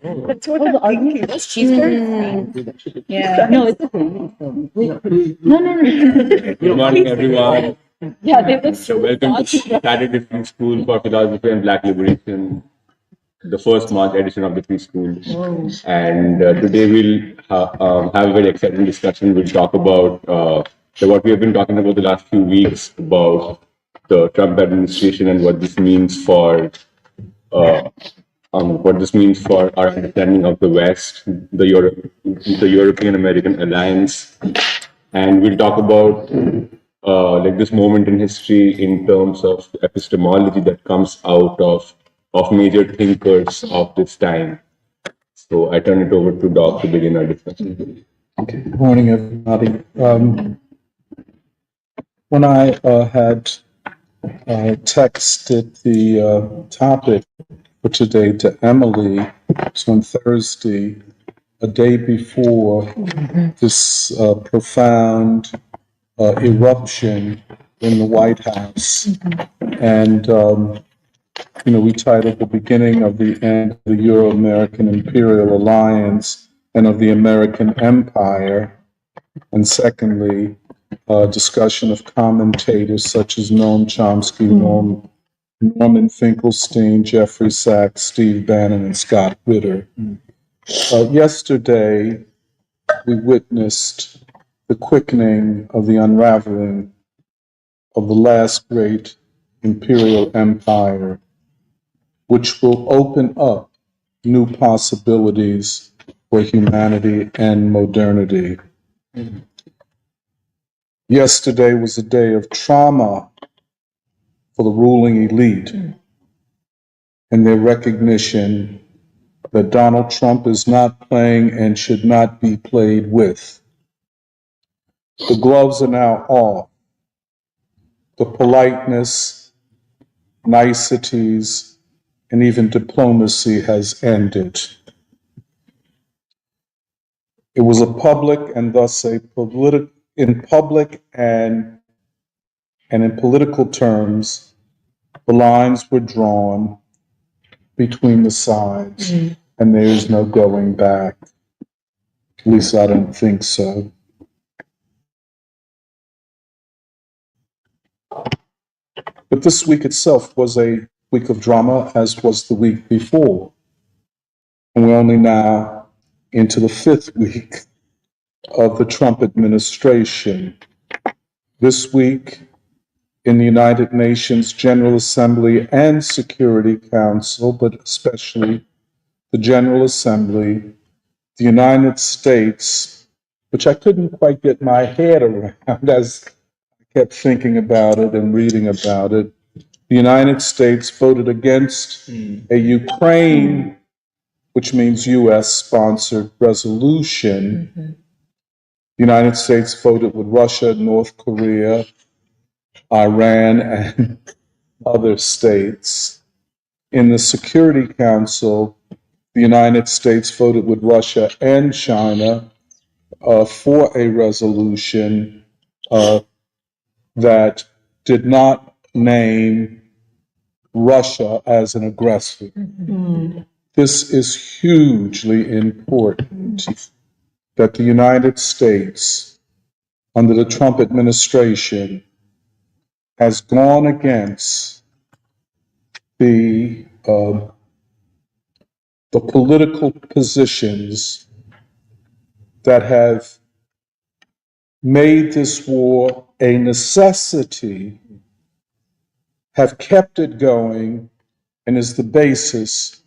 That's what I'm thinking. That's cheeseburger. Yeah. No, it's okay. No. Good morning, everyone. Yeah, they look so Welcome to Saturday Free School for Philosophy and Black Liberation, the first March edition of the Free School. And today we'll have a very exciting discussion. We'll talk about what we have been talking about the last few weeks about the Trump administration and what this means for our understanding of the West, the European American alliance, and we'll talk about this moment in history in terms of epistemology that comes out of major thinkers of this time. So I turn it over to Doc to begin our discussion. Okay. Good morning, everybody. When I had texted the topic for today to Emily, so on Thursday, a day before this profound eruption in the White House, and we titled The Beginning of the End of the Euro-American Imperial Alliance and of the American Empire, and secondly, a discussion of commentators such as Noam Chomsky, Norman Finkelstein, Jeffrey Sachs, Steve Bannon, and Scott Ritter. Yesterday, we witnessed the quickening of the unraveling of the last great imperial empire, which will open up new possibilities for humanity and modernity. Yesterday was a day of trauma for the ruling elite and their recognition that Donald Trump is not playing and should not be played with. The gloves are now off. The politeness, niceties, and even diplomacy has ended. It was a public and thus in public and in political terms, the lines were drawn between the sides, and there is no going back. At least I don't think so. But this week itself was a week of drama, as was the week before. And we're only now into the 5th week of the Trump administration. This week, in the United Nations General Assembly and Security Council, but especially the General Assembly, the United States, which I couldn't quite get my head around as I kept thinking about it and reading about it, the United States voted against a Ukraine, which means U.S.-sponsored resolution. The United States voted with Russia, North Korea, Iran, and other states. In the Security Council, the United States voted with Russia and China for a resolution that did not name Russia as an aggressor. This is hugely important that the United States, under the Trump administration, has gone against the political positions that have made this war a necessity, have kept it going, and is the basis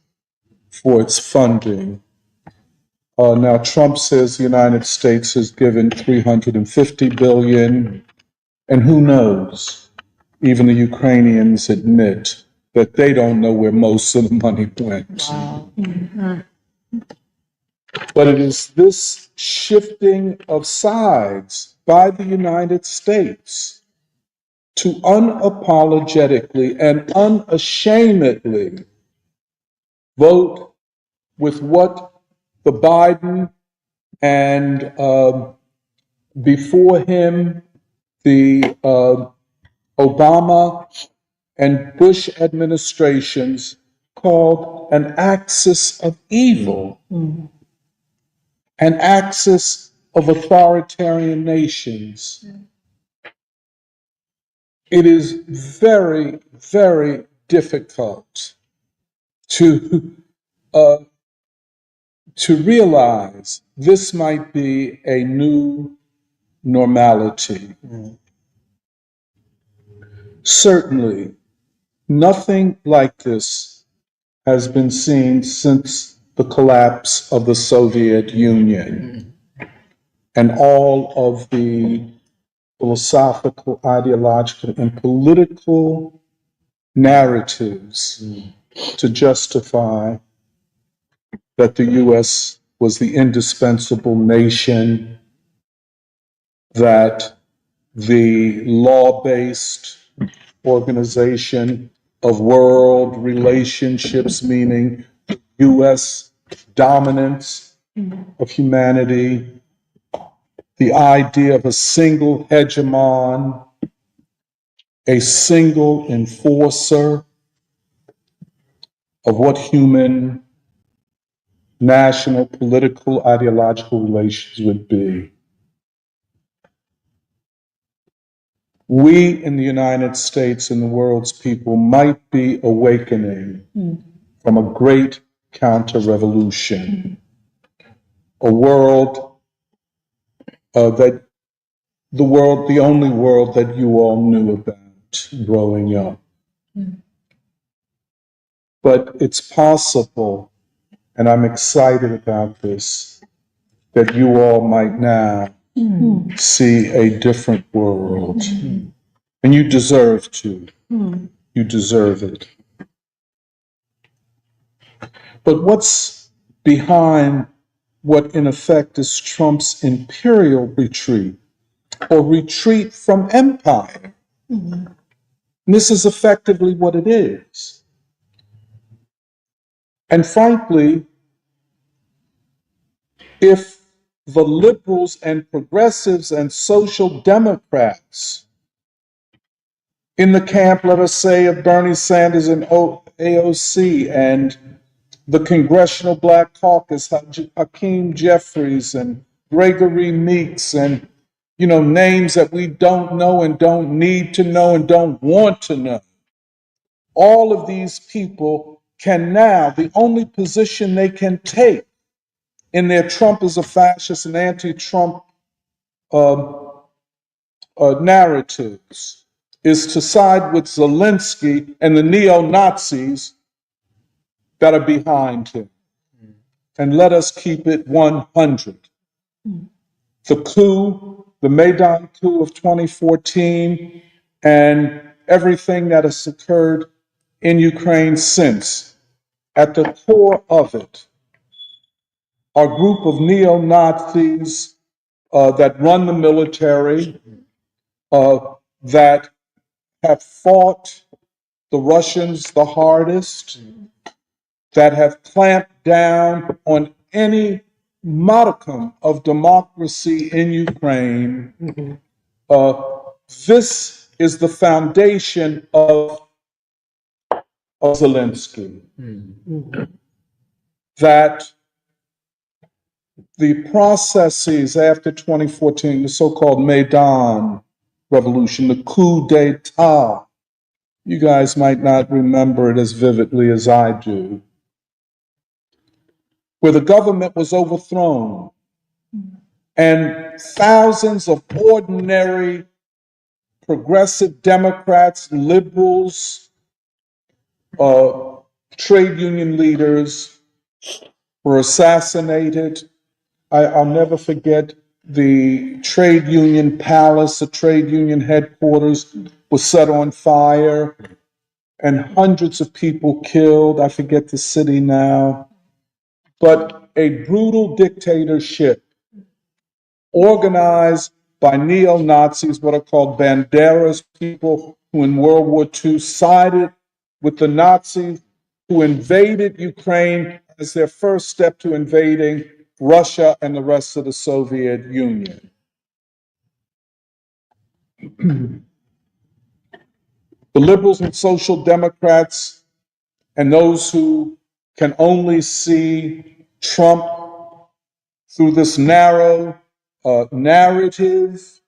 for its funding. Now, Trump says the United States has given $350 billion, and who knows? Even the Ukrainians admit that they don't know where most of the money went. But it is this shifting of sides by the United States to unapologetically and unashamedly vote with what the Biden and before him the Obama and Bush administrations called an axis of evil, an axis of authoritarian nations. It is very, very difficult to realize this might be a new normality. Certainly, nothing like this has been seen since the collapse of the Soviet Union and all of the philosophical, ideological, and political narratives to justify that the US was the indispensable nation, that the law-based organization of world relationships, meaning US dominance of humanity, the idea of a single hegemon, a single enforcer of what human, national, political, ideological relations would be. We in the United States and the world's people might be awakening from a great counter-revolution, a world that the only world that you all knew about growing up. But it's possible, and I'm excited about this, that you all might now see a different world. And you deserve to. You deserve it. But what's behind what in effect is Trump's imperial retreat, or retreat from empire? And this is effectively what it is. And frankly, if the liberals and progressives and social democrats in the camp, let us say, of Bernie Sanders and AOC and the Congressional Black Caucus, Hakeem Jeffries and Gregory Meeks and, names that we don't know and don't need to know and don't want to know. All of these people can now, the only position they can take in their Trump is a fascist and anti-Trump narratives is to side with Zelensky and the neo-Nazis that are behind him. And let us keep it 100. The coup, the Maidan coup of 2014, and everything that has occurred in Ukraine since, at the core of it, are a group of neo-Nazis that run the military, that have fought the Russians the hardest, that have clamped down on any modicum of democracy in Ukraine. This is the foundation of Zelensky. That the processes after 2014, the so-called Maidan revolution, the coup d'etat, you guys might not remember it as vividly as I do, where the government was overthrown and thousands of ordinary progressive Democrats, liberals, trade union leaders were assassinated. I'll never forget the trade union palace, the trade union headquarters was set on fire and hundreds of people killed. I forget the city now. But a brutal dictatorship organized by neo-Nazis, what are called banderas, people who in World War II sided with the Nazis who invaded Ukraine as their first step to invading Russia and the rest of the Soviet Union. The liberals and social democrats And those who can only see Trump through this narrow narrative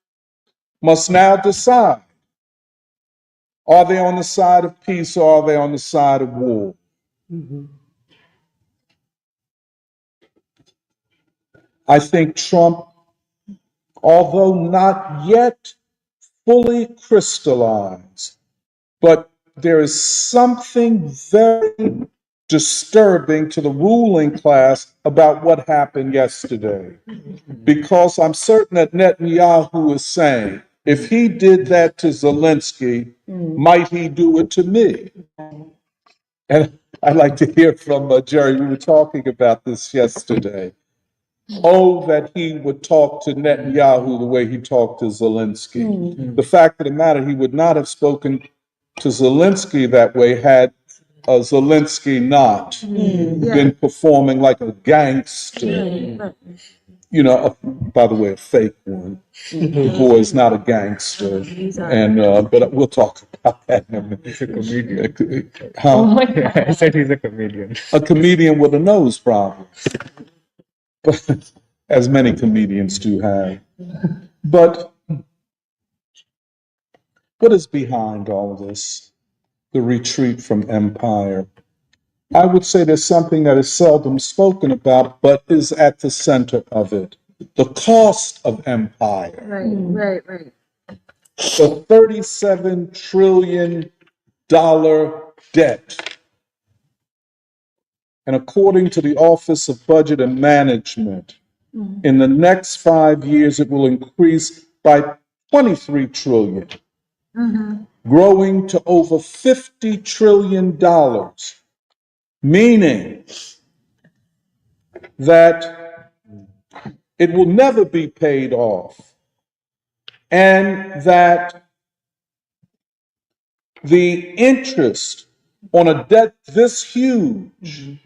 must now decide, are they on the side of peace or are they on the side of war? I think Trump, although not yet fully crystallized, but there is something very disturbing to the ruling class about what happened yesterday. Because I'm certain that Netanyahu is saying, if he did that to Zelensky, might he do it to me? And I'd like to hear from Jerry. We were talking about this yesterday. Oh, that he would talk to Netanyahu the way he talked to Zelensky. The fact of the matter, he would not have spoken to Zelensky that way had Zelensky not been performing like a gangster. You know, by the way, a fake one. The boy is not a gangster, and but we'll talk about that in a minute. He's a comedian. Huh? I said he's a comedian. A comedian with a nose problem, as many comedians do have. But what is behind all of this? The retreat from empire. I would say there's something that is seldom spoken about, but is at the center of it. The cost of empire. Right. The $37 trillion debt. And according to the Office of Budget and Management, in the next 5 years, it will increase by $23 trillion, growing to over $50 trillion, meaning that it will never be paid off, and that the interest on a debt this huge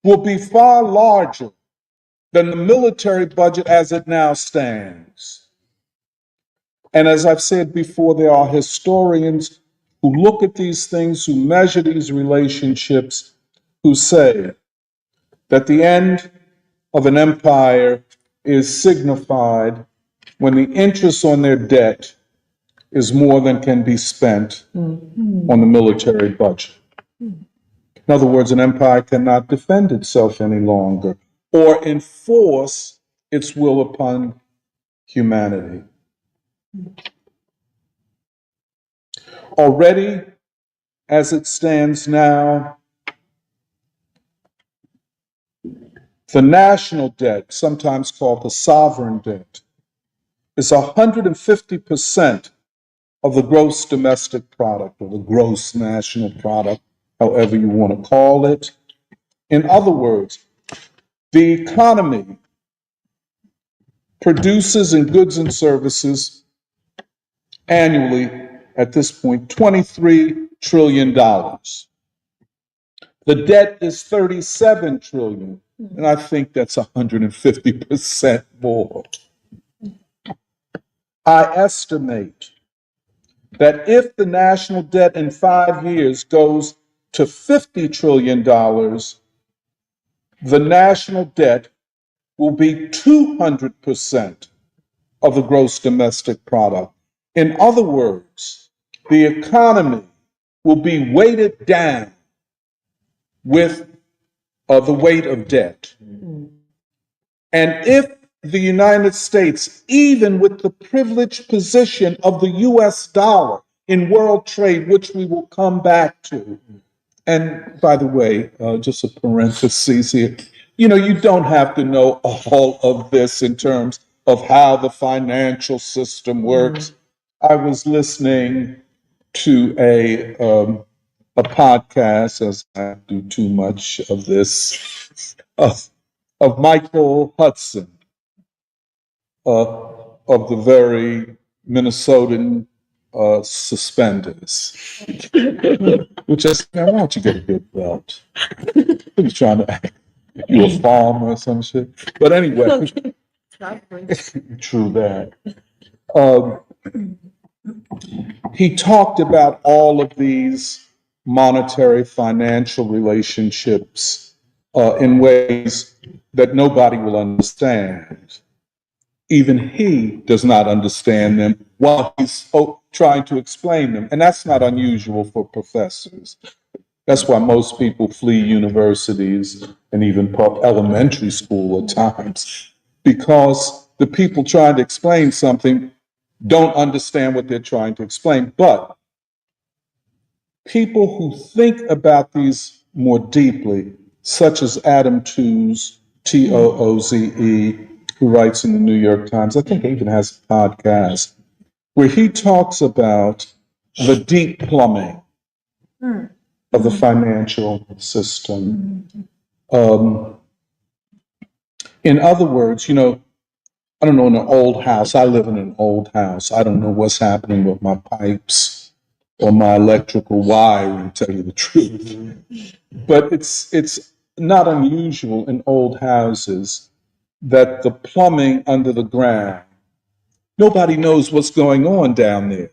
will be far larger than the military budget as it now stands. And as I've said before, there are historians who look at these things, who measure these relationships, who say that the end of an empire is signified when the interest on their debt is more than can be spent on the military budget. In other words, an empire cannot defend itself any longer or enforce its will upon humanity. Already, as it stands now, the national debt, sometimes called the sovereign debt, is 150% of the gross domestic product, or the gross national product, however you want to call it. In other words, the economy produces in goods and services annually, at this point, $23 trillion. The debt is $37 trillion, and I think that's 150% more. I estimate that if the national debt in 5 years goes to $50 trillion, the national debt will be 200% of the gross domestic product. In other words, the economy will be weighted down with the weight of debt. And if the United States, even with the privileged position of the US dollar in world trade, which we will come back to, and by the way, just a parenthesis here, you know, you don't have to know all of this in terms of how the financial system works. I was listening to a podcast, as I do too much of this, of Michael Hudson, of the very Minnesotan suspenders, which I said, man, why don't you get a good belt? He's trying to act, you a farmer or some shit. But anyway, true that. He talked about all of these monetary, financial relationships in ways that nobody will understand. Even he does not understand them while he's trying to explain them. And that's not unusual for professors. That's why most people flee universities and even elementary school at times, because the people trying to explain something don't understand what they're trying to explain. But people who think about these more deeply, such as Adam Tooze, Tooze, who writes in the New York Times, I think he even has a podcast, where he talks about the deep plumbing of the financial system. In other words, I don't know, in an old house, I live in an old house. I don't know what's happening with my pipes or my electrical wiring, to tell you the truth. But it's not unusual in old houses that the plumbing under the ground, nobody knows what's going on down there.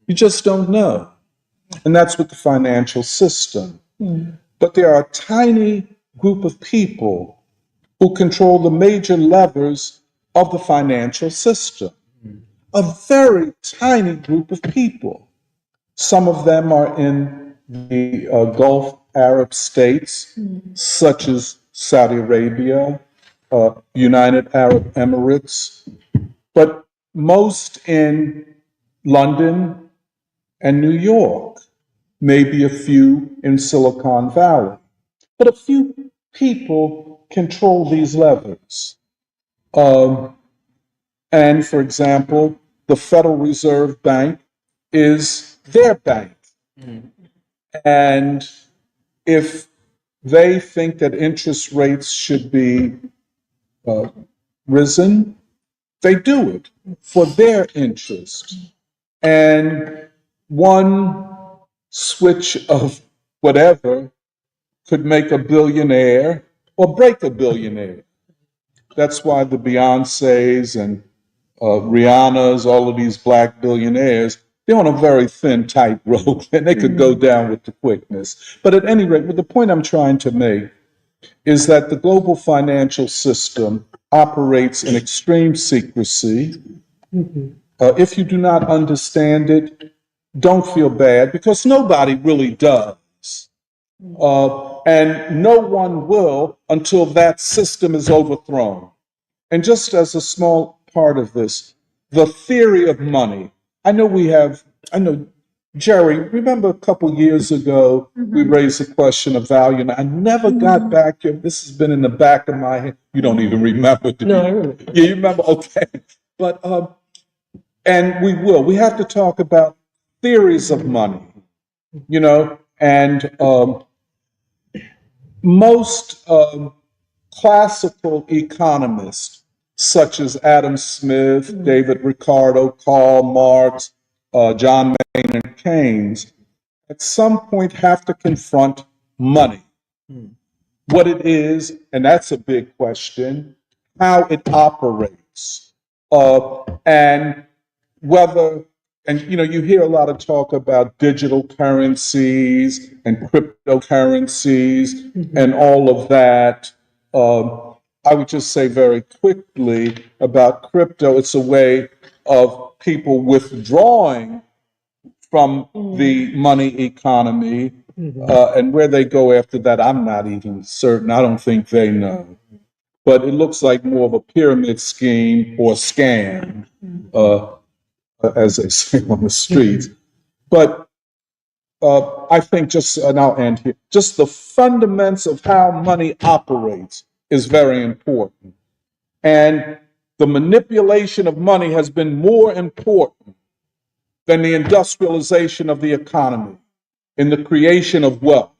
You just don't know. And that's with the financial system. But there are a tiny group of people who control the major levers of the financial system. A very tiny group of people. Some of them are in the Gulf Arab states, such as Saudi Arabia, United Arab Emirates, but most in London and New York, maybe a few in Silicon Valley. But a few people control these levers. And for example, the Federal Reserve Bank is their bank. And if they think that interest rates should be risen, they do it for their interest. And one switch of whatever could make a billionaire or break a billionaire. That's why the Beyoncés and Rihanna's, all of these black billionaires, they're on a very thin, tight rope, and they could go down with the quickness. But at any rate, the point I'm trying to make is that the global financial system operates in extreme secrecy. If you do not understand it, don't feel bad, because nobody really does. And no one will until that system is overthrown. And just as a small part of this, the theory of money. I know, Jerry, remember a couple years ago, we raised the question of value, and I never got back here. This has been in the back of my head. You don't even remember. No, I remember. Yeah, you remember? Okay. But, and we will. We have to talk about theories of money, and most classical economists, such as Adam Smith, David Ricardo, Karl Marx, John Maynard Keynes, at some point have to confront money. What it is, and that's a big question, how it operates, and whether, and you hear a lot of talk about digital currencies and cryptocurrencies and all of that. I would just say very quickly about crypto, it's a way of people withdrawing from the money economy, and where they go after that, I'm not even certain. I don't think they know. But it looks like more of a pyramid scheme or scam, as they say on the streets. But I think and I'll end here, just the fundamentals of how money operates is very important. And the manipulation of money has been more important than the industrialization of the economy in the creation of wealth.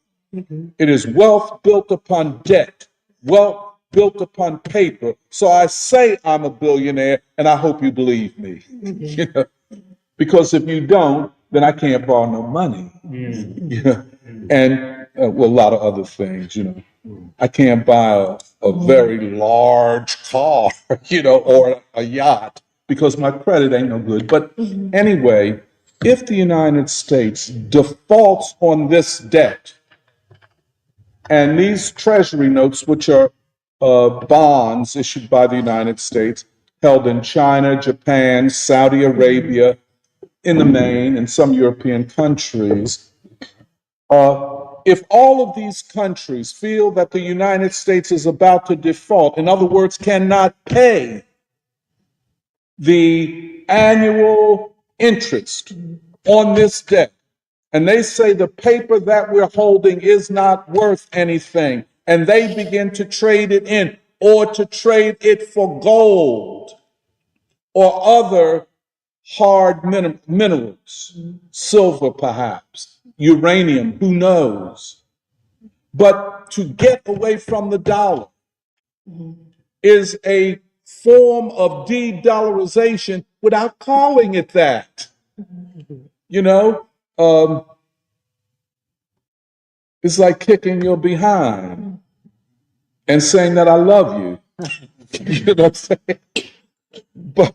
It is wealth built upon debt, wealth built upon paper. So I say I'm a billionaire, and I hope you believe me. Because if you don't, then I can't borrow no money. And well, a lot of other things, I can't buy a very large car, or a yacht, because my credit ain't no good. But anyway, if the United States defaults on this debt, and these treasury notes, which are bonds issued by the United States, held in China, Japan, Saudi Arabia, in the main, and some European countries, if all of these countries feel that the United States is about to default, in other words, cannot pay the annual interest on this debt, and they say the paper that we're holding is not worth anything, and they begin to trade it in or to trade it for gold or other hard minerals, silver perhaps, uranium, who knows. But to get away from the dollar is a form of de-dollarization without calling it that. You know, it's like kicking your behind and saying that I love you. You know what I'm saying? But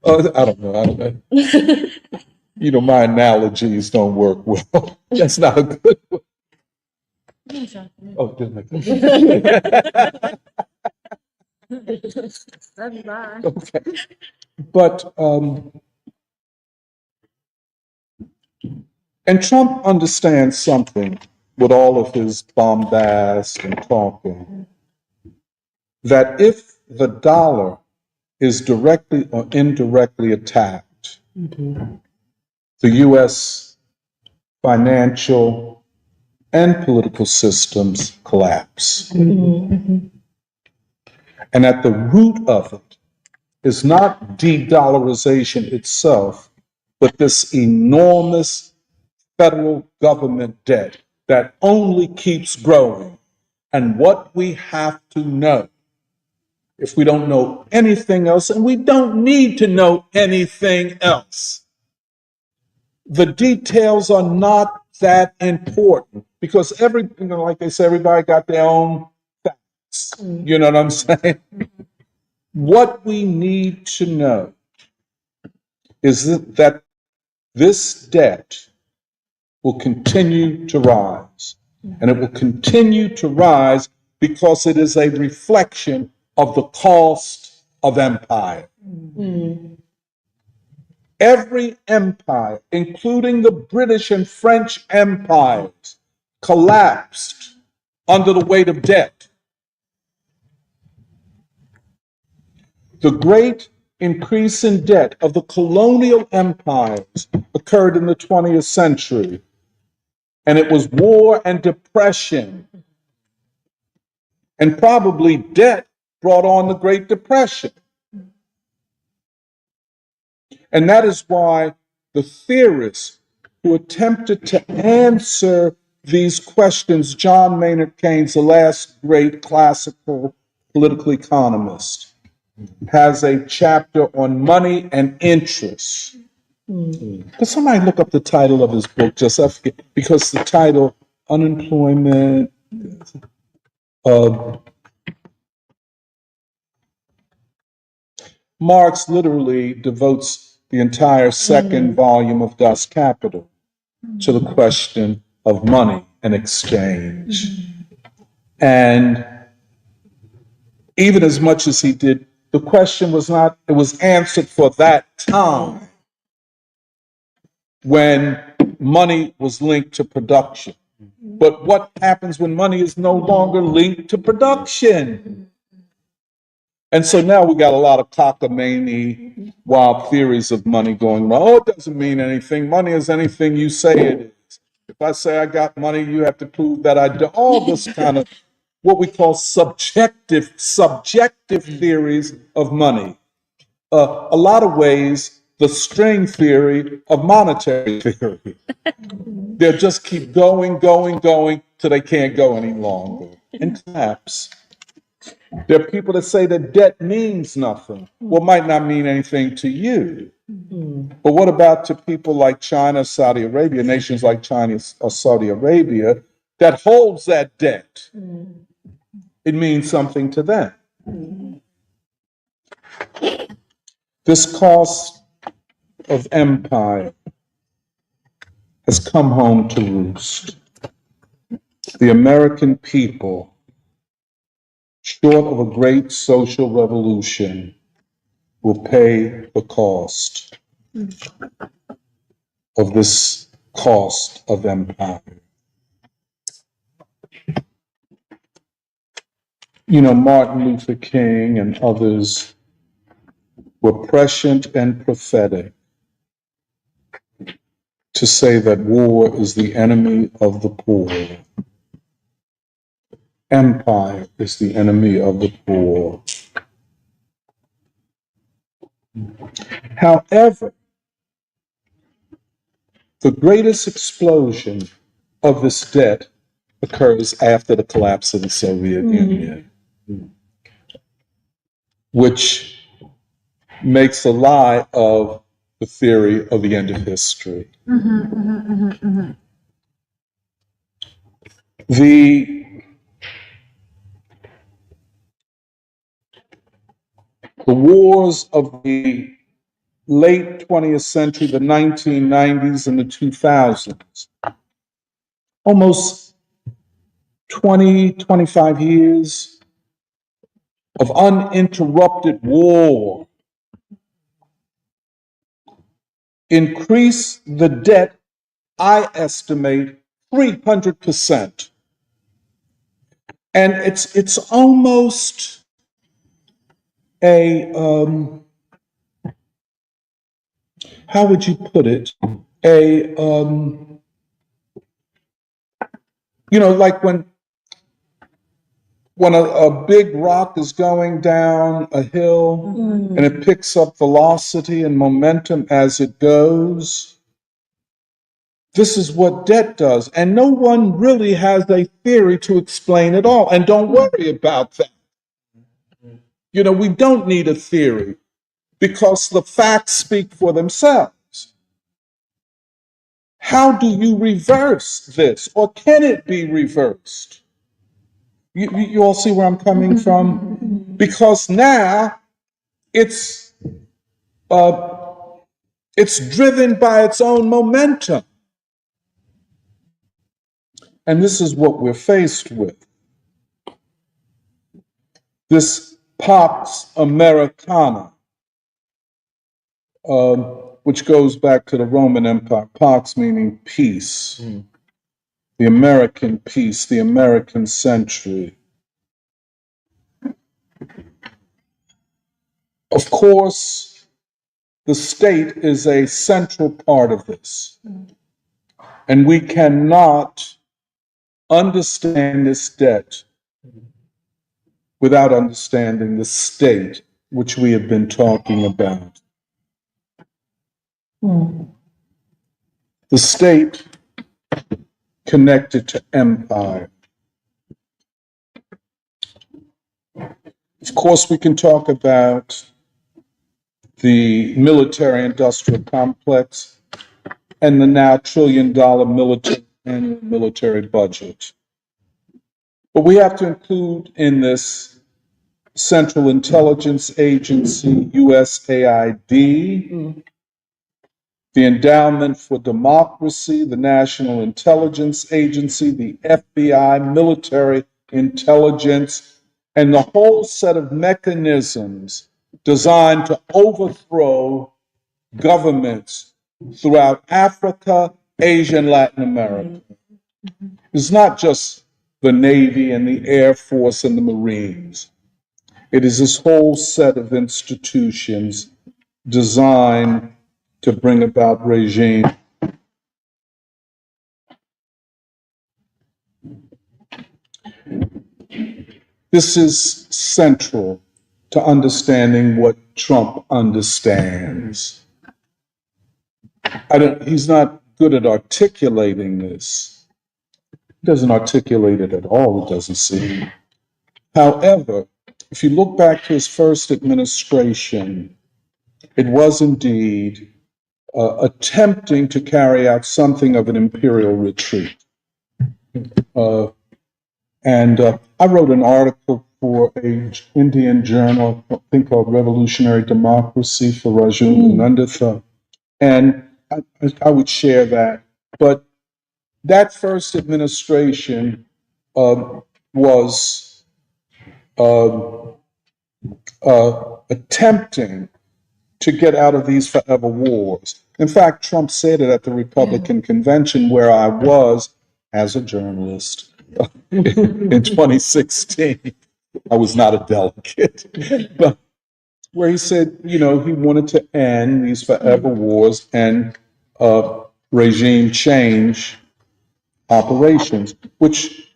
I don't know. You know, my analogies don't work well. That's not a good one. Oh, didn't make that. Okay. But, and Trump understands something with all of his bombast and talking, that if the dollar is directly or indirectly attacked, the U.S. financial and political systems collapse. And at the root of it is not de-dollarization itself, but this enormous federal government debt that only keeps growing. And what we have to know, if we don't know anything else, and we don't need to know anything else, the details are not that important, because like they say, everybody got their own facts. You know what I'm saying? What we need to know is that this debt will continue to rise. And it will continue to rise because it is a reflection of the cost of empire. Every empire, including the British and French empires, collapsed under the weight of debt. The great increase in debt of the colonial empires occurred in the 20th century, and it was war and depression. And probably debt brought on the Great Depression. And that is why the theorists who attempted to answer these questions, John Maynard Keynes, the last great classical political economist, has a chapter on money and interest. Could somebody look up the title of his book? Just I forget, because the title, Unemployment. Marx literally devotes the entire second volume of Das Kapital to the question of money and exchange. And even as much as he did, the question was not, it was answered for that time when money was linked to production. But what happens when money is no longer linked to production? And so now we got a lot of cockamamie, wild theories of money going around. Oh, it doesn't mean anything. Money is anything you say it is. If I say I got money, you have to prove that I do. All this kind of what we call subjective theories of money. A lot of ways, the string theory of monetary theory. They'll just keep going till they can't go any longer and collapse. There are people that say that debt means nothing. Well, it might not mean anything to you. But what about to people like China, Saudi Arabia, nations like China or Saudi Arabia that holds that debt? It means something to them. This cost of empire has come home to roost. The American people, short of a great social revolution, will pay the cost of this cost of empire. You know, Martin Luther King and others were prescient and prophetic to say that war is the enemy of the poor. Empire is the enemy of the poor. However, the greatest explosion of this debt occurs after the collapse of the Soviet Union, which makes a lie of the theory of the end of history. The wars of the late 20th century, the 1990s and the 2000s, almost 20, 25 years of uninterrupted war, increase the debt, I estimate, 300%. And it's almost a, how would you put it? Like when a big rock is going down a hill and it picks up velocity and momentum as it goes. This is what debt does. And no one really has a theory to explain it all. And don't worry about that. You know, we don't need a theory because the facts speak for themselves. How do you reverse this? Or can it be reversed? You all see where I'm coming from? Because now it's driven by its own momentum. And this is what we're faced with. This Pax Americana, which goes back to the Roman Empire, Pax meaning peace, the American peace, the American century. Of course, the state is a central part of this. And we cannot understand this debt without understanding the state, which we have been talking about. The state connected to empire. Of course, we can talk about the military-industrial complex and the now trillion-dollar military budget. But we have to include in this Central Intelligence Agency, USAID, the Endowment for Democracy, the National Intelligence Agency, the FBI, military intelligence, and the whole set of mechanisms designed to overthrow governments throughout Africa, Asia, and Latin America. It's not just the Navy and the Air Force and the Marines. It is this whole set of institutions designed to bring about regime. This is central to understanding what Trump understands. He's not good at articulating this. He doesn't articulate it at all, it doesn't seem. However, if you look back to his first administration, it was indeed attempting to carry out something of an imperial retreat. I wrote an article for an Indian journal, I think called Revolutionary Democracy, for Raju Nanditha. And I would share that. But that first administration was attempting to get out of these forever wars. In fact, Trump said it at the Republican convention where I was as a journalist in 2016. I was not a delegate, but where he said, you know, he wanted to end these forever wars and regime change operations, which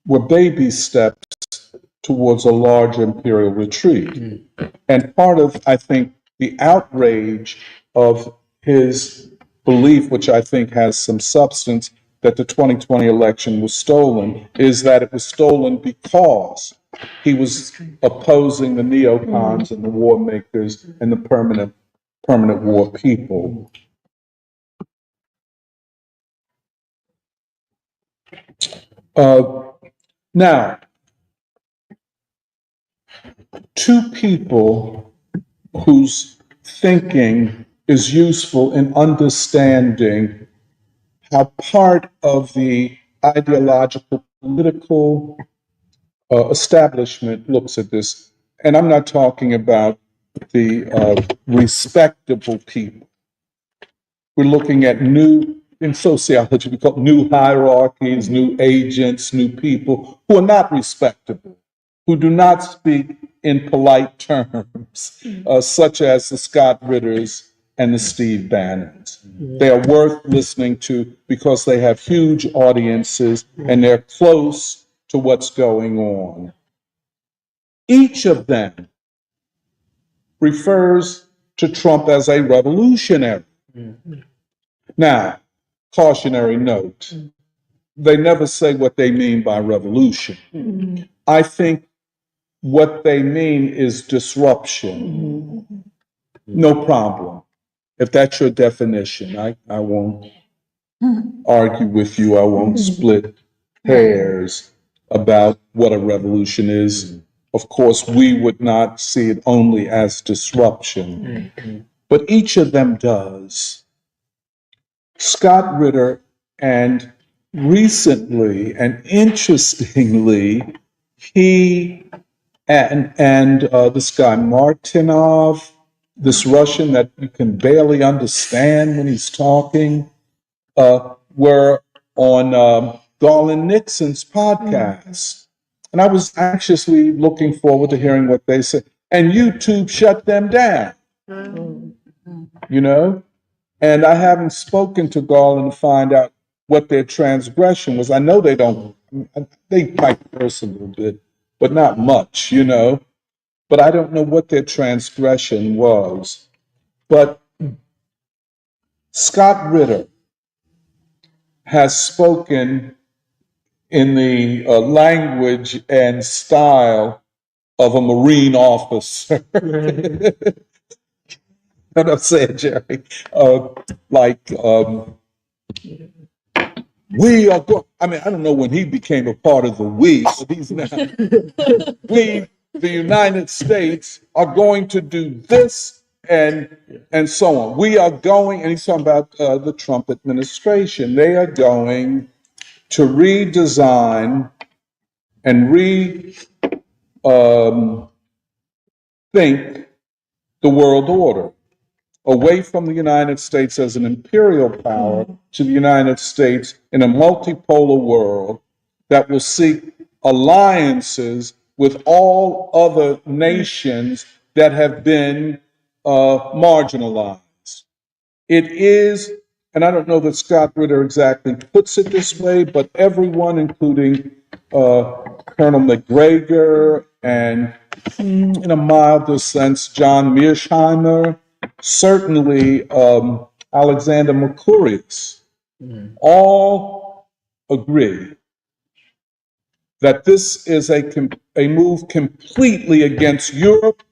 were baby steps towards a large imperial retreat. And part of, I think, the outrage of his belief, which I think has some substance, that the 2020 election was stolen, is that it was stolen because he was opposing the neocons and the war makers and the permanent war people. Now, two people whose thinking is useful in understanding how part of the ideological political establishment looks at this. And I'm not talking about the respectable people. We're looking at in sociology, we call new hierarchies, new agents, new people who are not respectable, who do not speak in polite terms, such as the Scott Ritters and the Steve Bannons. They are worth listening to because they have huge audiences and they're close to what's going on. Each of them refers to Trump as a revolutionary. Now, cautionary note, they never say what they mean by revolution. I think what they mean is disruption. No problem. If that's your definition, I won't argue with you. I won't split hairs about what a revolution is. Of course, we would not see it only as disruption, but each of them does. Scott Ritter, and recently and interestingly, he and this guy Martinov, this Russian that you can barely understand when he's talking, were on Garland Nixon's podcast. And I was anxiously looking forward to hearing what they said. And YouTube shut them down, you know? And I haven't spoken to Garland to find out what their transgression was. I know they don't, they might curse a little bit, but not much, you know? But I don't know what their transgression was. But Scott Ritter has spoken in the language and style of a Marine officer. What I'm saying, Jerry, we are going, I mean, I don't know when he became a part of the we, but he's now, we, the United States, are going to do this and so on. We are going, and he's talking about the Trump administration, they are going to redesign and think the world order away from the United States as an imperial power to the United States in a multipolar world that will seek alliances with all other nations that have been marginalized. It is, and I don't know that Scott Ritter exactly puts it this way, but everyone, including Colonel McGregor and, in a milder sense, John Mearsheimer, certainly Alexander Mercurius, all agree that this is a move completely against Europe,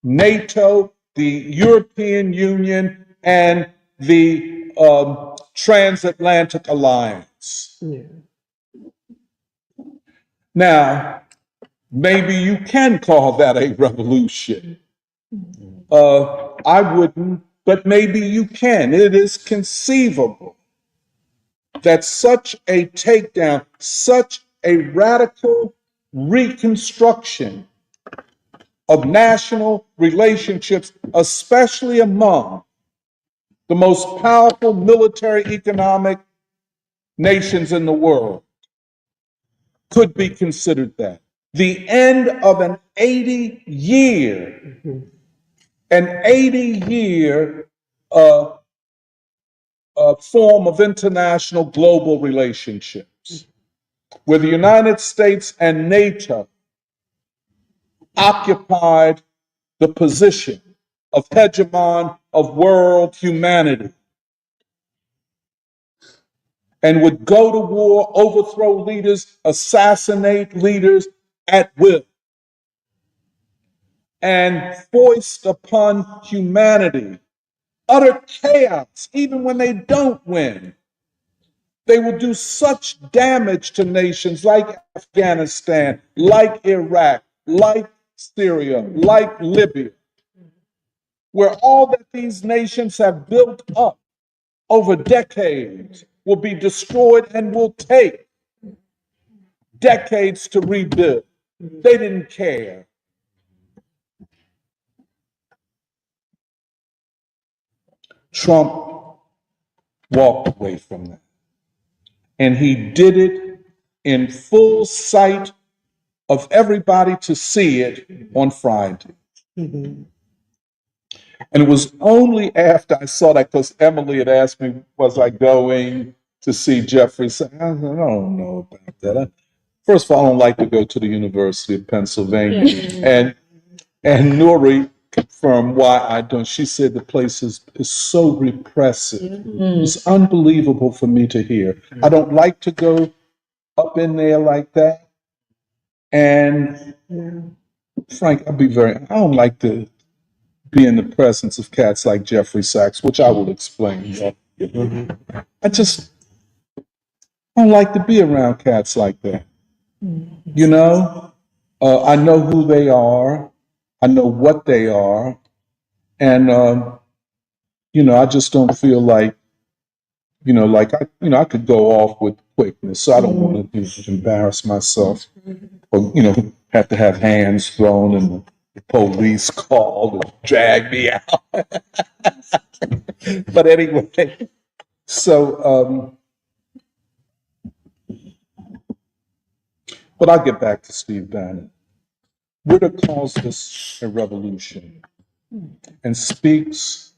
NATO, the European Union, and the transatlantic alliance. Now, maybe you can call that a revolution. I wouldn't, but maybe you can. It is conceivable that such a takedown, such a radical reconstruction of national relationships, especially among the most powerful military economic nations in the world, could be considered that. The end of an 80-year form of international global relationships, where the United States and NATO occupied the position of hegemon of world humanity and would go to war, overthrow leaders, assassinate leaders at will, and foist upon humanity utter chaos, even when they don't win. They will do such damage to nations like Afghanistan, like Iraq, like Syria, like Libya, where all that these nations have built up over decades will be destroyed and will take decades to rebuild. They didn't care. Trump walked away from that. And he did it in full sight of everybody to see it on Friday. And it was only after I saw that, because Emily had asked me, was I going to see Jeffrey? I said, I don't know about that. First of all, I don't like to go to the University of Pennsylvania. And Nuri confirmed why I don't. She said the place is so repressive. It's unbelievable for me to hear. I don't like to go up in there like that. And Frank, I don't like to be in the presence of cats like Jeffrey Sachs, which I will explain. I just don't like to be around cats like that. You know, I know who they are. I know what they are. And, I just don't feel like, I could go off with quickness. So I don't want to embarrass myself or, have to have hands thrown and the police called and drag me out. But anyway, so, but I'll get back to Steve Bannon. Ritter calls this a revolution and speaks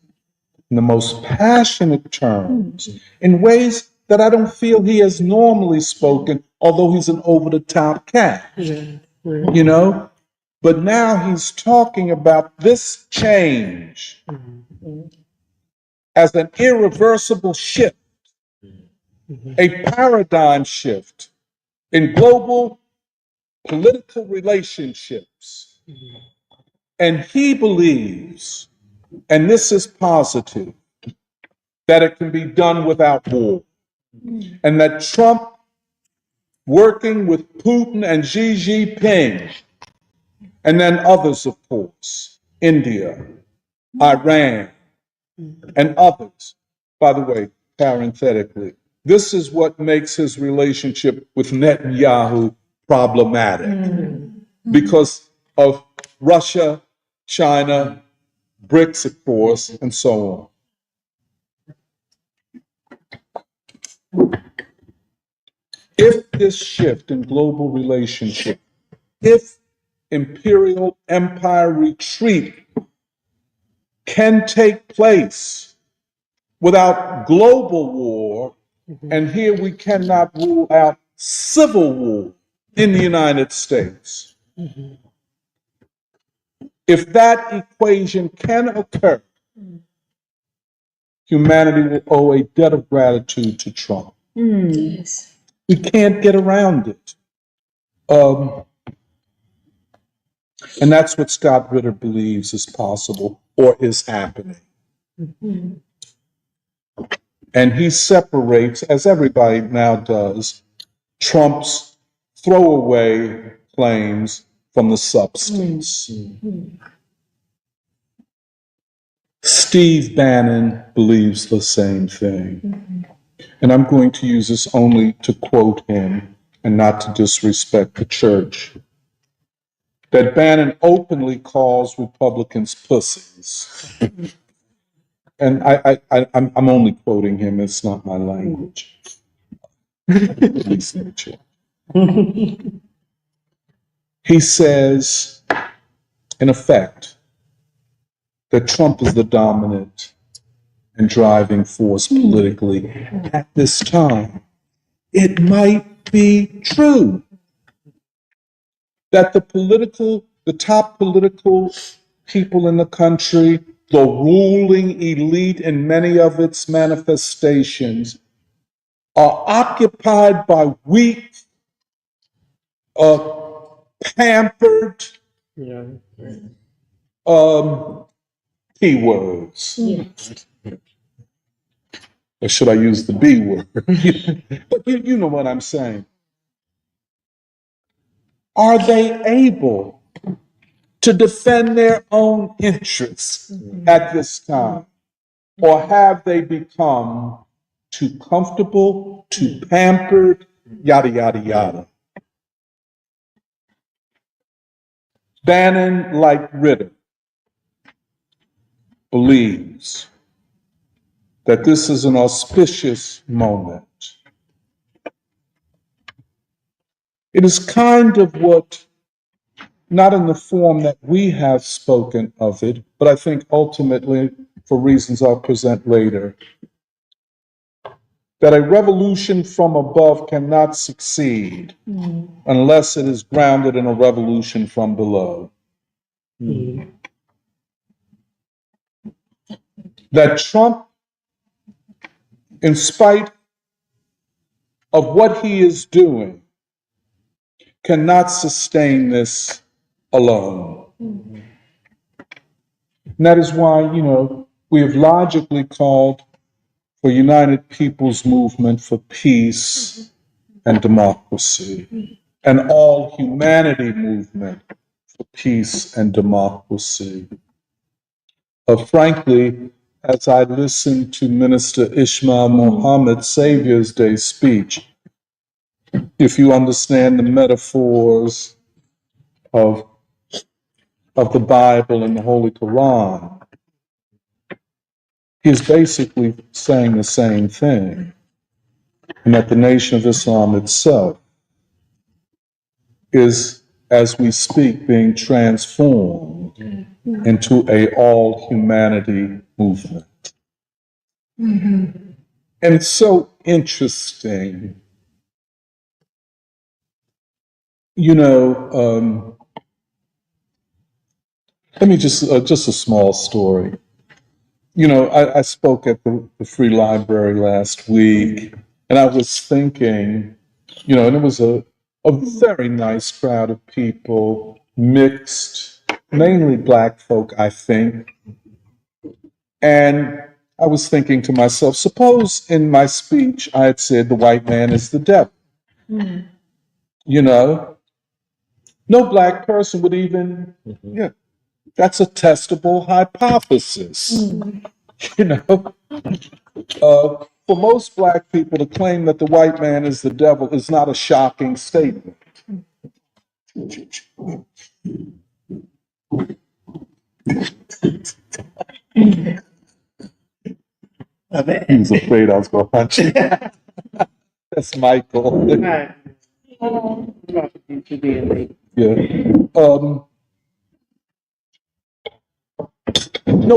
in the most passionate terms, in ways that I don't feel he has normally spoken, although he's an over-the-top cat, But now he's talking about this change as an irreversible shift, a paradigm shift in global political relationships. And he believes, and this is positive, that it can be done without war. And that Trump, working with Putin and Xi Jinping, and then others, of course, India, Iran, and others. By the way, parenthetically, this is what makes his relationship with Netanyahu problematic because of Russia, China, BRICS, of course, and so on. If this shift in global relationship, if imperial empire retreat can take place without global war, and here we cannot rule out civil war in the United States. If that equation can occur, humanity will owe a debt of gratitude to Trump. Yes. We can't get around it. And that's what Scott Ritter believes is possible or is happening. And he separates, as everybody now does, Trump's throwaway claims from the substance. Steve Bannon believes the same thing. And I'm going to use this only to quote him and not to disrespect the church. That Bannon openly calls Republicans pussies. And I'm only quoting him, it's not my language. He says, in effect, that Trump is the dominant and driving force politically at this time. It might be true that the top political people in the country, the ruling elite in many of its manifestations, are occupied by weak, pampered, P words. Or should I use the B word? But you know what I'm saying. Are they able to defend their own interests at this time? Or have they become too comfortable, too pampered, yada, yada, yada? Bannon, like Ritter, believes that this is an auspicious moment. It is kind of what, not in the form that we have spoken of it, but I think ultimately, for reasons I'll present later, that a revolution from above cannot succeed unless it is grounded in a revolution from below. That Trump, in spite of what he is doing, cannot sustain this alone. And that is why, we have logically called for United People's Movement for Peace and Democracy, an all humanity movement for peace and democracy. Frankly, as I listened to Minister Ishmael Muhammad's Savior's Day speech, if you understand the metaphors of the Bible and the Holy Quran, he's basically saying the same thing, and that the Nation of Islam itself is, as we speak, being transformed into a all-humanity movement. And it's so interesting, let me just a small story. I spoke at the Free Library last week, and I was thinking, and it was a very nice crowd of people, mixed, mainly Black folk, I think. And I was thinking to myself, suppose in my speech I had said the white man is the devil. No Black person would even, that's a testable hypothesis. For most Black people, to claim that the white man is the devil is not a shocking statement. He was afraid I was going to punch him. That's Michael. Yeah. No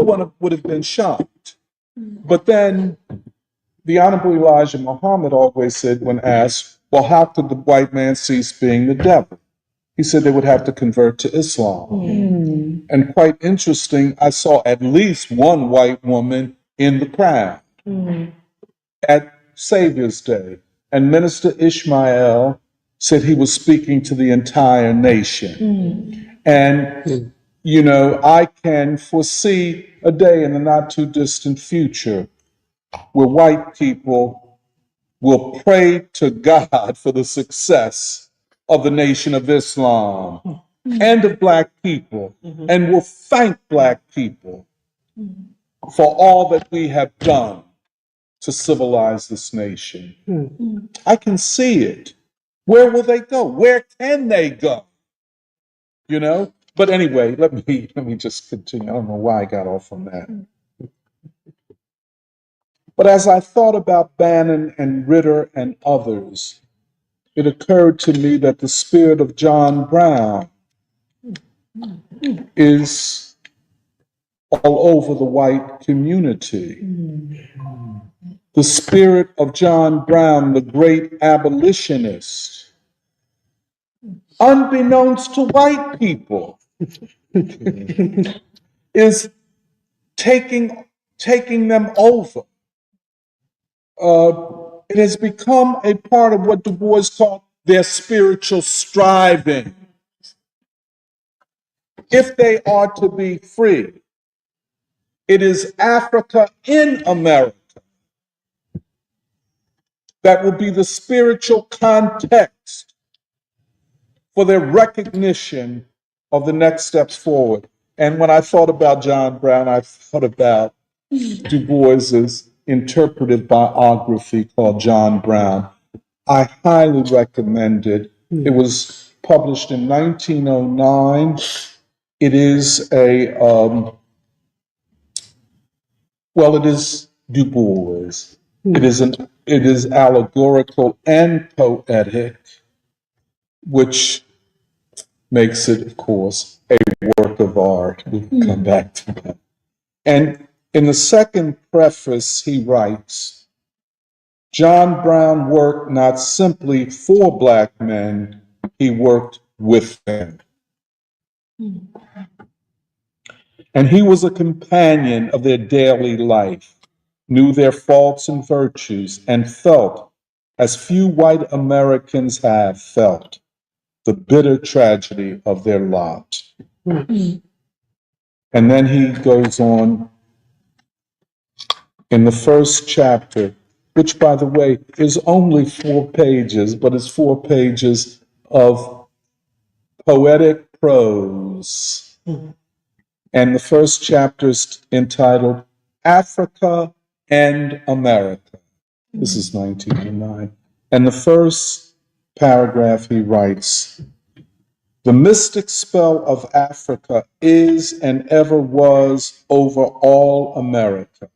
one would have been shocked. But then the Honorable Elijah Muhammad always said, when asked, well, how could the white man cease being the devil? He said they would have to convert to Islam. And quite interesting, I saw at least one white woman in the crowd at Savior's Day. And Minister Ishmael said he was speaking to the entire nation. And, I can foresee a day in the not too distant future where white people will pray to God for the success of the Nation of Islam and of Black people, and will thank Black people for all that we have done to civilize this nation. I can see it. Where will they go? Where can they go? You know? But anyway, let me just continue. I don't know why I got off on that. But as I thought about Bannon and Ritter and others, it occurred to me that the spirit of John Brown is all over the white community. The spirit of John Brown, the great abolitionist, unbeknownst to white people, is taking them over. It has become a part of what Du Bois called their spiritual striving. If they are to be free, it is Africa in America that will be the spiritual context for their recognition of the next steps forward. And when I thought about John Brown, I thought about Du Bois's interpretive biography called John Brown. I highly recommend it. It was published in 1909. It is it is Du Bois. It is allegorical and poetic, which makes it, of course, a work of art. We can come back to that. And in the second preface, he writes, John Brown worked not simply for Black men, he worked with them. And he was a companion of their daily life, knew their faults and virtues, and felt, as few white Americans have felt, the bitter tragedy of their lot. And then he goes on in the first chapter, which, by the way, is only 4 pages, but it's 4 pages of poetic prose. And the first chapter is entitled Africa and America. This is 1909. And the first paragraph he writes, the mystic spell of Africa is and ever was over all America.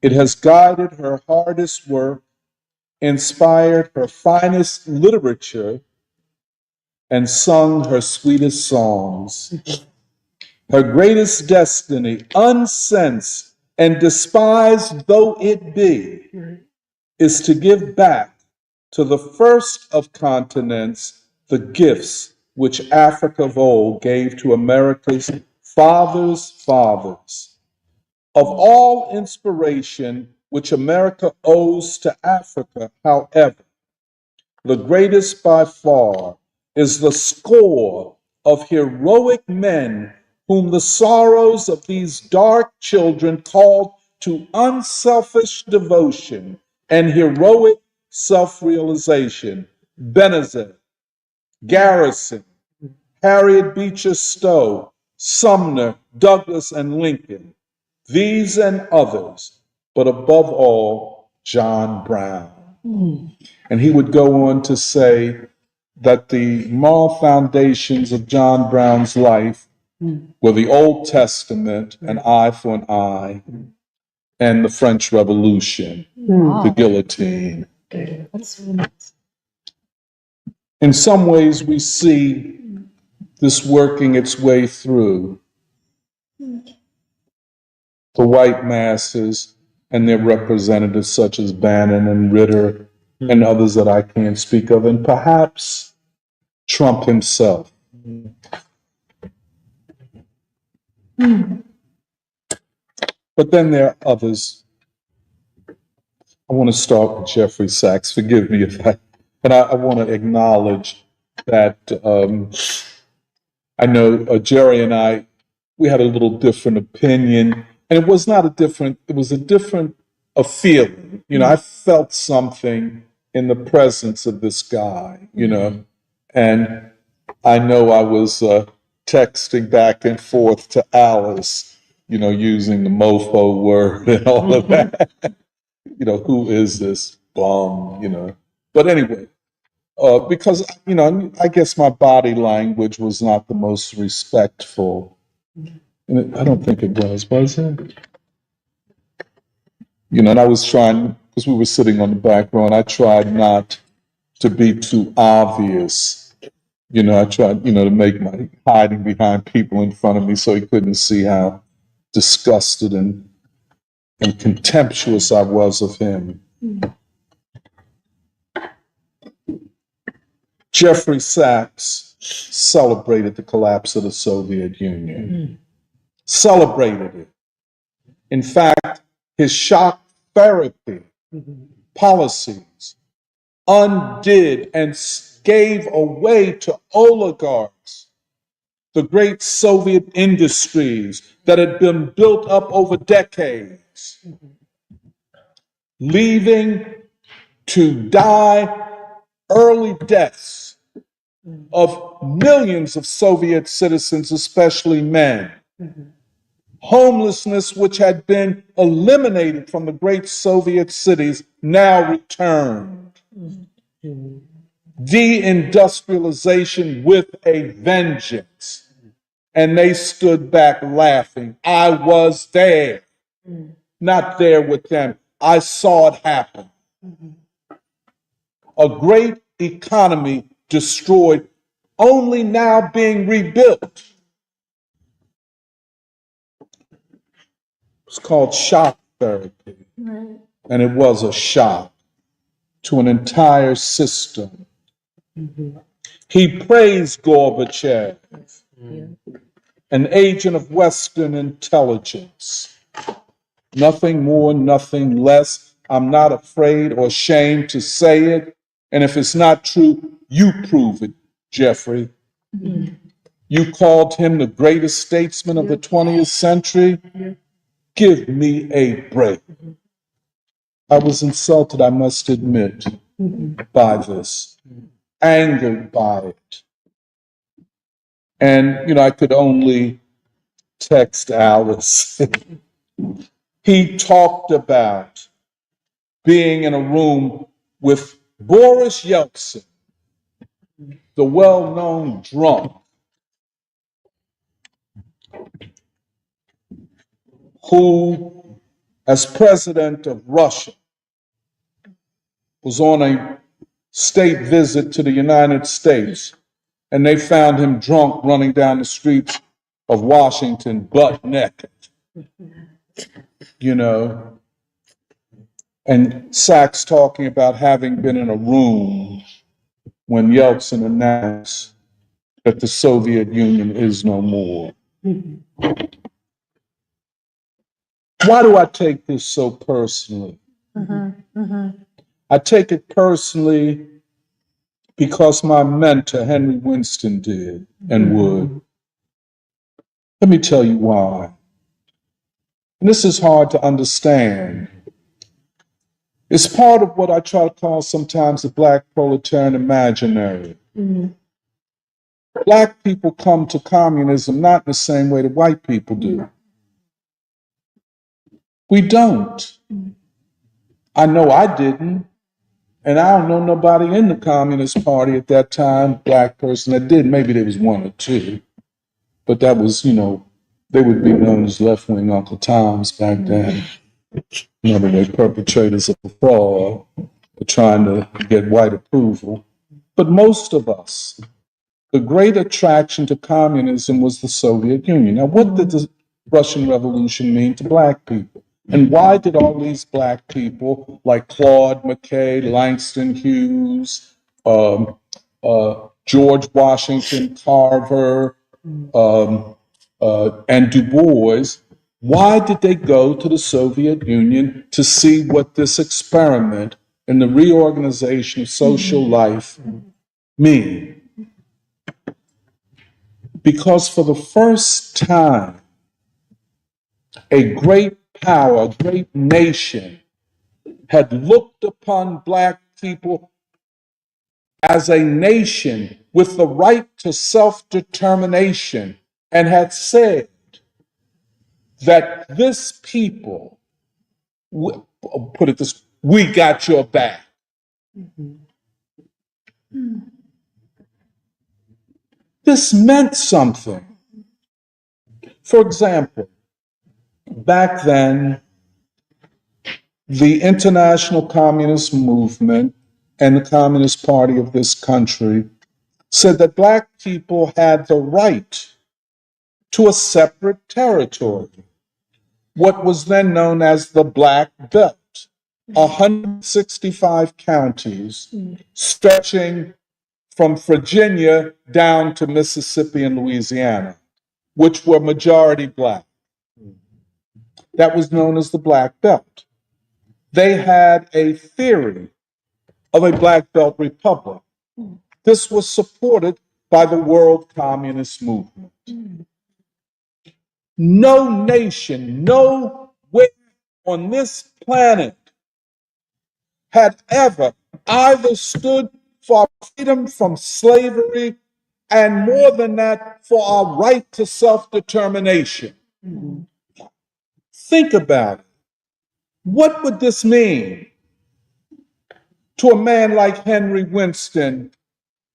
It has guided her hardest work, inspired her finest literature, and sung her sweetest songs. Her greatest destiny, unsensed and despised though it be, is to give back to the first of continents the gifts which Africa of old gave to America's fathers' fathers. Of all inspiration which America owes to Africa, however, the greatest by far is the score of heroic men whom the sorrows of these dark children called to unselfish devotion and heroic self-realization. Benazet, Garrison, Harriet Beecher Stowe, Sumner, Douglas, and Lincoln. These and others, but above all, John Brown. And he would go on to say that the moral foundations of John Brown's life were the Old Testament, an eye for an eye, and the French Revolution, the guillotine. That's really nice. In some ways, we see this working its way through the white masses and their representatives such as Bannon and Ritter and others that I can't speak of, and perhaps Trump himself. But then there are others. I want to start with Jeffrey Sachs. Forgive me if and I want to acknowledge that I know Jerry and I, we had a little different opinion, and it was not a different, it was a different feeling. You know, I felt something in the presence of this guy, you know, and I know I was texting back and forth to Alice using the mofo word and all of that. Who is this bum, But anyway, because, I guess my body language was not the most respectful. And I don't think it was it? And I was trying, because we were sitting on the back row, and I tried not to be too obvious. I tried, to make my hiding behind people in front of me so he couldn't see how disgusted and contemptuous I was of him. Jeffrey Sachs celebrated the collapse of the Soviet Union. Celebrated it. In fact, his shock therapy policies undid and gave away to oligarchs the great Soviet industries that had been built up over decades, leaving to die early deaths of millions of Soviet citizens, especially men. Homelessness, which had been eliminated from the great Soviet cities, now returned. Deindustrialization with a vengeance. And they stood back laughing. I was there, not there with them. I saw it happen. A great economy destroyed, only now being rebuilt. It's called shock therapy. Right. And it was a shock to an entire system. He praised Gorbachev, an agent of Western intelligence. Nothing more, nothing less. I'm not afraid or ashamed to say it. And if it's not true, you prove it, Jeffrey. You called him the greatest statesman of the 20th century. Give me a break. I was insulted, I must admit, by this, angered by it. And, I could only text Alice. He talked about being in a room with Boris Yeltsin, the well-known drunk, who, as president of Russia, was on a state visit to the United States, and they found him drunk running down the streets of Washington butt naked. And Sachs talking about having been in a room when Yeltsin announced that the Soviet Union is no more. Why do I take this so personally? I take it personally because my mentor, Henry Winston, did and would. Let me tell you why. And this is hard to understand. It's part of what I try to call sometimes the Black proletarian imaginary. Black people come to communism not in the same way that white people do. We don't. I know I didn't. And I don't know nobody in the Communist Party at that time, black person that did. Maybe there was one or two. But that was, they would be known as left-wing Uncle Toms back then. In other words, perpetrators of fraud, trying to get white approval. But most of us, the great attraction to communism was the Soviet Union. Now, what did the Russian Revolution mean to black people? And why did all these black people like Claude McKay, Langston Hughes, George Washington Carver, and Du Bois, why did they go to the Soviet Union to see what this experiment in the reorganization of social life mean? Because for the first time, a great power, a great nation had looked upon black people as a nation with the right to self-determination and had said, that this people, put it this, we got your back. This meant something. For example, back then, the international communist movement and the Communist Party of this country said that Black people had the right to a separate territory, what was then known as the Black Belt, 165 counties stretching from Virginia down to Mississippi and Louisiana, which were majority Black. That was known as the Black Belt. They had a theory of a Black Belt Republic. This was supported by the World Communist Movement. No nation, nowhere on this planet had ever either stood for freedom from slavery and more than that, for our right to self-determination. Think about it. What would this mean to a man like Henry Winston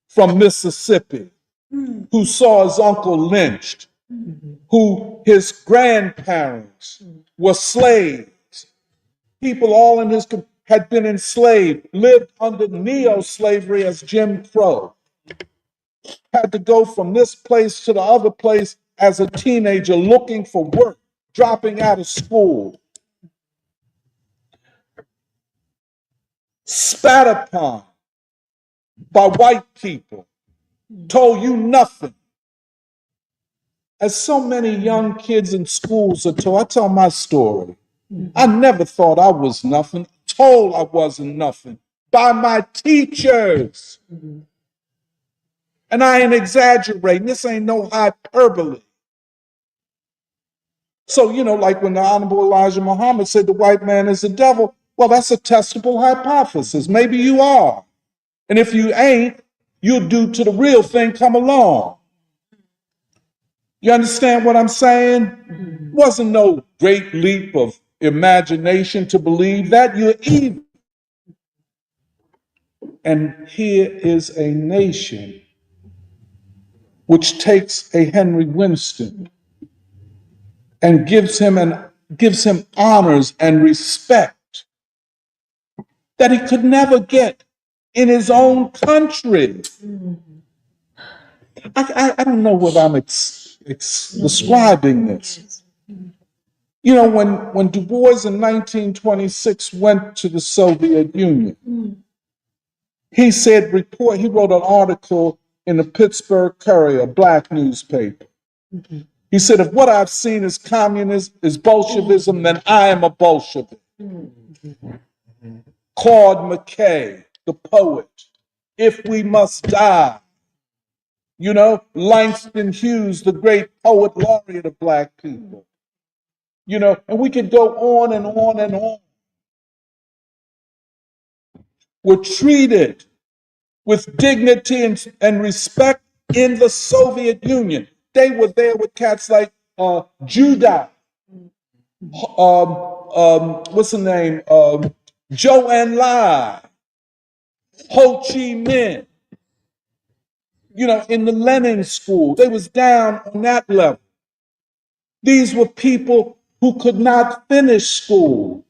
from Mississippi, who saw his uncle lynched, who his grandparents were slaves, people all in his had been enslaved, lived under neo-slavery as Jim Crow, had to go from this place to the other place as a teenager looking for work, dropping out of school, spat upon by white people, told you nothing. As so many young kids in schools are told, I tell my story. I never thought I was nothing, told I wasn't nothing by my teachers. And I ain't exaggerating, this ain't no hyperbole. So, like when the Honorable Elijah Muhammad said the white man is the devil, well, that's a testable hypothesis. Maybe you are. And if you ain't, you'll do till the real thing come along. You understand what I'm saying? Wasn't no great leap of imagination to believe that. You're evil. And here is a nation which takes a Henry Winston and gives him honors and respect that he could never get in his own country. I don't know whether I'm describing this. When Du Bois in 1926 went to the Soviet Union, he wrote an article in the Pittsburgh Courier, a Black newspaper. He said, if what I've seen is communism, is Bolshevism, then I am a Bolshevik. Claude McKay, the poet, If We Must Die. Langston Hughes, the great poet laureate of Black people. And we could go on and on and on. Were treated with dignity and respect in the Soviet Union. They were there with cats like Judah, what's the name? Zhou Enlai, Ho Chi Minh. In the Lenin School, they was down on that level. These were people who could not finish school,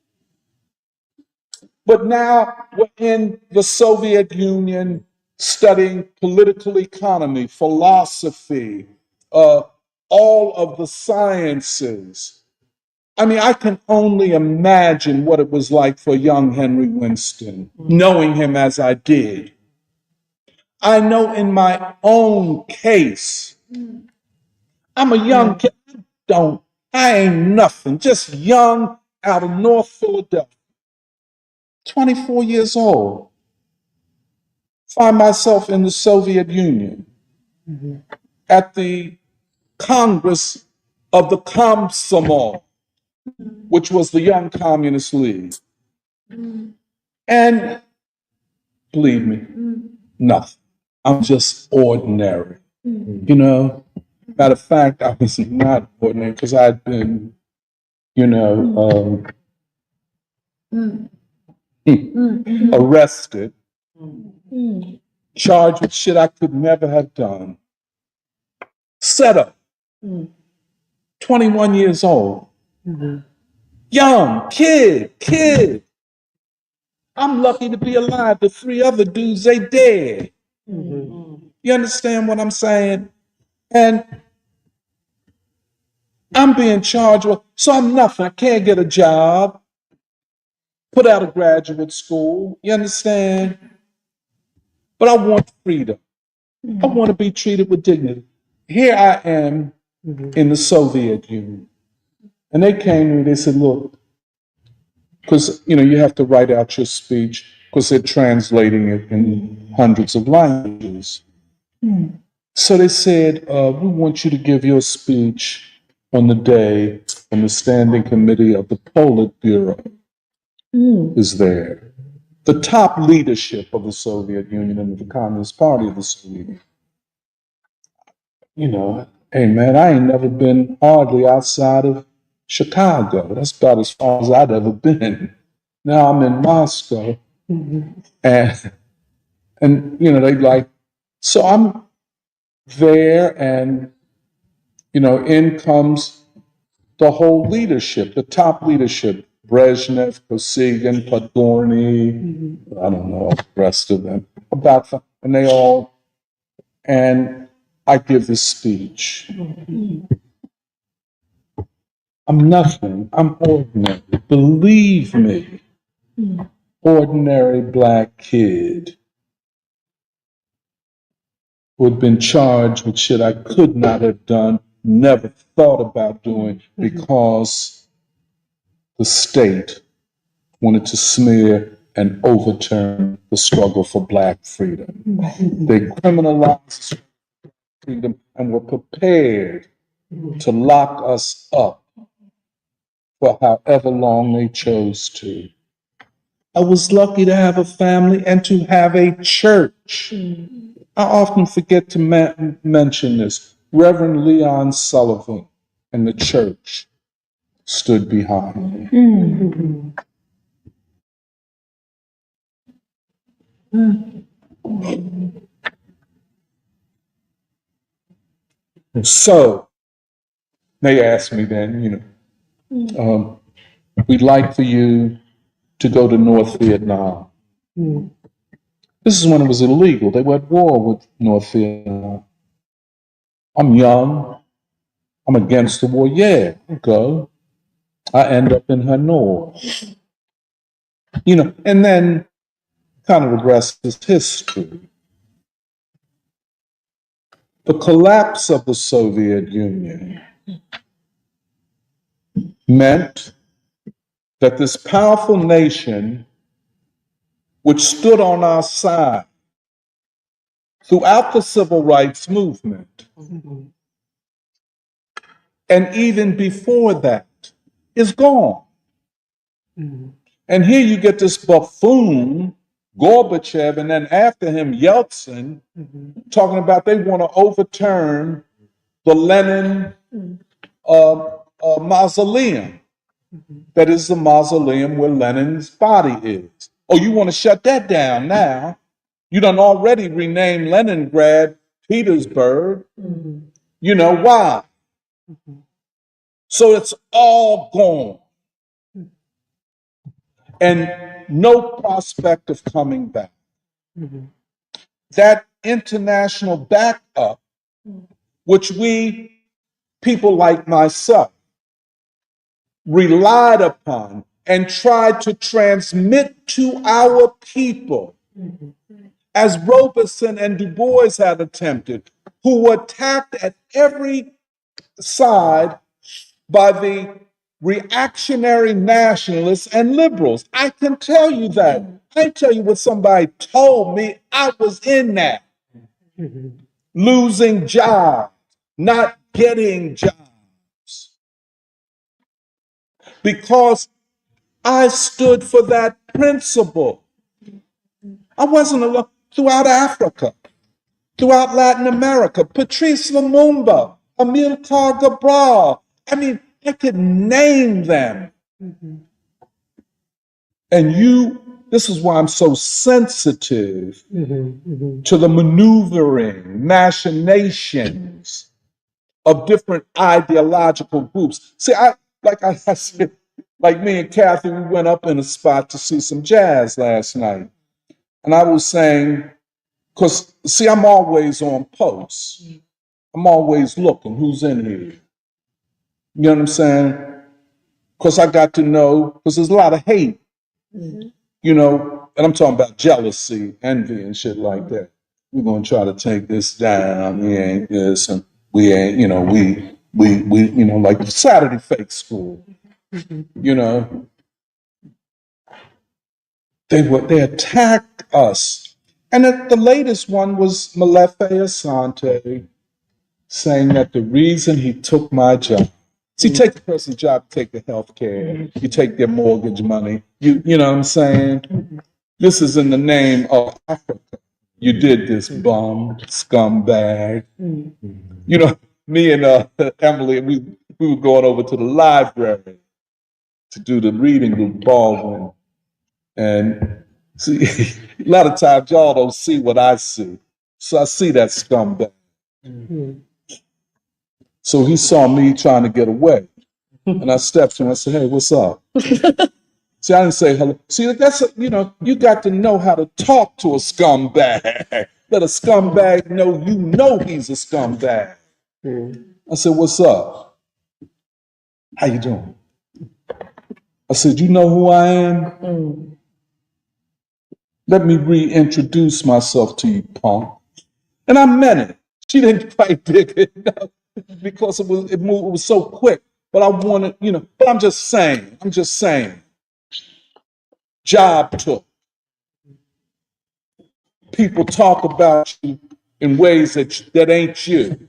but now were in the Soviet Union studying political economy, philosophy, all of the sciences. I can only imagine what it was like for young Henry Winston, knowing him as I did. I know in my own case, I'm a young kid. I ain't nothing, just young out of North Philadelphia, 24 years old. Find myself in the Soviet Union at the Congress of the Komsomol, which was the Young Communist League. And believe me, nothing. I'm just ordinary. Matter of fact, I was not ordinary because I'd been arrested, charged with shit I could never have done, set up, 21 years old, young, kid. I'm lucky to be alive. The 3 other dudes, they dead. You understand what I'm saying? And I'm being charged with, so I'm nothing. I can't get a job, put out of graduate school. You understand? But I want freedom. I want to be treated with dignity. Here I am in the Soviet Union. And they came to me, they said, look, because, you have to write out your speech because they're translating it in hundreds of languages. So they said, we want you to give your speech on the day when the Standing Committee of the Politburo is there. The top leadership of the Soviet Union and the Communist Party of the Soviet Union. Hey man, I ain't never been hardly outside of Chicago. That's about as far as I'd ever been. Now I'm in Moscow. And they like, so I'm there and, in comes the whole leadership, the top leadership, Brezhnev, Kosygin, Podgorny, I don't know, the rest of them, and I give this speech. I'm nothing, I'm ordinary, believe me, ordinary black kid who had been charged with shit I could not have done, never thought about doing because the state wanted to smear and overturn the struggle for black freedom. They criminalized freedom and were prepared to lock us up for however long they chose to. I was lucky to have a family and to have a church. I often forget to mention this. Reverend Leon Sullivan and the church stood behind me. So they asked me then, we'd like for you to go to North Vietnam. This is when it was illegal. They were at war with North Vietnam. I'm young. I'm against the war. Yeah, I'll go. I end up in Hanoi. And then kind of the rest is history. The collapse of the Soviet Union meant that this powerful nation, which stood on our side throughout the civil rights movement, and even before that, is gone. And here you get this buffoon, Gorbachev, and then after him, Yeltsin, talking about they want to overturn the Lenin mausoleum. That is the mausoleum where Lenin's body is. Oh, you want to shut that down now? You done already renamed Leningrad Petersburg. You know why? So it's all gone. And no prospect of coming back. That international backup, which we, people like myself, relied upon and tried to transmit to our people, as Robeson and Du Bois had attempted, who were attacked at every side by the reactionary nationalists and liberals. I can tell you that. I tell you what somebody told me. I was in that. Losing jobs, not getting jobs. Because I stood for that principle. I wasn't alone. Throughout Africa, throughout Latin America, Patrice Lumumba, Amilcar Cabral. I mean, I could name them. And this is why I'm so sensitive to the maneuvering, machinations of different ideological groups. See, like I said, like me and Kathy, we went up in a spot to see some jazz last night. And I was saying, because, see, I'm always on posts. I'm always looking who's in here. You know what I'm saying? Because I got to know, because there's a lot of hate, you know, and I'm talking about jealousy, envy, and shit like that. We're going to try to take this down. We ain't this, and we ain't, you know, we you know, like Saturday Fake School, you know. They attacked us. And the latest one was Malefe Asante saying that the reason he took my job, see, take the person's job, take the health care, you take their mortgage money, you know what I'm saying? This is in the name of Africa. You did this, bum, scumbag. You know, me and Emily, we were going over to the library to do the reading with Baldwin. And see, a lot of times y'all don't see what I see. So I see that scumbag. So he saw me trying to get away. And I stepped to him and I said, hey, what's up? See, I didn't say hello. See, you know, you got to know how to talk to a scumbag. Let a scumbag know he's a scumbag. I said, what's up? How you doing? I said, you know who I am? Let me reintroduce myself to you, punk. And I meant it. She didn't quite dig it enough because it was so quick. But I wanted, you know, but I'm just saying. Job took. People talk about you in ways that ain't you.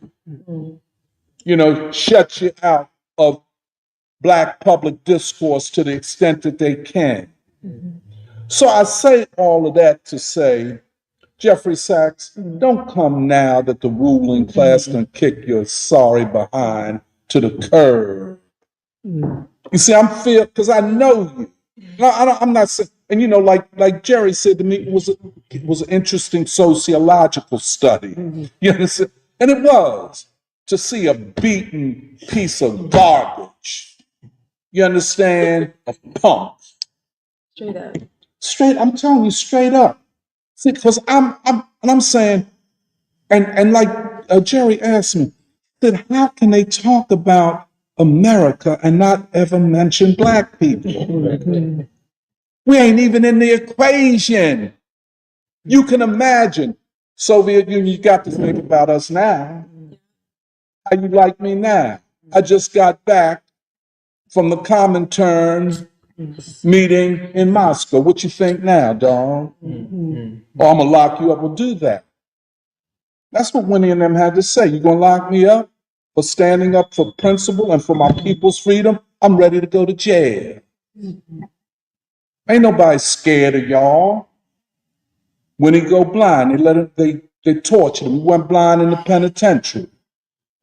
You know, shut you out of Black public discourse to the extent that they can. So I say all of that to say, Jeffrey Sachs, don't come now that the ruling class done kick your sorry behind to the curb. You see, because I know you. I'm not saying, and you know, like Jerry said to me, it was an interesting sociological study. You understand? And it was to see a beaten piece of garbage. You understand? A punk. Straight up. I'm telling you, straight up. See, because I'm saying, and like Jerry asked me, then how can they talk about America and not ever mention Black people? We ain't even in the equation. You can imagine. Soviet Union, you got to think about us now. How you like me now? I just got back from the Comintern meeting in Moscow. What you think now, dog? Oh, I'm gonna lock you up. We'll do that. That's what Winnie and them had to say. You gonna lock me up for standing up for principle and for my people's freedom? I'm ready to go to jail. Ain't nobody scared of y'all. When he go blind, they tortured him. He went blind in the penitentiary.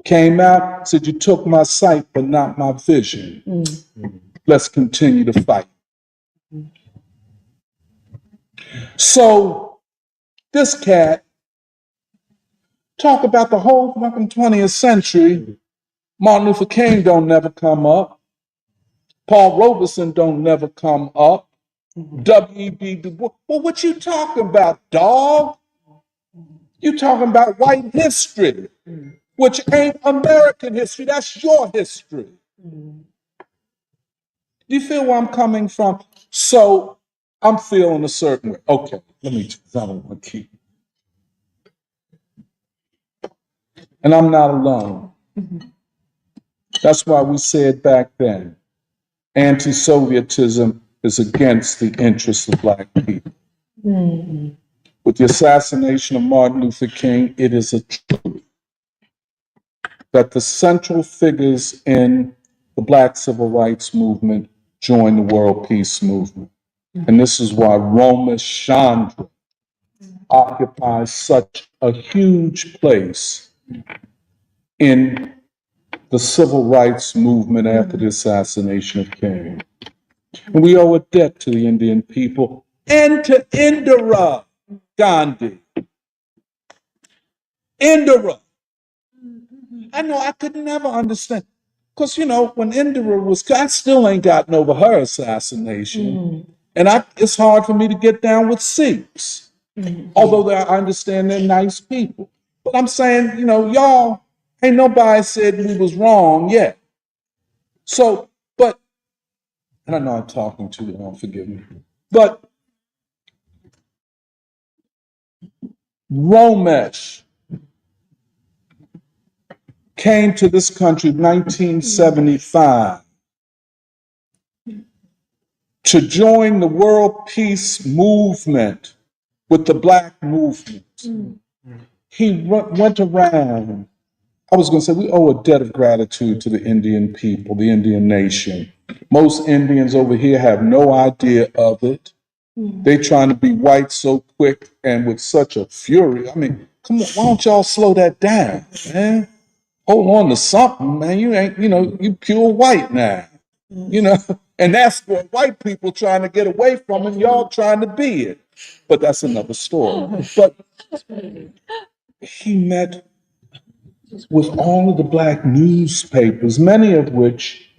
Came out, said, you took my sight, but not my vision. Let's continue to fight. So this cat talk about the whole fucking 20th century. Martin Luther King don't never come up. Paul Robeson don't never come up. W.E.B. Du Bois. Well, what you talking about, dog? You talking about white history, which ain't American history. That's your history. Do you feel where I'm coming from? So I'm feeling a certain way. Okay, let me just, I don't want to keep. And I'm not alone. That's why we said back then, anti-Sovietism is against the interests of Black people. With the assassination of Martin Luther King, it is a truth that the central figures in the Black civil rights movement joined the world peace movement. And this is why Roma Chandra occupies such a huge place in the civil rights movement after the assassination of King. And we owe a debt to the Indian people and to Indira Gandhi. Indira. I know I could never understand. Because, when Indira was, I still ain't gotten over her assassination. And it's hard for me to get down with Sikhs. Although I understand they're nice people. But I'm saying, y'all, ain't nobody said we was wrong yet. So, but, and I know I'm talking too long, forgive me. But Romesh came to this country in 1975 to join the world peace movement with the Black movement. He went around. I was going to say, we owe a debt of gratitude to the Indian people, the Indian nation. Most Indians over here have no idea of it. They trying to be white so quick and with such a fury. I mean, come on, why don't y'all slow that down, man? Hold on to something, man. You ain't, you pure white now, and that's what white people trying to get away from, and y'all trying to be it. But that's another story. But he met with all of the Black newspapers, many of which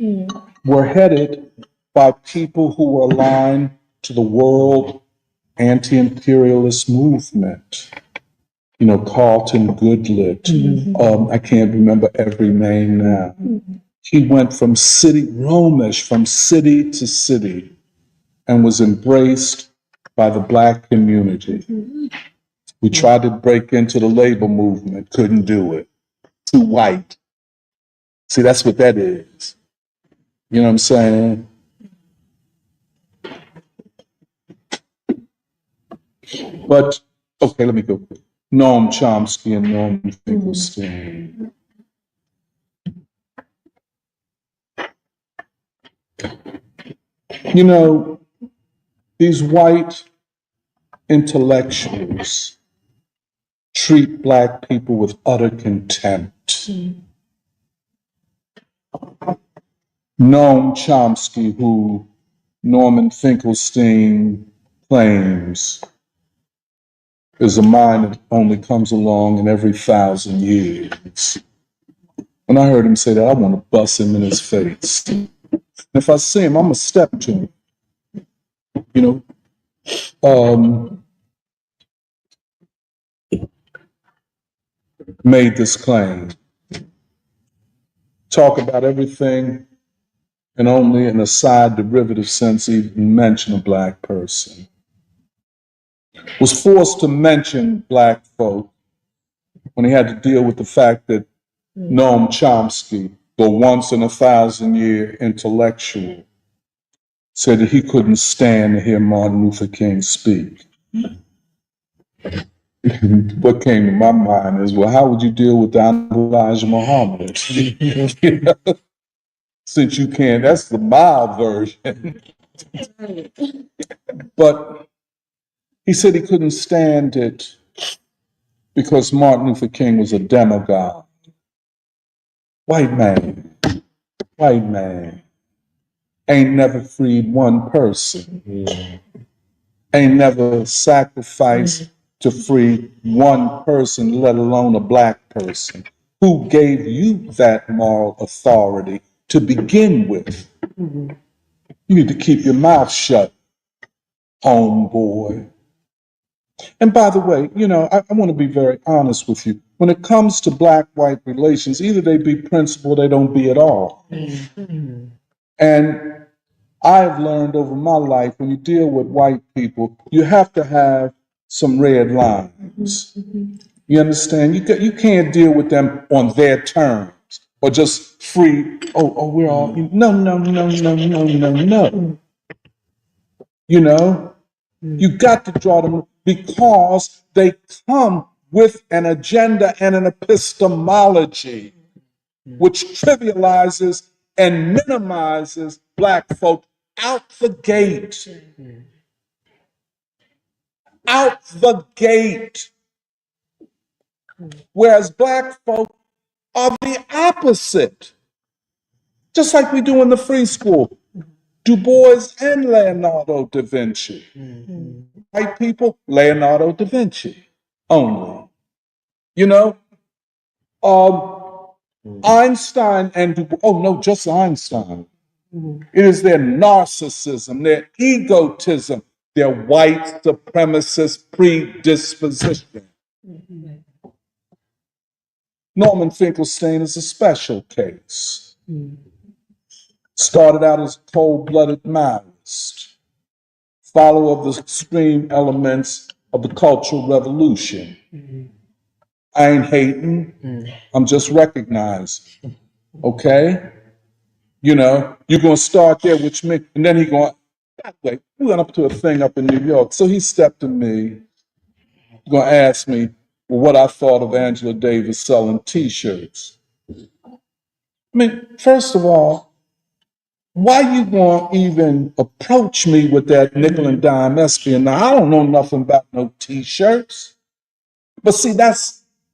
were headed by people who were aligned to the world anti-imperialist movement. Carlton Goodlett. I can't remember every name now. He went from Romesh, from city to city, and was embraced by the Black community. We tried to break into the labor movement, couldn't do it. Too white. See, that's what that is. You know what I'm saying? But, okay, let me go. Noam Chomsky and Noam Finkelstein. These white intellectuals treat Black people with utter contempt. Noam Chomsky, who Norman Finkelstein claims is a mind that only comes along in every 1,000 years. When I heard him say that, I want to bust him in his face. And if I see him, I'm going to step to him. Made this claim. Talk about everything and only in a side derivative sense even mention a Black person. Was forced to mention Black folk when he had to deal with the fact that Noam Chomsky, the once in 1,000-year intellectual, said that he couldn't stand to hear Martin Luther King speak. What came to my mind is, well, how would you deal with Elijah Muhammad? Since you can't, that's the mild version. But he said he couldn't stand it because Martin Luther King was a demagogue. White man ain't never freed one person. Ain't never sacrificed to free one person, let alone a Black person. Who gave you that moral authority to begin with? You need to keep your mouth shut, homeboy. And by the way, I want to be very honest with you. When it comes to Black-white relations, either they be principled or they don't be at all. And I've learned over my life, when you deal with white people, you have to have some red lines. You understand? You can't deal with them on their terms or just free, we're all, no. You got to draw them because they come with an agenda and an epistemology which trivializes and minimizes Black folk out the gate. Out the gate. Whereas Black folk are the opposite. Just like we do in the free school. Du Bois and Leonardo da Vinci. White people, Leonardo da Vinci only. You know, Einstein and Du Bois, oh no, just Einstein. It is their narcissism, their egotism, their white supremacist predisposition. Norman Finkelstein is a special case. Started out as a cold-blooded Maoist, follower of the extreme elements of the Cultural Revolution. I ain't hating, I'm just recognizing, okay? You know, you're gonna start there, which means, and then he going, wait, we went up to a thing up in New York. So he stepped to me, gonna ask me what I thought of Angela Davis selling t-shirts. I mean, first of all, why you gonna even approach me with that nickel and dime espionage? Now, I don't know nothing about no t-shirts. But see, I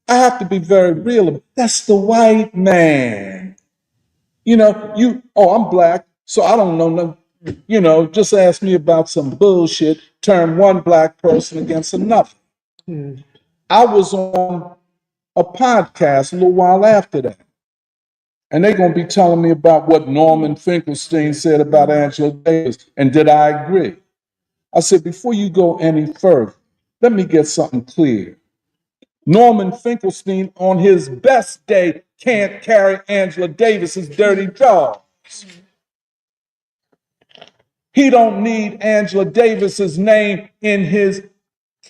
have to be very real. That's the white man. You know, I'm black, so I don't know no, you know, just ask me about some bullshit, turn one black person against another. I was on a podcast a little while after that. And they're going to be telling me about what Norman Finkelstein said about Angela Davis. And did I agree? I said, before you go any further, let me get something clear. Norman Finkelstein, on his best day, can't carry Angela Davis's dirty jaws. He don't need Angela Davis's name in his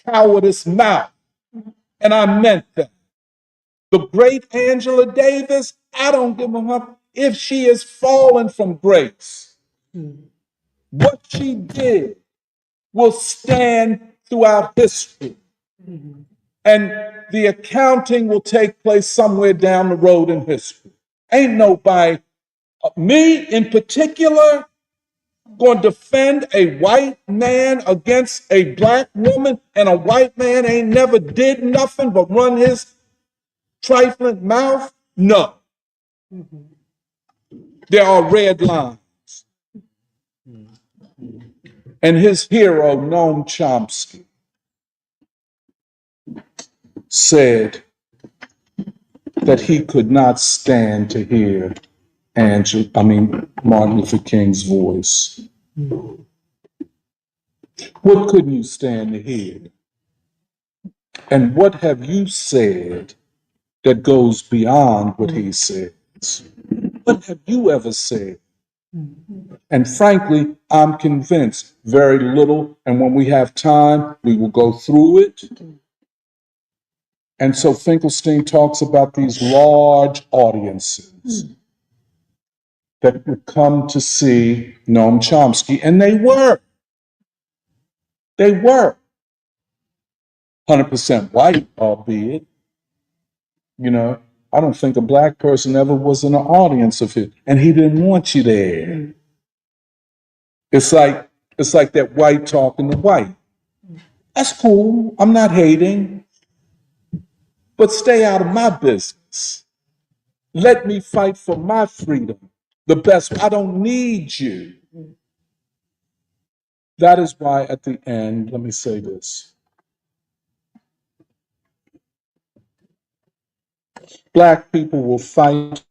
cowardice mouth. And I meant that. The great Angela Davis, I don't give a fuck if she is fallen from grace. What she did will stand throughout history. And the accounting will take place somewhere down the road in history. Ain't nobody, me in particular, going to defend a white man against a black woman, and a white man ain't never did nothing but run his trifling mouth? No. There are red lines. And his hero, Noam Chomsky, said that he could not stand to hear Martin Luther King's voice. What couldn't you stand to hear? And what have you said that goes beyond what he says? What have you ever said? And frankly, I'm convinced very little. And when we have time, we will go through it. And so Finkelstein talks about these large audiences that would come to see Noam Chomsky. And they were. They were. 100% white, albeit. You know, I don't think a black person ever was in an audience of his, and he didn't want you there. It's like that white talking to white. That's cool. I'm not hating, but stay out of my business. Let me fight for my freedom. The best. I don't need you. That is why at the end, let me say this. Black people will fight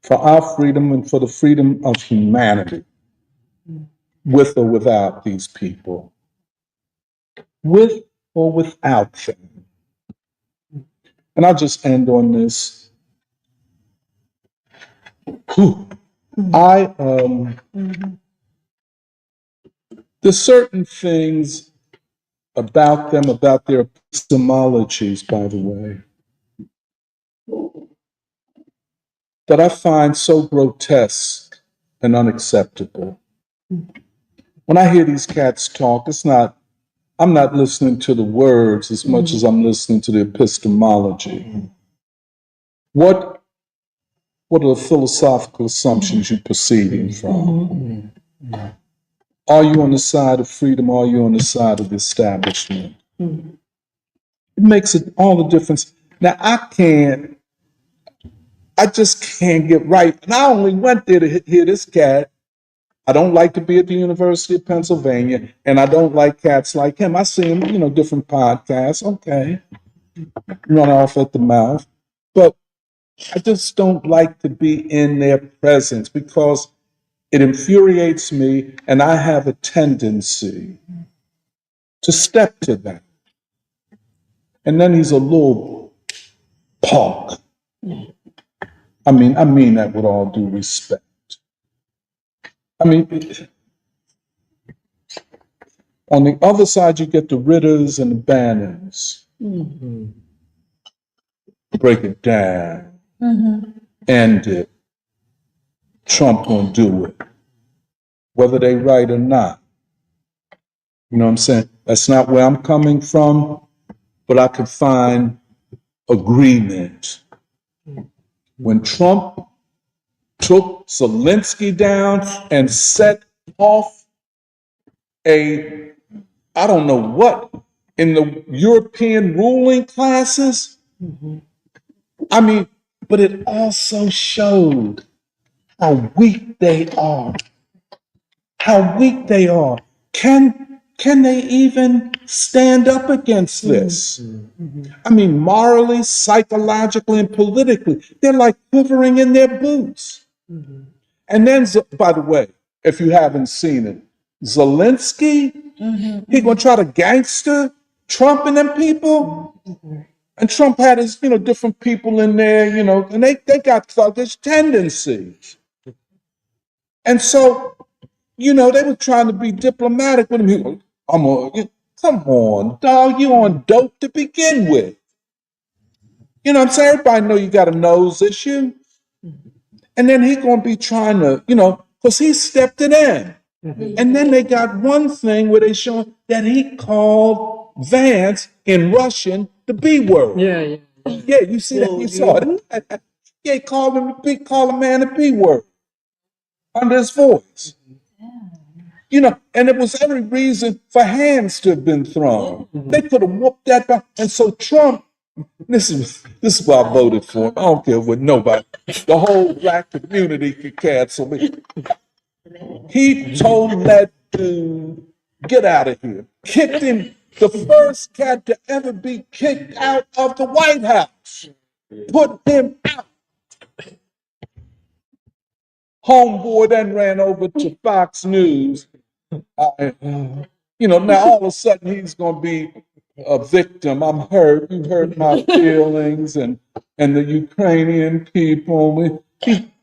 for our freedom and for the freedom of humanity, with or without these people, with or without them. And I'll just end on this. There's certain things about them, about their epistemologies, by the way, that I find so grotesque and unacceptable. When I hear these cats talk, I'm not listening to the words as much as I'm listening to the epistemology. What are the philosophical assumptions you're proceeding from? Are you on the side of freedom, or are you on the side of the establishment? It makes all the difference. Now, I just can't get right. And I only went there to hear this cat. I don't like to be at the University of Pennsylvania, and I don't like cats like him. I see him, different podcasts. Okay, run off at the mouth. But I just don't like to be in their presence because it infuriates me, and I have a tendency to step to that. And then he's a little punk. I mean that with all due respect. On the other side, you get the Ritters and the Bannons. Break it down. End it. Trump gonna do it. Whether they right or not. You know what I'm saying? That's not where I'm coming from, but I could find agreement. When Trump took Zelensky down and set off I don't know what, in the European ruling classes. But it also showed how weak they are. How weak they are. Can they even stand up against this? Morally, psychologically, and politically, they're like quivering in their boots. And then, by the way, if you haven't seen it, Zelensky, he gonna try to gangster Trump and them people. And Trump had his, different people in there, and they got thuggish tendencies. And so, they were trying to be diplomatic with him. He was, come on, dog, you on dope to begin with. You know what I'm saying? Everybody know you got a nose issue. And then he gonna be trying to, because he stepped it in. And then they got one thing where they show that he called Vance in Russian the B word. Yeah, you see that? You saw it. Yeah, he called a man the B word under his voice. And it was every reason for hands to have been thrown. They could have whooped that back. And so Trump, this is why I voted for him. I don't care what nobody, the whole black community could cancel me. He told that dude, get out of here. Kicked him, the first cat to ever be kicked out of the White House. Put him out. Homeboy then ran over to Fox News. Now all of a sudden he's going to be a victim. I'm hurt. You hurt my feelings and the Ukrainian people.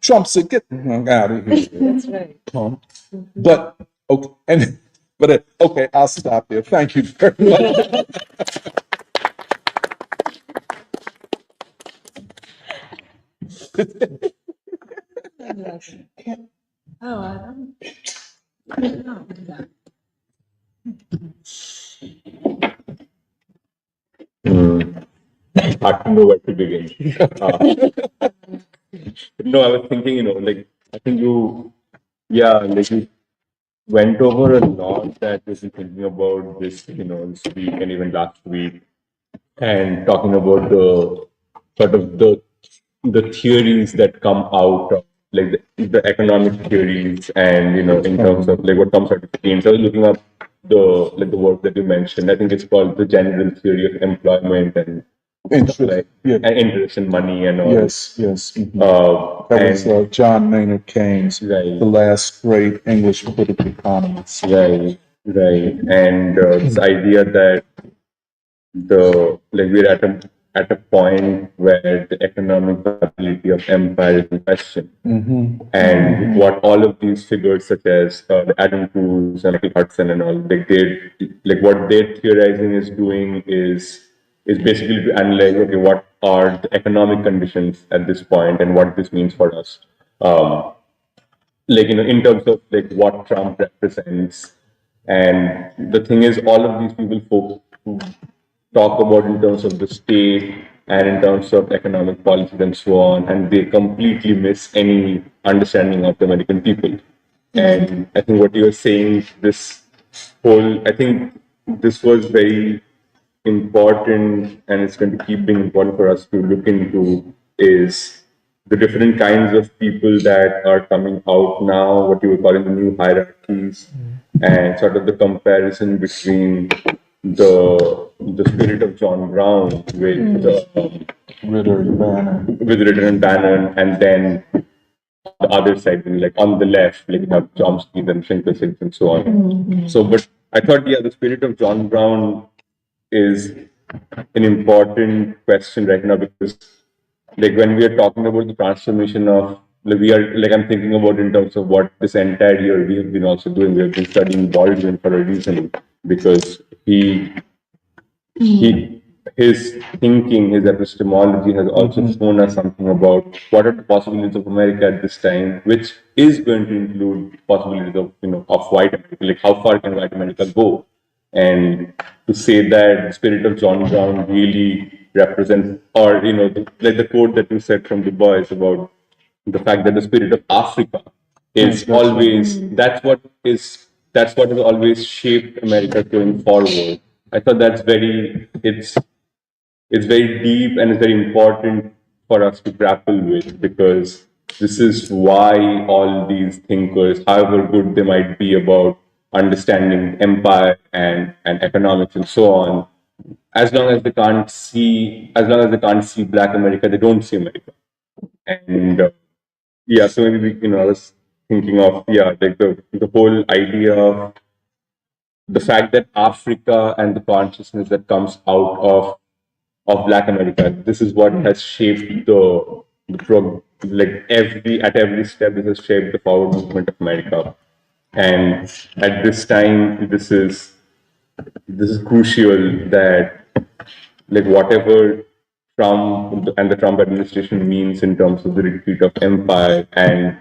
Trump said, get the hell out of here. That's right. But, okay, I'll stop there. Thank you very much. Hard to know where to begin. No, I was thinking, I think you went over a lot that we've been thinking about this week and even last week, and talking about the sort of the theories that come out of the economic theories, and in terms of what comes out of the gains. I was looking up the work that you mentioned. I think it's called the general theory of employment and Interest, and interest in money and all. Yes. That was John Maynard Keynes, right. The last great English political economist. Right. And this idea that we're at a point where the economic viability of empire is in question, and what all of these figures, such as the Adam Tooze and Michael Hudson and all, what they're theorizing is doing is basically to analyze, okay, what are the economic conditions at this point and what this means for us. In terms of what Trump represents. And the thing is, all of these people talk about in terms of the state and in terms of economic policies and so on, and they completely miss any understanding of the American people. And I think what you were saying, I think this was very important, and it's going to keep being important for us to look into, is the different kinds of people that are coming out now, what you would call in the new hierarchies, and sort of the comparison between the spirit of John Brown with Ritter and Bannon, and then the other side, like on the left, like you have Chomsky, then Finkelstein, and so on. So, but I thought, yeah, the spirit of John Brown is an important question right now, because like when we are talking about the transformation of, like we are, like I'm thinking about in terms of what this entire year we have been also doing. We have been studying Baldwin for a reason, because his thinking, his epistemology has also shown us something about what are the possibilities of America at this time, which is going to include possibilities of, of white America, like how far can white America go? And to say that the spirit of John Brown really represents, or, like the quote that you said from Du Bois about the fact that the spirit of Africa is always, that's what has always shaped America going forward. I thought it's very deep and it's very important for us to grapple with, because this is why all these thinkers, however good they might be about understanding empire and economics and so on, as long as they can't see Black America, they don't see America. And yeah, so maybe I was thinking of like the whole idea of the fact that Africa and the consciousness that comes out of Black America. This is what has shaped at every step. This has shaped the forward movement of America, and at this time, this is crucial that, like, whatever Trump and the Trump administration means in terms of the retreat of empire and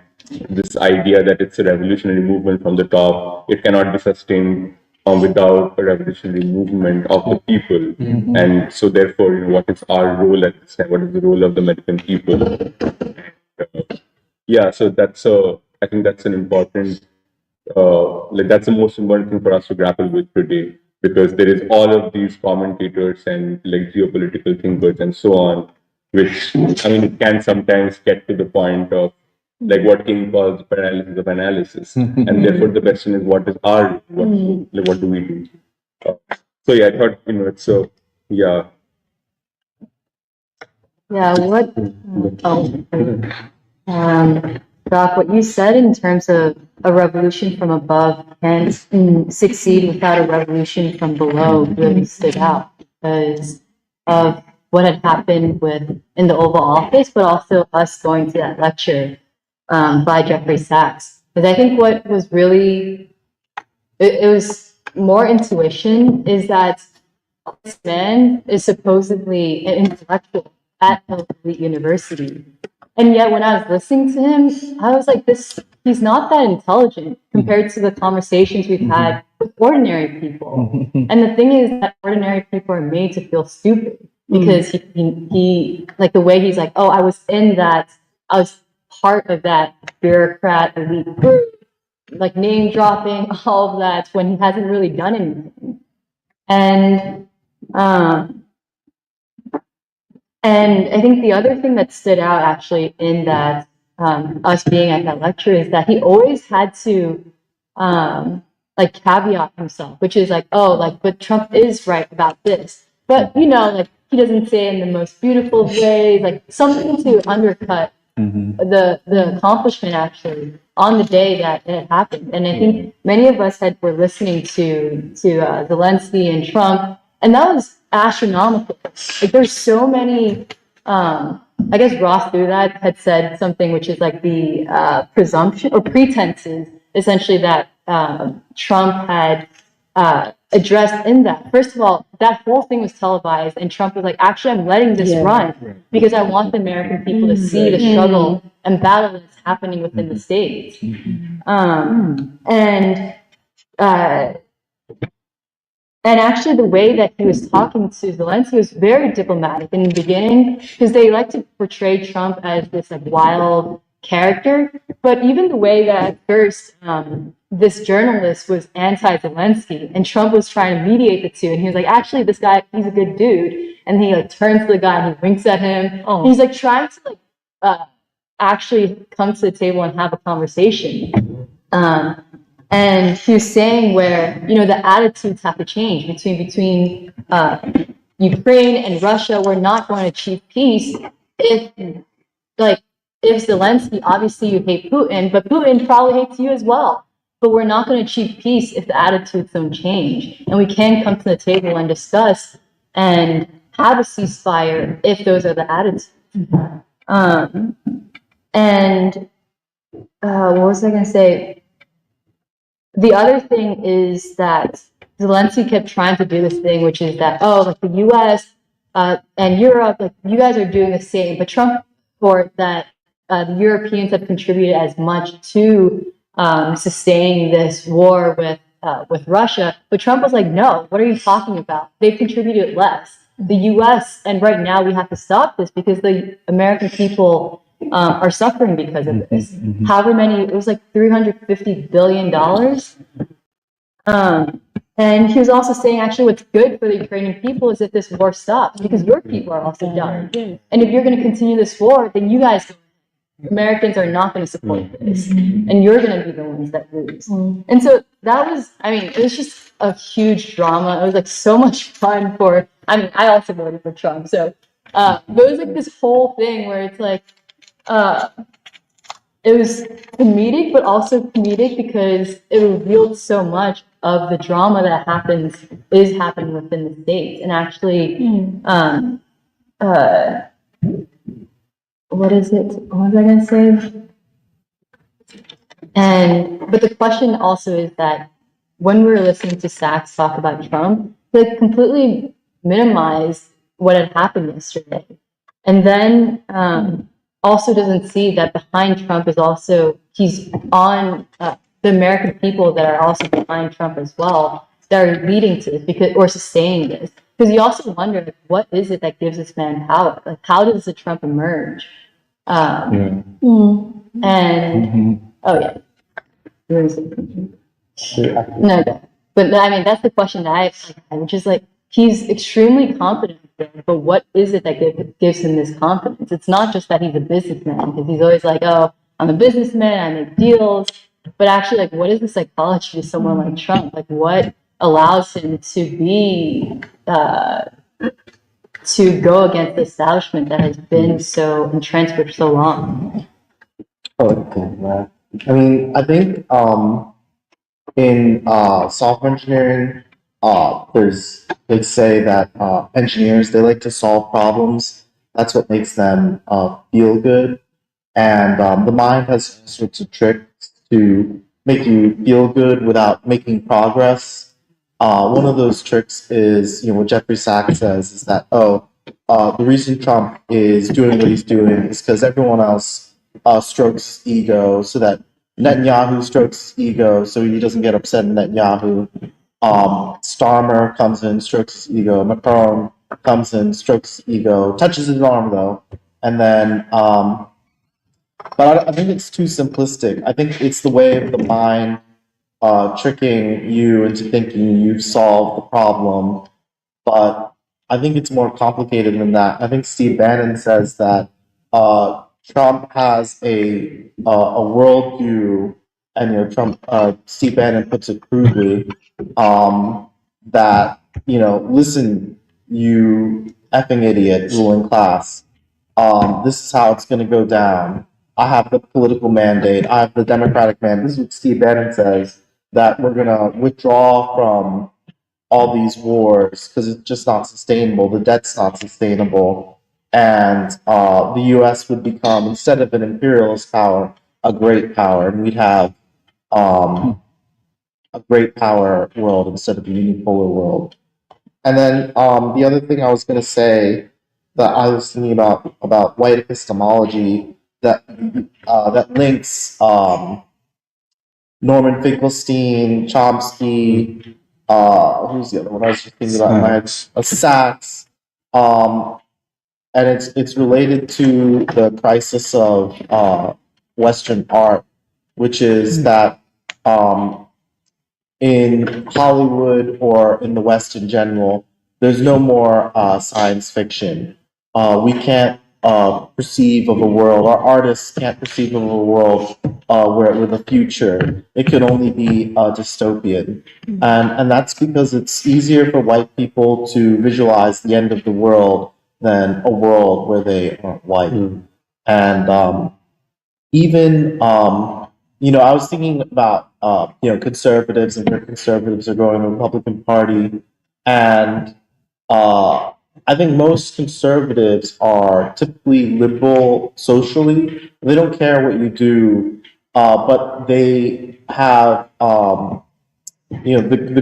this idea that it's a revolutionary movement from the top, it cannot be sustained without a revolutionary movement of the people. And so therefore, what is our role at this time? What is the role of the American people? So I think that's an important, that's the most important thing for us to grapple with today, because there is all of these commentators and like geopolitical thinkers and so on, which, I mean, it can sometimes get to the point of like what King calls paralysis of analysis. And therefore the question is, what is our, what do we do? So yeah, I thought, it's a, yeah. Yeah, Doc, what you said in terms of a revolution from above can't succeed without a revolution from below really stood out because of what had happened in the Oval Office, but also us going to that lecture by Jeffrey Sachs. Because I think what was really, it was more intuition, is that this man is supposedly an intellectual at an elite university. And yet when I was listening to him, I was like, he's not that intelligent compared to the conversations we've had with ordinary people. And the thing is that ordinary people are made to feel stupid because he like the way he's like, oh, I was part of that bureaucrat elite group, like name dropping, all of that, when he hasn't really done anything. And I think the other thing that stood out actually in that us being at that lecture is that he always had to like caveat himself, which is like, oh, like, but Trump is right about this, but like he doesn't say it in the most beautiful ways, like something to undercut the accomplishment actually on the day that it happened. And I think many of us were listening to Zelensky and Trump, and that was astronomical. Like there's so many, I guess Ross through that had said something which is like the presumption or pretenses essentially that Trump had addressed in that. First of all, that whole thing was televised, and Trump was like, actually, I'm letting this run because I want the American people to see the struggle and battle that's happening within the states. And actually, the way that he was talking to Zelensky was very diplomatic in the beginning, because they like to portray Trump as this like wild character. But even the way that at first this journalist was anti-Zelensky, and Trump was trying to mediate the two, and he was like, actually, this guy, he's a good dude. And he like turns to the guy and he winks at him. And he's like trying to like actually come to the table and have a conversation. And he was saying where, the attitudes have to change between Ukraine and Russia. We're not going to achieve peace if Zelensky, obviously you hate Putin, but Putin probably hates you as well. But we're not going to achieve peace if the attitudes don't change. And we can come to the table and discuss and have a ceasefire if those are the attitudes. What was I going to say? The other thing is that Zelensky kept trying to do this thing, which is that, the US and Europe, you guys are doing the same. But Trump thought that the Europeans have contributed as much to sustaining this war with Russia. But Trump was like, no, what are you talking about? They've contributed less. The US, and right now we have to stop this because the American people are suffering because of this. However many, it was like $350 billion. And he was also saying, actually, what's good for the Ukrainian people is that this war stops because your people are also dying. And if you're going to continue this war, then you guys, Americans, are not going to support this. And you're going to be the ones that lose. And so that was, it was just a huge drama. It was like so much fun I also voted for Trump. So, but it was like this whole thing where it's like, it was comedic, but also comedic because it revealed so much of the drama that is happening within the states. And actually, what is it? What was I going to say? But the question also is that when we were listening to Sachs talk about Trump, they completely minimized what had happened yesterday. And then also doesn't see that behind Trump is also, he's on the American people that are also behind Trump as well, that are leading to this or sustaining this. Because you also wonder, what is it that gives this man power? Like, how does the Trump emerge? Oh yeah. No, but that's the question that I have, which is like, he's extremely confident, but what is it that gives him this confidence? It's not just that he's a businessman, because he's always like, oh, I'm a businessman, I make deals. But actually, like, what is the psychology of someone like Trump? Like, what allows him to be, to go against the establishment that has been so entrenched for so long? Okay, I think in software engineering, they say that engineers, they like to solve problems. That's what makes them feel good. And the mind has all sorts of tricks to make you feel good without making progress. One of those tricks is, what Jeffrey Sachs says is that, the reason Trump is doing what he's doing is because everyone else strokes his ego, so that Netanyahu strokes his ego so he doesn't get upset at Netanyahu. Starmer comes in, strokes his ego. Macron comes in, strokes his ego, touches his arm though. And then, but I think it's too simplistic. I think it's the way of the mind tricking you into thinking you've solved the problem. But I think it's more complicated than that. I think Steve Bannon says that Trump has a worldview, and Steve Bannon puts it crudely, that listen, you effing idiot, ruling class, this is how it's going to go down. I have the political mandate. I have the Democratic mandate. This is what Steve Bannon says, that we're going to withdraw from all these wars because it's just not sustainable. The debt's not sustainable. And the U.S. would become, instead of an imperialist power, a great power. And we'd have a great power world instead of a unipolar world. And then the other thing I was going to say that I was thinking about white epistemology that links Norman Finkelstein, Chomsky, who's the other one I was just thinking about in my head? Sachs. And it's related to the crisis of Western art, which is that in Hollywood or in the West in general, there's no more science fiction. We can't perceive of a world. Our artists can't perceive of a world where with a future. It could only be dystopian, and that's because it's easier for white people to visualize the end of the world than a world where they aren't white. And even I was thinking about conservatives and where conservatives are going, the Republican Party, and I think most conservatives are typically liberal socially. They don't care what you do, but they have the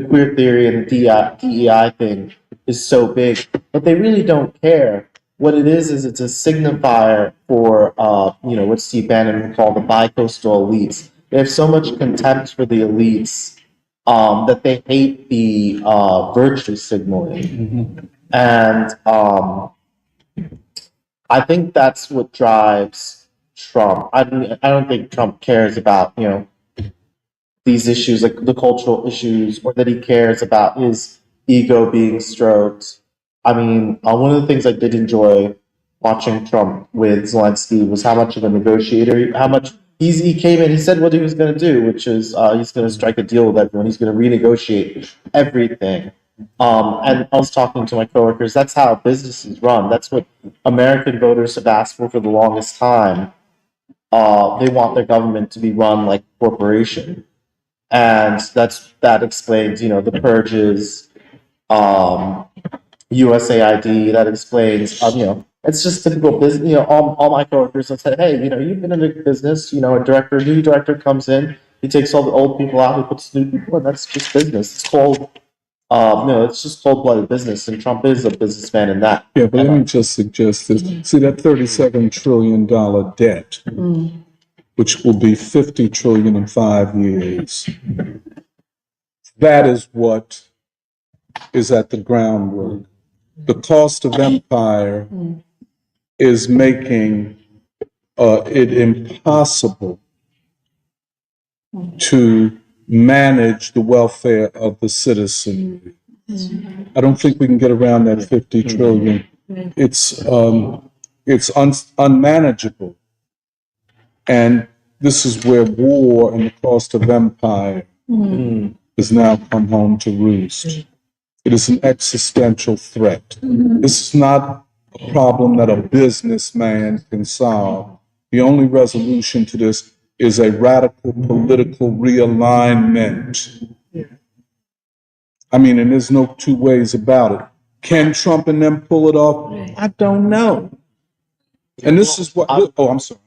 queer theory and the DEI thing is so big, but they really don't care. What it is it's a signifier for what Steve Bannon would call the bicoastal elites. They have so much contempt for the elites that they hate the virtue signaling, and I think that's what drives Trump. I don't think Trump cares about these issues, like the cultural issues, or that he cares about his ego being stroked. I mean, one of the things I did enjoy watching Trump with Zelensky was how much of a negotiator, how much he came in, he said what he was going to do, which is he's going to strike a deal with everyone. He's going to renegotiate everything. And I was talking to my coworkers, that's how businesses run. That's what American voters have asked for the longest time. They want their government to be run like a corporation. And that explains, the purges, USAID. That explains, it's just typical business. All my coworkers have said, hey, you've been in a business. A new director comes in, he takes all the old people out, he puts new people in. That's just business. It's called, it's just cold-blooded business, and Trump is a businessman in that. Yeah, but let me just suggest this. See that $37 trillion debt, which will be $50 trillion in 5 years. That is what is at the groundwork. The cost of empire is making it impossible to manage the welfare of the citizenry. I don't think we can get around that 50 trillion. It's unmanageable. And this is where war and the cost of empire has now come home to roost. It is an existential threat. This is not a problem that a businessman can solve. The only resolution to this is a radical political realignment. I mean, and there's no two ways about it. Can Trump and them pull it off? I don't know. And this is what, I'm sorry.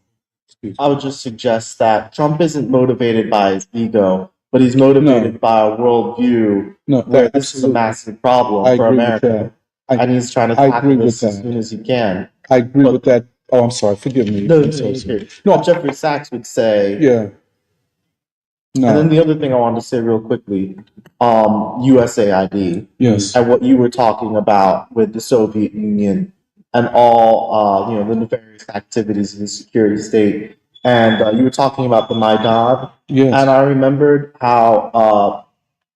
I would just suggest that Trump isn't motivated by his ego, but he's motivated by a worldview where this is a massive problem for America. And he's trying to tackle this as soon as he can. I agree with that. Oh, I'm sorry. Forgive me. No, Jeffrey Sachs would say. Yeah. No. And then the other thing I wanted to say real quickly, USAID. Yes. And what you were talking about with the Soviet Union and all, the nefarious activities of the security state. And you were talking about the Maidan. Yes. And I remembered how,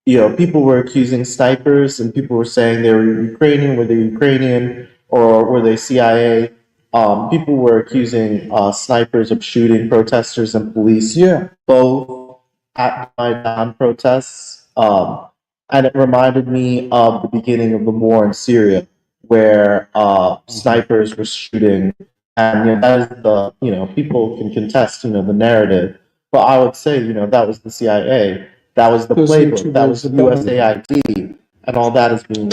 people were accusing snipers and people were saying they were Ukrainian, or were they CIA? People were accusing snipers of shooting protesters and police, both at Maidan protests. And it reminded me of the beginning of the war in Syria, where snipers were shooting. And that is the, people can contest, the narrative. But I would say, that was the CIA. That was the playbook. That was the USAID. And all that is being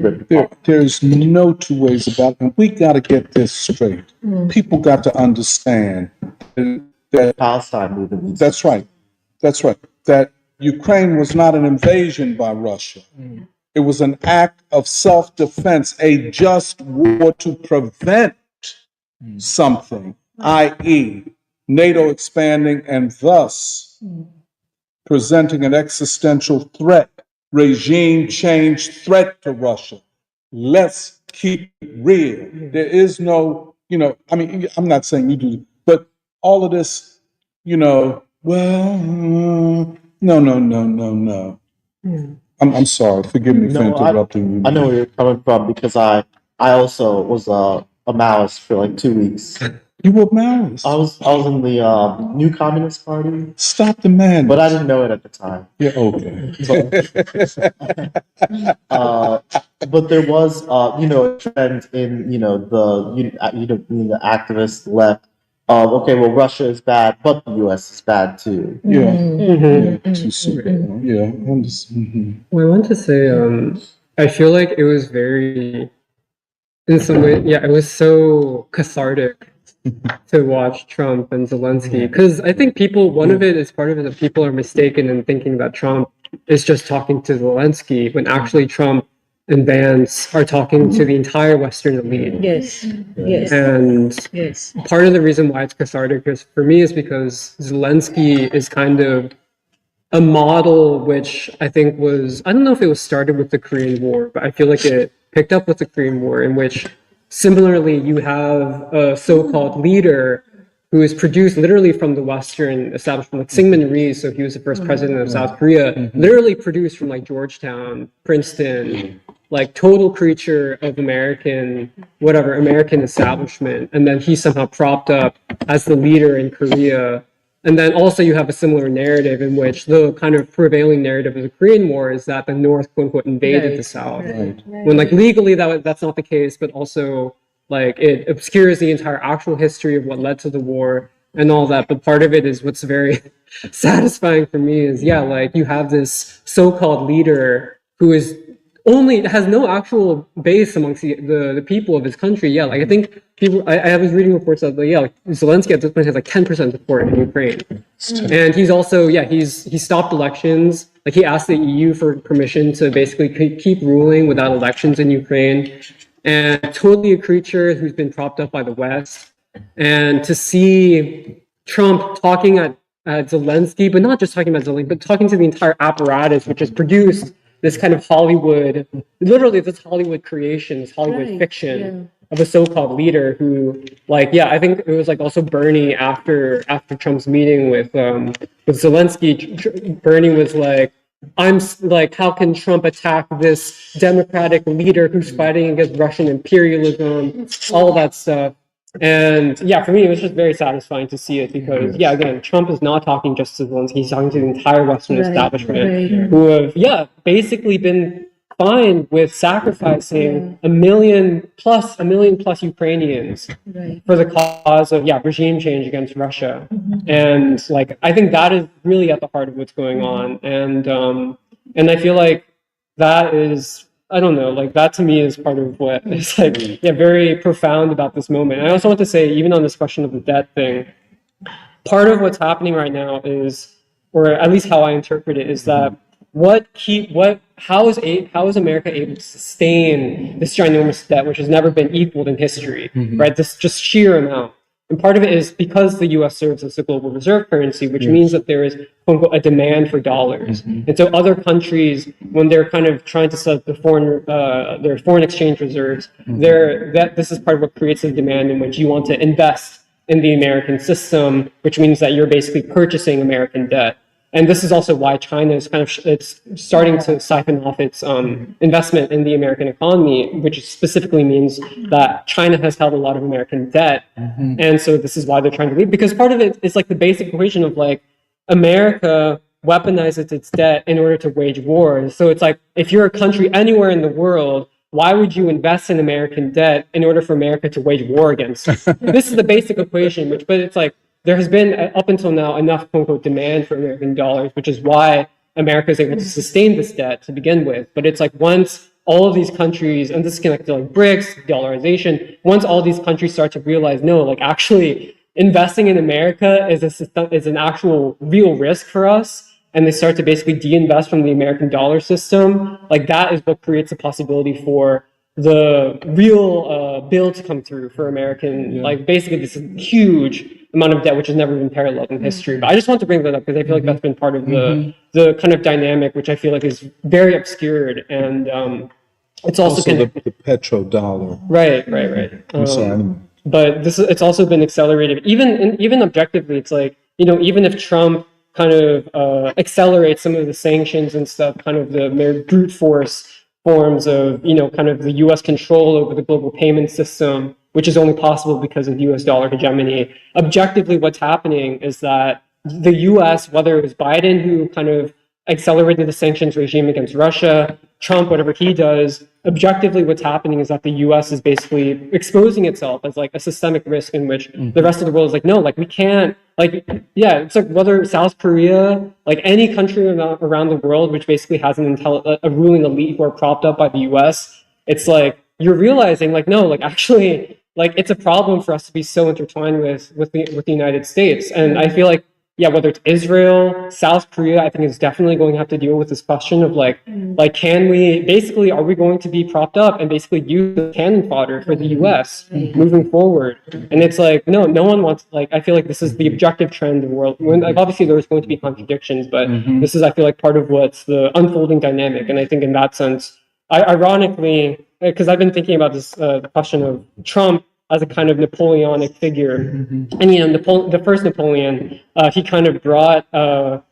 ripped apart. There's no two ways about it. And we got to get this straight. People got to understand that Palestine movement. That's right. That Ukraine was not an invasion by Russia. It was an act of self-defense, a just war to prevent something, i.e., NATO expanding and thus presenting an existential threat, regime change threat to Russia. Let's keep it real. There is no, I'm not saying you do, but all of this, no. I'm sorry. Forgive me for interrupting you. I know where you're coming from because I also was a Maoist for like 2 weeks. You were Maoist. I was in the New Communist Party, Stop the man. but I didn't know it at the time. Yeah, okay. But there was, a trend in, the activist left of, okay, well, Russia is bad, but the U.S. is bad too. Yeah. Mm-hmm. Too super. Yeah. Well, I want to say, I feel like it was very, in some way, it was so cathartic to watch Trump and Zelensky, because I think part of it is that people are mistaken in thinking that Trump is just talking to Zelensky, when actually Trump and Vance are talking to the entire Western elite. Yes. And Yes. part of the reason why it's cathartic for me is because Zelensky is kind of a model which I think I don't know if it was started with the Korean War, but I feel like it picked up with the Korean War, in which similarly you have a so-called leader who is produced literally from the Western establishment, like Syngman Rhee, so he was the first president of South Korea, literally produced from like Georgetown, Princeton, like total creature of American establishment, and then he's somehow propped up as the leader in Korea. And then also you have a similar narrative in which the kind of prevailing narrative of the Korean War is that the North, quote unquote, invaded the South. When like legally that's not the case, but also like it obscures the entire actual history of what led to the war and all that. But part of it is what's very satisfying for me is, like you have this so-called leader who has no actual base amongst the people of his country. Like I think I was reading reports that like Zelensky at this point has like 10% support in Ukraine. And he's also, he stopped elections. Like he asked the EU for permission to basically keep ruling without elections in Ukraine. And totally a creature who's been propped up by the West. And to see Trump talking at Zelensky, but not just talking about Zelensky, but talking to the entire apparatus, which has produced this kind of Hollywood, literally this Hollywood creation, this Hollywood fiction of a so-called leader who, I think it was like also Bernie after Trump's meeting with Zelensky. Bernie was like, I'm like, how can Trump attack this democratic leader who's fighting against Russian imperialism, all that stuff. And for me, it was just very satisfying to see it because, again, Trump is not talking just to Zelensky, he's talking to the entire Western establishment who have, basically been fine with sacrificing a million plus Ukrainians for the cause of, regime change against Russia. And, I think that is really at the heart of what's going on. And I feel like that is, I don't know, that to me is part of what is very profound about this moment. And I also want to say, even on this question of the debt thing, part of what's happening right now is, or at least how I interpret it, is that how is America able to sustain this ginormous debt, which has never been equaled in history, right? This just sheer amount. And part of it is because the U.S. serves as a global reserve currency, which means that there is, quote unquote, a demand for dollars. And so other countries, when they're kind of trying to set up their foreign exchange reserves, this is part of what creates a demand in which you want to invest in the American system, which means that you're basically purchasing American debt. And this is also why China is it's starting to siphon off its investment in the American economy, which specifically means that China has held a lot of American debt. And so this is why they're trying to leave, because part of it is like the basic equation of America weaponizes its debt in order to wage wars. So it's like, if you're a country anywhere in the world, why would you invest in American debt in order for America to wage war against you? This is the basic equation, but it's like, there has been, up until now, enough, quote unquote, demand for American dollars, which is why America is able to sustain this debt to begin with. But it's like once all of these countries, and this is connected to BRICS, dollarization, once all these countries start to realize, no, actually investing in America is an actual real risk for us, and they start to basically de-invest from the American dollar system, that is what creates the possibility for the real bill to come through for American, basically this huge amount of debt, which has never been paralleled in history. But I just want to bring that up because I feel like that's been part of the kind of dynamic, which I feel like is very obscured. And it's also the petrodollar. Right. I'm sorry. But it's also been accelerated. Even objectively, it's like, even if Trump kind of accelerates some of the sanctions and stuff, kind of the mere brute force forms of, kind of the U.S. control over the global payment system, which is only possible because of US dollar hegemony. Objectively, what's happening is that the US, whether it was Biden who kind of accelerated the sanctions regime against Russia, Trump, whatever he does, objectively what's happening is that the US is basically exposing itself as like a systemic risk in which the rest of the world is like, no, like we can't, like, yeah, it's like whether South Korea, like any country around the world, which basically has a ruling elite who are propped up by the US, it's like, you're realizing like, no, like actually, like it's a problem for us to be so intertwined with the United States. And I feel like, yeah, whether it's Israel, South Korea, I think is definitely going to have to deal with this question of like can we, basically, are we going to be propped up and basically use the cannon fodder for the US moving forward? And it's like, no one wants, like, I feel like this is the objective trend of the world. When, like, obviously there's going to be contradictions, but this is, I feel like, part of what's the unfolding dynamic. And I think in that sense, ironically, because I've been thinking about this, the question of Trump as a kind of Napoleonic figure. And, you know, the first Napoleon, he kind of brought a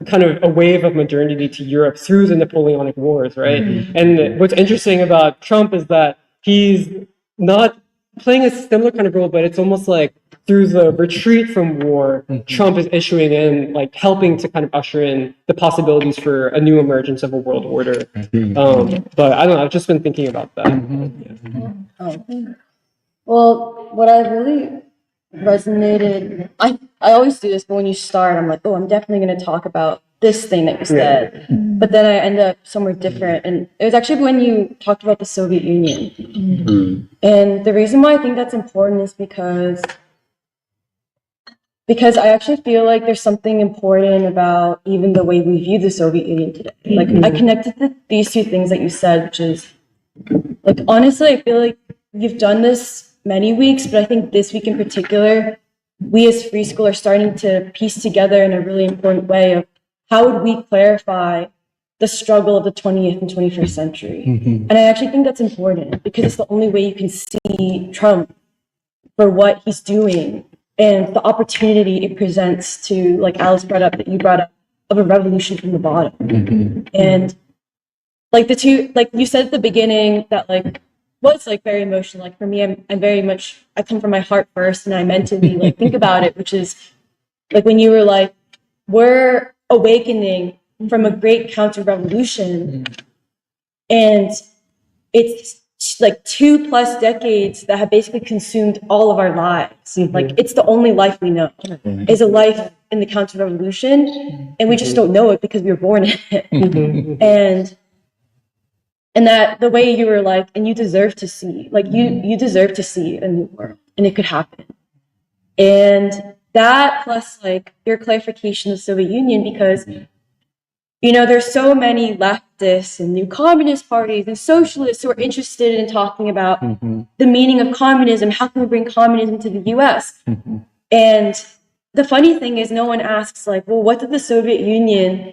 kind of a wave of modernity to Europe through the Napoleonic Wars, right? And what's interesting about Trump is that he's not playing a similar kind of role, but it's almost like through the retreat from war, Trump is issuing in, like, helping to kind of usher in the possibilities for a new emergence of a world order. But I don't know, I've just been thinking about that. Well, what I really resonated, I always do this, but when you start, I'm like, oh, I'm definitely going to talk about this thing that you said. But then I end up somewhere different. And it was actually when you talked about the Soviet Union. And the reason why I think that's important is because I actually feel like there's something important about even the way we view the Soviet Union today. Like, I connected these two things that you said, which is, like, honestly, I feel like you've done this many weeks, but I think this week in particular, we as Free School are starting to piece together in a really important way of how would we clarify the struggle of the 20th and 21st century. And I actually think that's important because it's the only way you can see Trump for what he's doing and the opportunity it presents to, like Alice brought up, that you brought up, of a revolution from the bottom. And like the two, like you said at the beginning that like, was like very emotional. Like for me, I'm very much, I come from my heart first and I mentally like think about it, which is like when you were like, we're awakening from a great counter-revolution and it's like 2+ decades that have basically consumed all of our lives. Like it's the only life we know is a life in the counter-revolution and we just don't know it because we were born in it. And that the way you were like, and you deserve to see, like you deserve to see a new world and it could happen. And that plus like your clarification of the Soviet Union, because, you know, there's so many leftists and new communist parties and socialists who are interested in talking about the meaning of communism. How can we bring communism to the US? And the funny thing is no one asks like, well, what did the Soviet Union,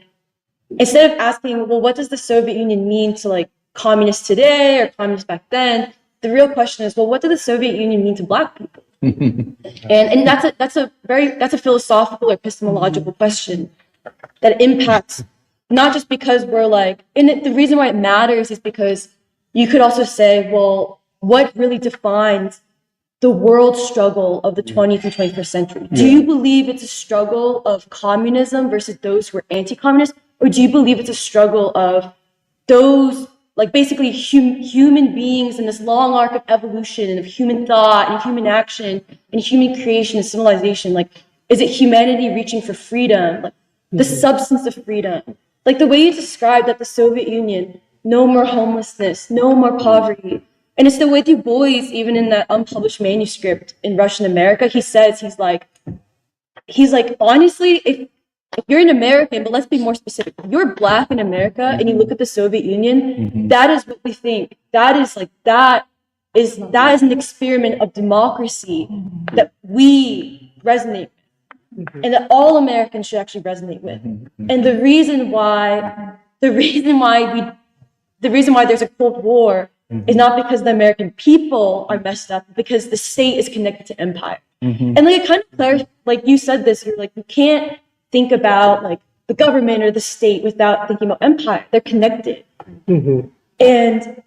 instead of asking, well, what does the Soviet Union mean to like communists today or communists back then, the real question is, well, what did the Soviet Union mean to Black people? and that's a philosophical or epistemological question that impacts not just because we're like, and the reason why it matters is because you could also say, well, what really defines the world struggle of the 20th and 21st century? Do you believe it's a struggle of communism versus those who are anti-communist, or do you believe it's a struggle of those like basically human beings in this long arc of evolution and of human thought and human action and human creation and civilization? Like, is it humanity reaching for freedom, like the substance of freedom? Like the way you described that the Soviet Union, no more homelessness, no more poverty. And it's the way Du Bois, even in that unpublished manuscript in Russian America, he says, he's like, honestly, if you're an American, but let's be more specific. If you're Black in America and you look at the Soviet Union, that is what we think. That is an experiment of democracy that we resonate with, and that all Americans should actually resonate with. And the reason why there's a Cold War is not because the American people are messed up, because the state is connected to empire. And like it kind of clarifies, like you said this, you're like, you can't think about like the government or the state without thinking about empire. They're connected. And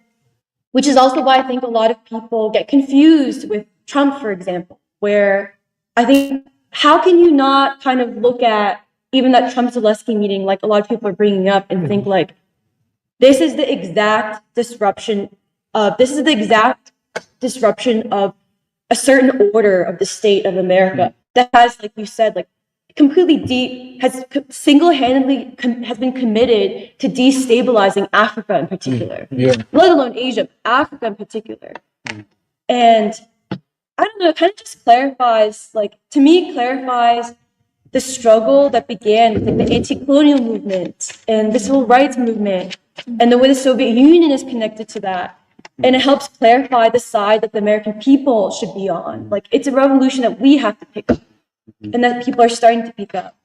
which is also why I think a lot of people get confused with Trump, for example, where I think, how can you not kind of look at even that Trump-Zelensky meeting, like a lot of people are bringing up, and think like, this is the exact disruption of a certain order of the state of America that has, like you said, like completely has single-handedly has been committed to destabilizing Africa in particular, let alone Asia, but Africa in particular. And I don't know, it kind of just clarifies, like, to me, clarifies the struggle that began with like the anti-colonial movement and the civil rights movement and the way the Soviet Union is connected to that. And it helps clarify the side that the American people should be on. Like, it's a revolution that we have to pick up and that people are starting to pick up.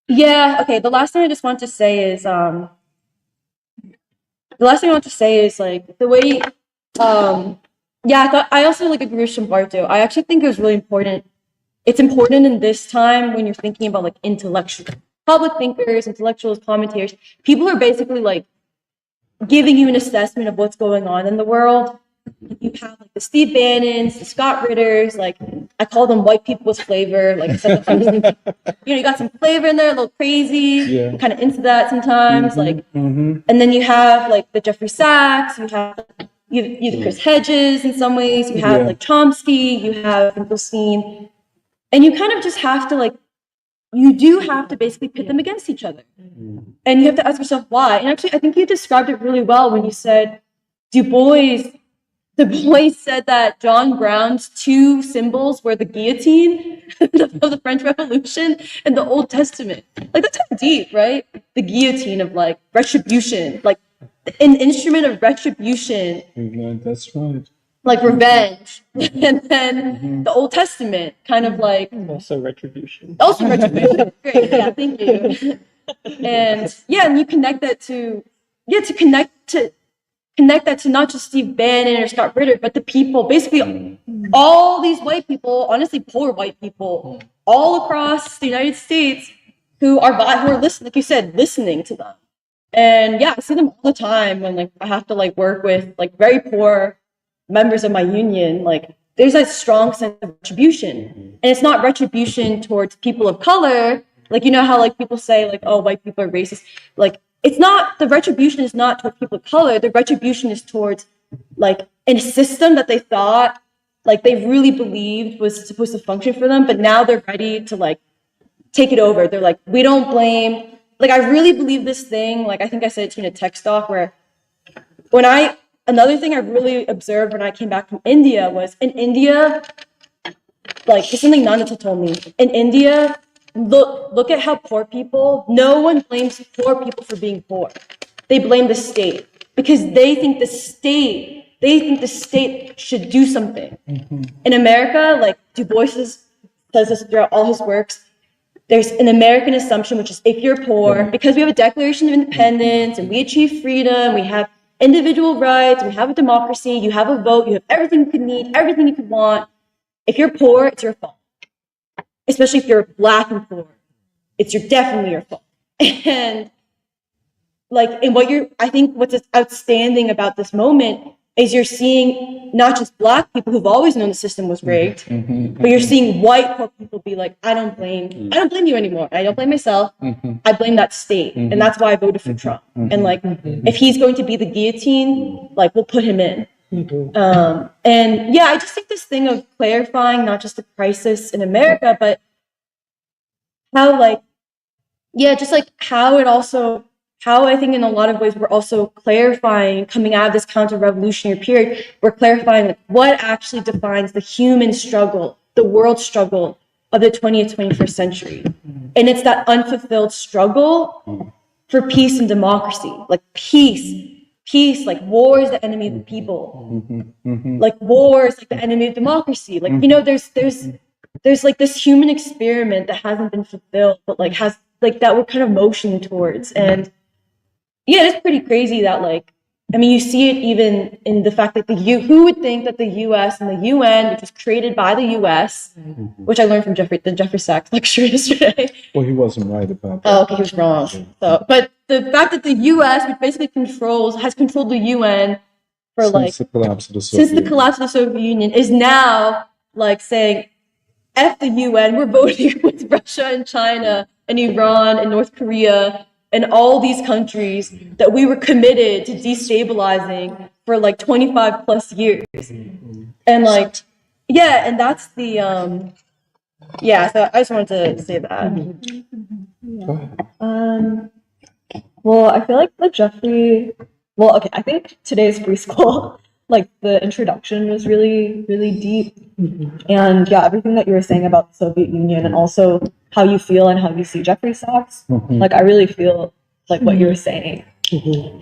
Yeah, okay, the last thing I just want to say is, like, the way, I also like agree with Shimbarto. I actually think it was really important. It's important in this time when you're thinking about like intellectual, public thinkers, intellectuals, commentators, people are basically like giving you an assessment of what's going on in the world. You have like the Steve Bannons, the Scott Ritters, like I call them white people with flavor. Like I said, you got some flavor in there, a little crazy. I'm kind of into that sometimes. And then you have like the Jeffrey Sachs, you have the Chris Hedges in some ways, you have like Chomsky, you have Finkelstein, and you kind of just have to like, you do have to basically pit them against each other. And you have to ask yourself why. And actually, I think you described it really well when you said Du Bois said that John Brown's two symbols were the guillotine of the French Revolution and the Old Testament. Like, that's kind of deep, right? The guillotine of like retribution, like an instrument of retribution. That's right. Like revenge. And then the Old Testament, kind of like Also retribution. Great, yeah, thank you. And you connect that to connect that to not just Steve Bannon or Scott Ritter, but the people, basically all these white people, honestly poor white people, all across the United States who are listening, like you said, listening to them. And I see them all the time when like I have to like work with like very poor members of my union. Like, there's a strong sense of retribution, and it's not retribution towards people of color. Like, you know how like people say like, oh, white people are racist. Like, it's not, the retribution is not towards people of color. The retribution is towards like a system that they thought like they really believed was supposed to function for them, but now they're ready to like take it over. They're like, we don't blame. Like, I really believe this thing. Like, I think I said it to you in a tech talk where another thing I really observed when I came back from India was in India, like, it's something Nanita told me. In India, look at how poor people, no one blames poor people for being poor. They blame the state because they think the state should do something. In America, like Du Bois says this throughout all his works, there's an American assumption, which is if you're poor, because we have a Declaration of Independence and we achieve freedom, we have individual rights, we have a democracy, you have a vote, you have everything you could need, everything you could want. If you're poor, it's your fault. Especially if you're Black and poor, it's definitely your fault. And like, I think what's outstanding about this moment is you're seeing not just Black people who've always known the system was rigged, but you're seeing white poor people be like, I don't blame you anymore. I don't blame myself. I blame that state. And that's why I voted for Trump. And like, if he's going to be the guillotine, like, we'll put him in. I just think this thing of clarifying not just the crisis in America, but how like, just like how I think in a lot of ways we're also clarifying, coming out of this counter-revolutionary period, we're clarifying like what actually defines the human struggle, the world struggle of the 20th, 21st century. And it's that unfulfilled struggle for peace and democracy, like peace, like war is the enemy of the people. Like war is like the enemy of democracy. Like, you know, there's like this human experiment that hasn't been fulfilled, but like has like that we're kind of motioning towards. And it's pretty crazy that like, I mean, you see it even in the fact that who would think that the US and the UN, which was created by the US, which I learned from the Jeffrey Sachs lecture yesterday. Well, he wasn't right about that. Oh, okay, he was wrong. So, but the fact that the U.S., which basically has controlled the UN for Since the collapse of the since the Soviet collapse of the Soviet Union, is now like saying, F the UN, we're voting with Russia and China and Iran and North Korea and all these countries that we were committed to destabilizing for like 25 plus years. And like, yeah, and that's the, yeah, so I just wanted to say that. Well, I feel like well, okay, I think today's free school, like the introduction was really, really deep. And yeah, everything that you were saying about the Soviet Union and also how you feel and how you see Jeffrey Sachs, like I really feel like what you were saying.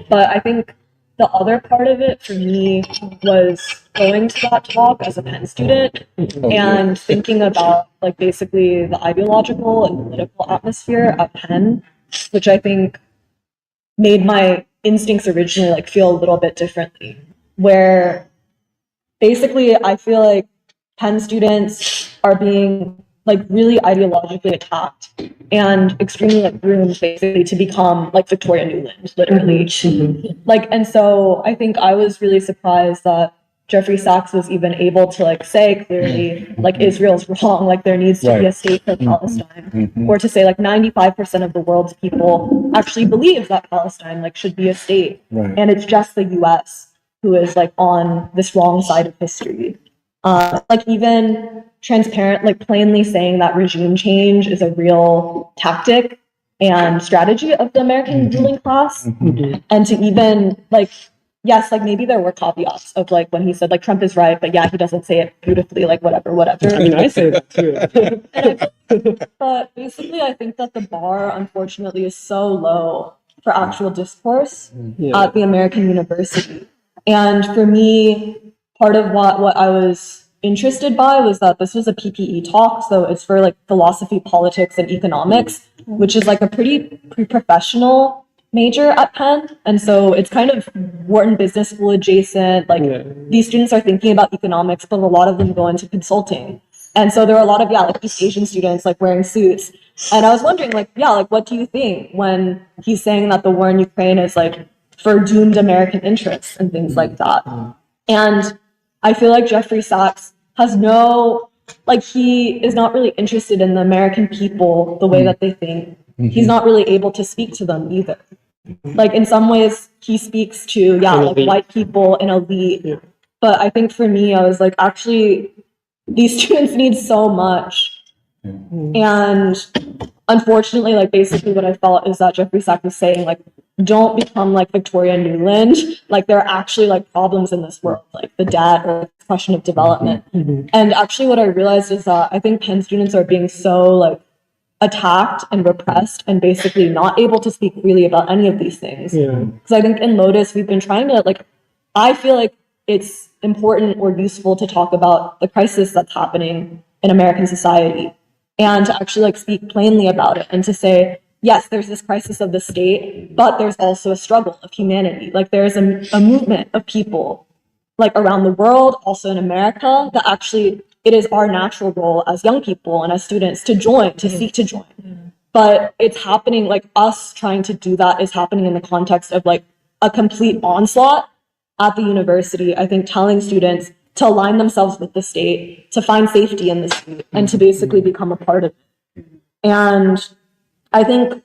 But I think the other part of it for me was going to that talk as a Penn student and thinking about like basically the ideological and political atmosphere at Penn, which I think made my instincts originally like feel a little bit differently, where basically I feel like Penn students are being like really ideologically attacked and extremely like groomed basically to become like Victoria Nuland, literally. Like, and so I think I was really surprised that Jeffrey Sachs was even able to like say clearly like Israel's wrong, like there needs to be a state for Palestine, or to say like 95% of the world's people actually believe that Palestine like should be a state, and it's just the US who is like on this wrong side of history. Like even transparent, like plainly saying that regime change is a real tactic and strategy of the American ruling class, and to even like, yes, like maybe there were caveats of like when he said like Trump is right, but yeah, he doesn't say it beautifully, like whatever. I mean, I say that too. But basically, I think that the bar, unfortunately, is so low for actual discourse at the American university. And for me, part of what I was interested by was that this was a PPE talk, so it's for like philosophy, politics, and economics, which is like a pretty professional major at Penn. And so it's kind of Wharton Business School adjacent. Like these students are thinking about economics, but a lot of them go into consulting. And so there are a lot of, like East Asian students like wearing suits. And I was wondering like, like, what do you think when he's saying that the war in Ukraine is like for doomed American interests and things like that? And I feel like Jeffrey Sachs has he is not really interested in the American people the way that they think. He's not really able to speak to them either. Like in some ways he speaks to, like white people and elite. But I think for me, I was like, actually, these students need so much. And unfortunately, like basically what I felt is that Jeffrey Sachs was saying, like, don't become like Victoria Nuland. Like there are actually like problems in this world, like the debt or the question of development. And actually what I realized is that I think Penn students are being so like attacked and repressed and basically not able to speak freely about any of these things. Because I think in Lotus, we've been trying to like, I feel like it's important or useful to talk about the crisis that's happening in American society and to actually like speak plainly about it and to say, yes, there's this crisis of the state, but there's also a struggle of humanity. Like there's a movement of people like around the world, also in America, that actually it is our natural role as young people and as students to join, to seek to join. But it's happening, like us trying to do that is happening in the context of like a complete onslaught at the university. I think telling students to align themselves with the state, to find safety in the state, and to basically become a part of it. And I think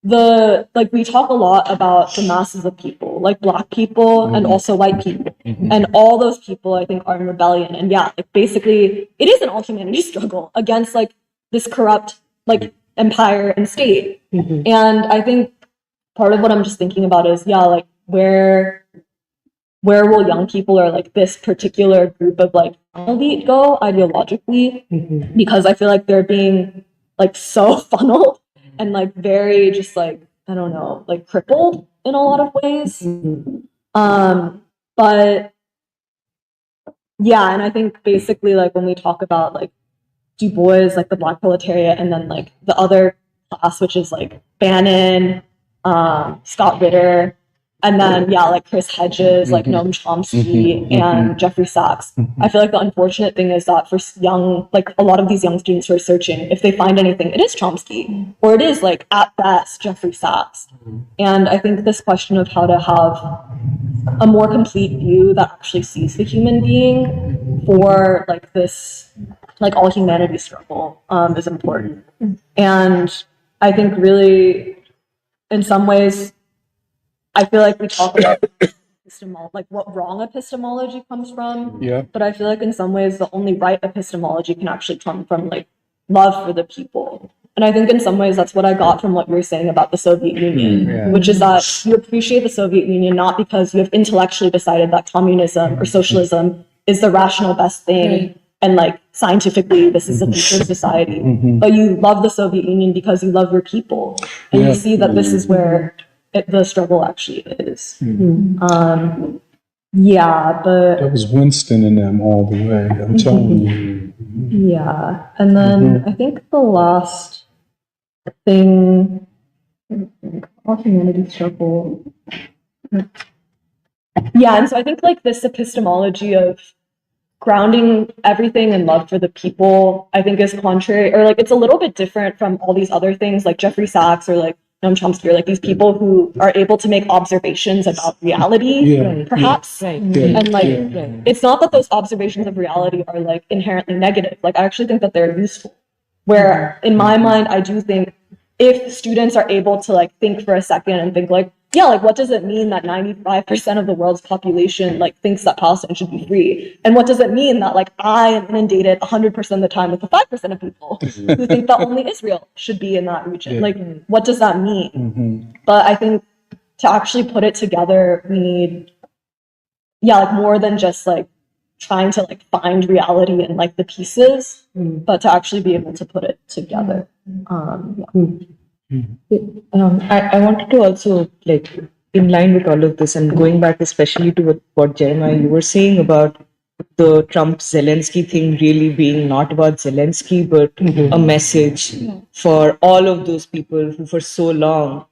we talk a lot about the masses of people, like Black people and also white people. And all those people, I think, are in rebellion. And like basically, it is an all humanity struggle against like this corrupt like empire and state. And I think part of what I'm just thinking about is, like where will young people or like this particular group of like elite go ideologically? Because I feel like they're being like so funneled and like very just like, I don't know, like crippled in a lot of ways. But and I think basically like when we talk about like Du Bois, like the Black proletariat, and then like the other class, which is like Bannon, Scott Ritter, And then, yeah, like Chris Hedges, like Noam Chomsky, and Jeffrey Sachs. I feel like the unfortunate thing is that for young, like a lot of these young students who are searching, if they find anything, it is Chomsky, or it is like at best Jeffrey Sachs. And I think this question of how to have a more complete view that actually sees the human being for like this, like all humanity struggle is important. And I think really, in some ways, I feel like we talk about like what wrong epistemology comes from. Yeah. But I feel like in some ways the only right epistemology can actually come from like love for the people. And I think in some ways that's what I got from what you were saying about the Soviet Union, which is that you appreciate the Soviet Union not because you have intellectually decided that communism or socialism is the rational best thing and like scientifically this is the future of society, but you love the Soviet Union because you love your people and you see that this is where the struggle actually is. Yeah, but That was Winston in them all the way. I'm telling you. yeah, and then I think the last thing, all humanity struggle. Yeah, and so I think like this epistemology of grounding everything in love for the people, I think is contrary, or like it's a little bit different from all these other things like Jeffrey Sachs or like Noam Chomsky, or like these people who are able to make observations about reality, perhaps. And like, it's not that those observations of reality are like inherently negative. Like, I actually think that they're useful. Where in my mind, I do think if students are able to like think for a second and think like, yeah, like what does it mean that 95% of the world's population like thinks that Palestine should be free? And what does it mean that like I am inundated 100% of the time with the 5% of people who think that only Israel should be in that region? Like, what does that mean? But I think to actually put it together, we need, like more than just like trying to like find reality in like the pieces, but to actually be able to put it together. I wanted to also, like, in line with all of this and going back especially to what Jeremiah, you were saying about the Trump-Zelensky thing really being not about Zelensky, but a message for all of those people who for so long,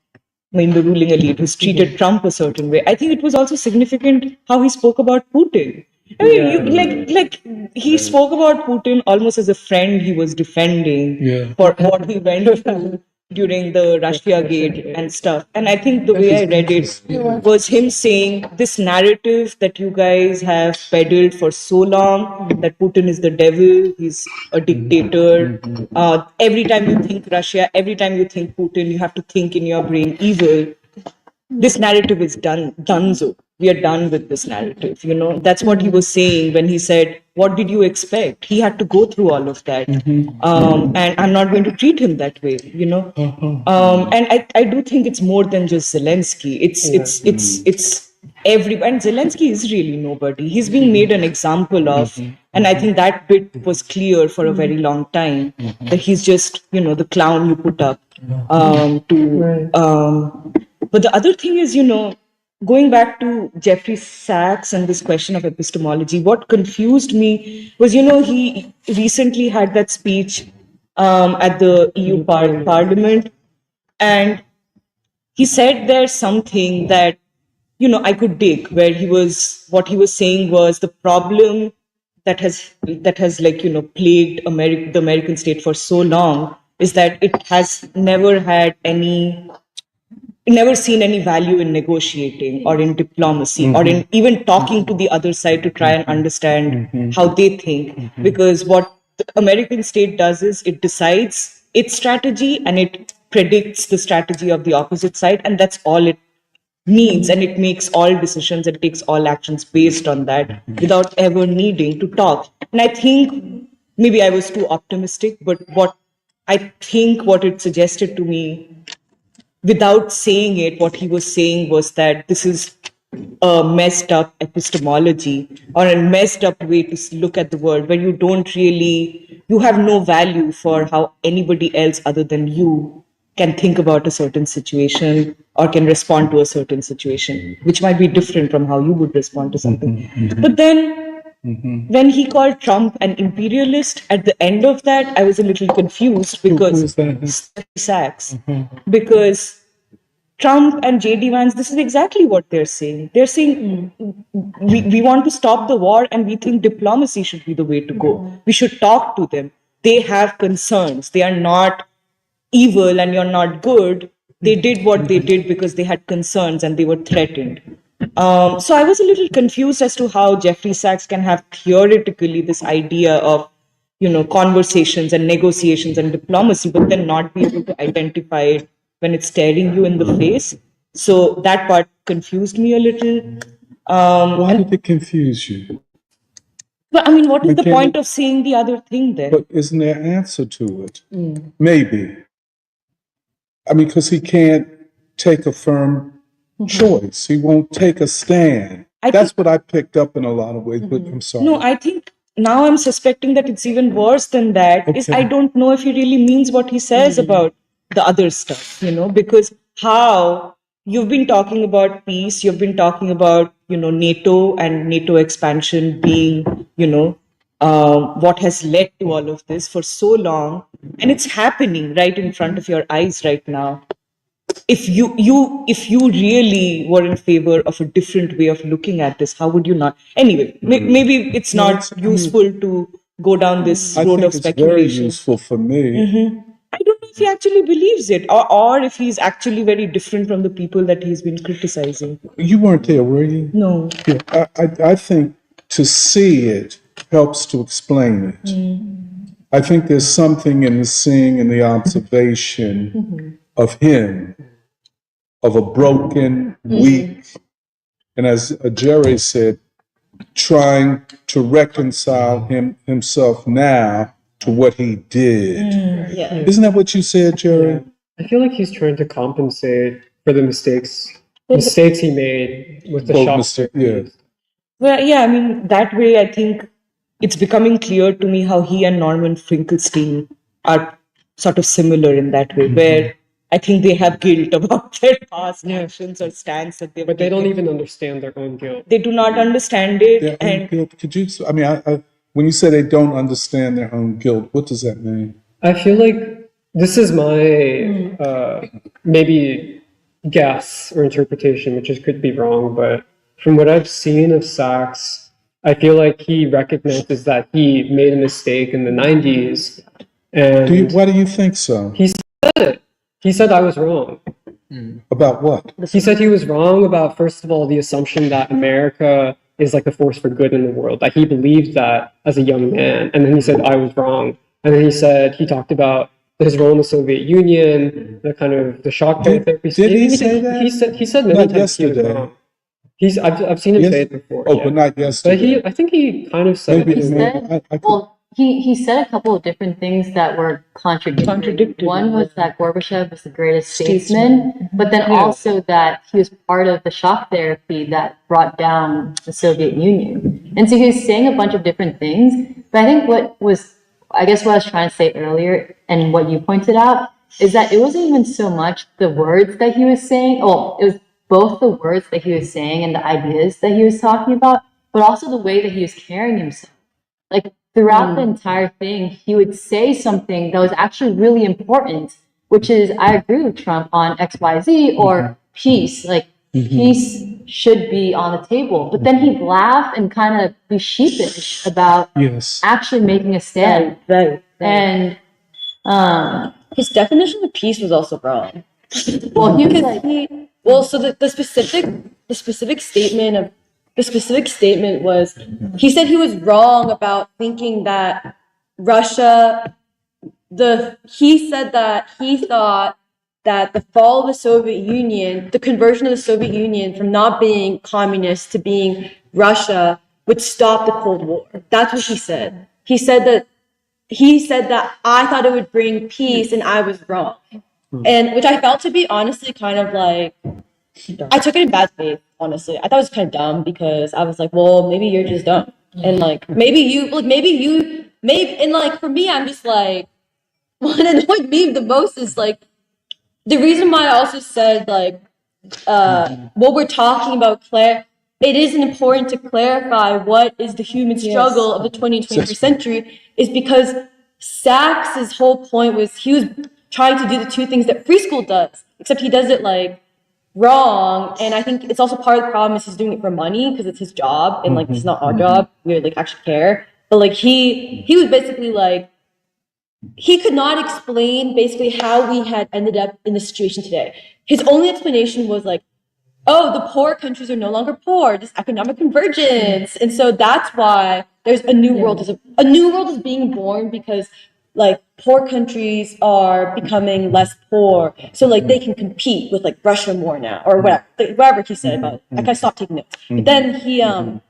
I mean, the ruling elite who's treated Trump a certain way. I think it was also significant how he spoke about Putin. I mean, he spoke about Putin almost as a friend he was defending for what he went through during the Russia gate and stuff. And I think the way I read it was him saying this narrative that you guys have peddled for so long, that Putin is the devil, he's a dictator. Every time you think Russia, every time you think Putin, you have to think in your brain evil. This narrative is donezo. We are done with this narrative. You know, that's what he was saying when he said, what did you expect? He had to go through all of that. And I'm not going to treat him that way, you know. And I do think it's more than just Zelensky. It's everybody. And Zelensky is really nobody. He's being made an example of. And I think that bit was clear for a very long time, that he's just, you know, the clown you put up but the other thing is, you know, going back to Jeffrey Sachs and this question of epistemology, what confused me was, you know, he recently had that speech at the EU Parliament, and he said there's something that, you know, I could dig, where what he was saying was the problem that has like, you know, plagued the American state for so long is that it has never seen any value in negotiating or in diplomacy or in even talking to the other side to try and understand how they think. Because what the American state does is it decides its strategy and it predicts the strategy of the opposite side, and that's all it needs. And it makes all decisions and takes all actions based on that without ever needing to talk. And I think maybe I was too optimistic, but what it suggested to me, without saying it, what he was saying was that this is a messed up epistemology or a messed up way to look at the world, where you have no value for how anybody else other than you can think about a certain situation or can respond to a certain situation, which might be different from how you would respond to something. But then when he called Trump an imperialist, at the end of that, I was a little confused because Sachs, because Trump and J.D. Vance, this is exactly what they're saying. They're saying we want to stop the war and we think diplomacy should be the way to go. We should talk to them. They have concerns. They are not evil and you're not good. They did what they did because they had concerns and they were threatened. So I was a little confused as to how Jeffrey Sachs can have theoretically this idea of, conversations and negotiations and diplomacy, but then not be able to identify it when it's staring you in the face. So that part confused me a little. Why And, did it confuse you? but I mean, what is the Okay. point of saying the other thing then? But isn't there an answer to it? Maybe. I mean, because he can't take a firm choice. He won't take a stand. I That's what I picked up in a lot of ways, but I'm sorry. No, I think now I'm suspecting that it's even worse than that. Is Okay. I don't know if he really means what he says about the other stuff, because how you've been talking about peace, you've been talking about, NATO and NATO expansion being, what has led to all of this for so long, and it's happening right in front of your eyes right now. If you really were in favor of a different way of looking at this, how would you not? Anyway, maybe it's not useful to go down this I road think of it's very speculation. useful for me. I don't know if he actually believes it, or if he's actually very different from the people that he's been criticizing. You weren't there, were you? No. Yeah, I think to see it helps to explain it. I think there's something in the seeing and the observation of him, of a broken, weak, and as Jerry said, trying to reconcile himself now to what he did. Yeah. Isn't that what you said, Jerry? I feel like he's trying to compensate for the mistakes he made with the Both shock. mistake- yeah. Well, yeah, I mean, that way I think it's becoming clear to me how he and Norman Finkelstein are sort of similar in that way, where I think they have guilt about their past actions or stance that they've But they don't taken. even understand their own guilt. They do not understand it, Their own and guilt. Could you? I mean, when you say they don't understand their own guilt, what does that mean? I feel like this is my maybe guess or interpretation, which could be wrong, but from what I've seen of Sachs, I feel like he recognizes that he made a mistake in the 90s. And Why do you think so? he said it. He said I was wrong. About what? He said he was wrong about, first of all, the assumption that America is like the force for good in the world, that he believed that as a young man. And then he said, I was wrong. And then he talked about his role in the Soviet Union, the kind of the shock therapy. Did he say that? He said many Not times he was yesterday. wrong. I've seen him say it before. Oh, yeah. but not But yesterday. I think he kind of said Maybe- it. He said, well, he said a couple of different things that were contradictory. One was that Gorbachev was the greatest statesman, but then also that he was part of the shock therapy that brought down the Soviet Union. And so he was saying a bunch of different things. But I think what I was trying to say earlier, and what you pointed out, is that it wasn't even so much the words that he was saying. Oh, it was both the words that he was saying and the ideas that he was talking about, but also the way that he was carrying himself. Like throughout the entire thing, he would say something that was actually really important, which is, I agree with Trump on XYZ or peace. Like peace should be on the table. But then he'd laugh and kind of be sheepish about Yes. actually making a stand. Right. And His definition of peace was also wrong. well, he was Because like, so the specific statement was, he said he was wrong about thinking that Russia, he said that he thought that the fall of the Soviet Union, the conversion of the Soviet Union from not being communist to being Russia would stop the Cold War. That's what he said. He said that I thought it would bring peace and I was wrong. And which I felt to be honestly kind of like, I took it in bad faith, honestly. I thought it was kind of dumb because I was like, well, maybe you're just dumb. And like, maybe, and like, for me, I'm just like, what annoyed me the most is like, the reason why I also said like, what we're talking about, it is important to clarify what is the human struggle of the 20th and 21st century is because Sachs's whole point was he was trying to do the two things that free school does, except he does it like wrong. And I think it's also part of the problem is he's doing it for money because it's his job, and like it's not our job. We like actually care. But like he was basically like, he could not explain basically how we had ended up in this situation today. His only explanation was like, oh, the poor countries are no longer poor, just economic convergence. And so that's why there's a new world. A new world is being born because like poor countries are becoming less poor. So like they can compete with like Russia more now or whatever he said about it. Like I stopped taking notes. But then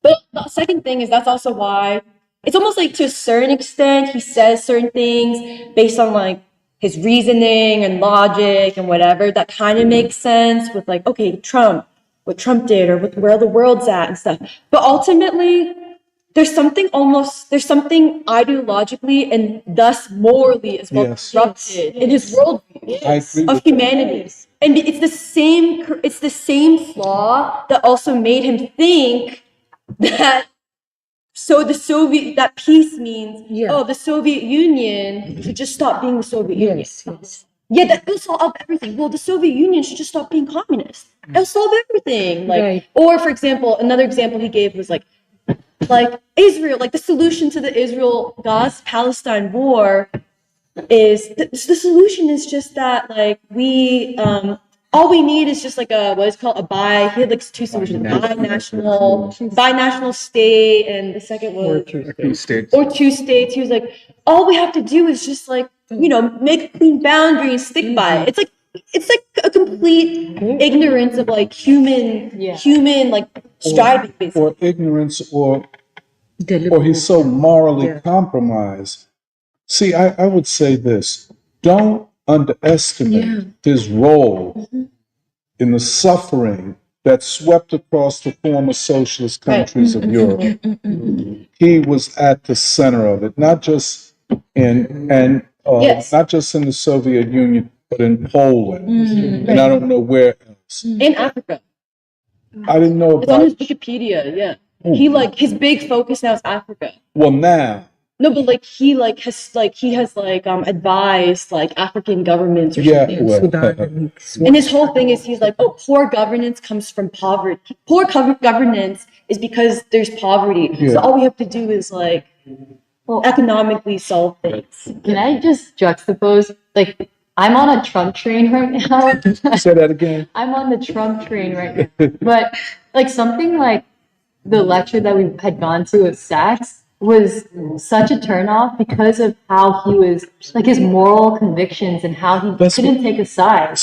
but the second thing is that's also why it's almost like to a certain extent he says certain things based on like his reasoning and logic and whatever that kind of makes sense with like, okay, Trump, what Trump did or with where the world's at and stuff. But ultimately, there's something ideologically and thus morally as well corrupted in his worldview of humanity. And it's the same flaw that also made him think that that peace means, the Soviet Union should just stop being the Soviet Union. Yes. Yeah, that will solve everything. Well, the Soviet Union should just stop being communist. It'll solve everything. Like, or for example, another example he gave was like Israel, like the solution to the Israel-Palestine war is the solution is just that like we all we need is just like he had like two solutions, binational state, and the second was Two states. or two states. He was like, all we have to do is just like, make a clean boundary and stick by it. It's like a complete ignorance of like human like striving basically. Or ignorance or he's so morally compromised. See, I would say this, don't underestimate his role in the suffering that swept across the former socialist countries of Europe. He was at the center of it, not just not just in the Soviet Union, but in Poland, and I don't know where else. In Africa. I didn't know It's on about. his Wikipedia, yeah. He like his big focus now is Africa. Well, now. No, but like he has advised like African governments or something. And his whole thing is he's like, oh, poor governance comes from poverty. Poor governance is because there's poverty. So all we have to do is like economically solve things. Can I just juxtapose? Like, I'm on a Trump train right now. Say that again. I'm on the Trump train right now. But like something like the lecture that we had gone to at Sachs was such a turnoff because of how he was, like his moral convictions and how he couldn't take a side.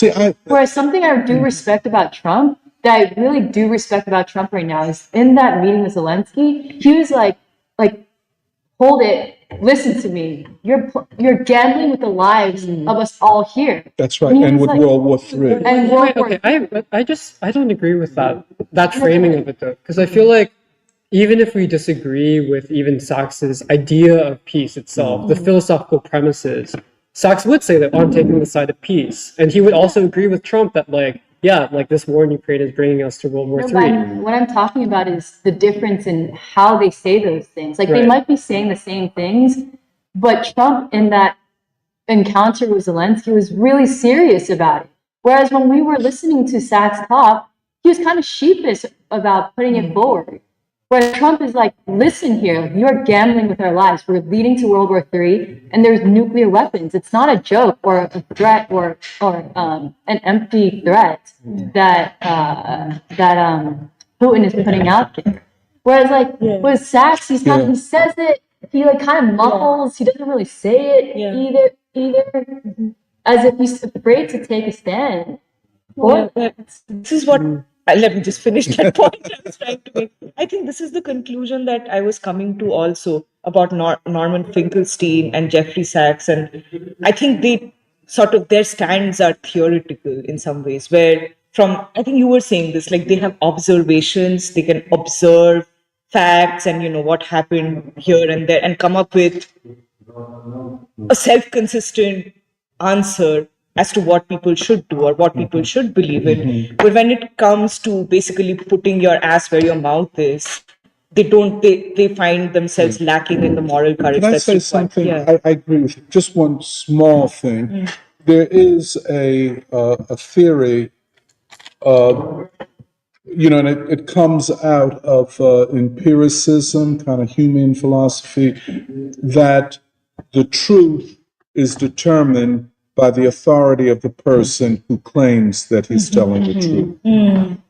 Whereas something I do respect about Trump, that I really do respect about Trump right now, is in that meeting with Zelensky, he was like, hold it, listen to me. You're gambling with the lives of us all here. That's right, and with World War III. And I don't agree with that framing of it though, because I feel like even if we disagree with even Sachs's idea of peace itself, the philosophical premises, Sachs would say that I'm taking the side of peace, and he would also agree with Trump that this war in Ukraine is bringing us to World War III. What I'm talking about is the difference in how they say those things. Like they might be saying the same things, but Trump in that encounter with Zelensky was really serious about it. Whereas when we were listening to Sachs talk, he was kind of sheepish about putting it forward. Where Trump is like, listen here, you're gambling with our lives. We're leading to World War III, and there's nuclear weapons. It's not a joke or a threat or an empty threat that Putin is putting out there. Whereas with Sachs, he says it, he like kind of muffles. He doesn't really say it either, as if he's afraid to take a stand. This is what. Let me just finish that point I was trying to make. I think this is the conclusion that I was coming to also about Norman Finkelstein and Jeffrey Sachs. And I think their stands are theoretical in some ways, where I think you were saying this, like they have observations, they can observe facts and what happened here and there and come up with a self-consistent answer as to what people should do or what people should believe in. But when it comes to basically putting your ass where your mouth is, they find themselves lacking in the moral courage. Can I say something? Yeah. I agree with you. Just one small thing. There is a theory and it comes out of empiricism, kind of human philosophy, that the truth is determined by the authority of the person who claims that he's telling the truth.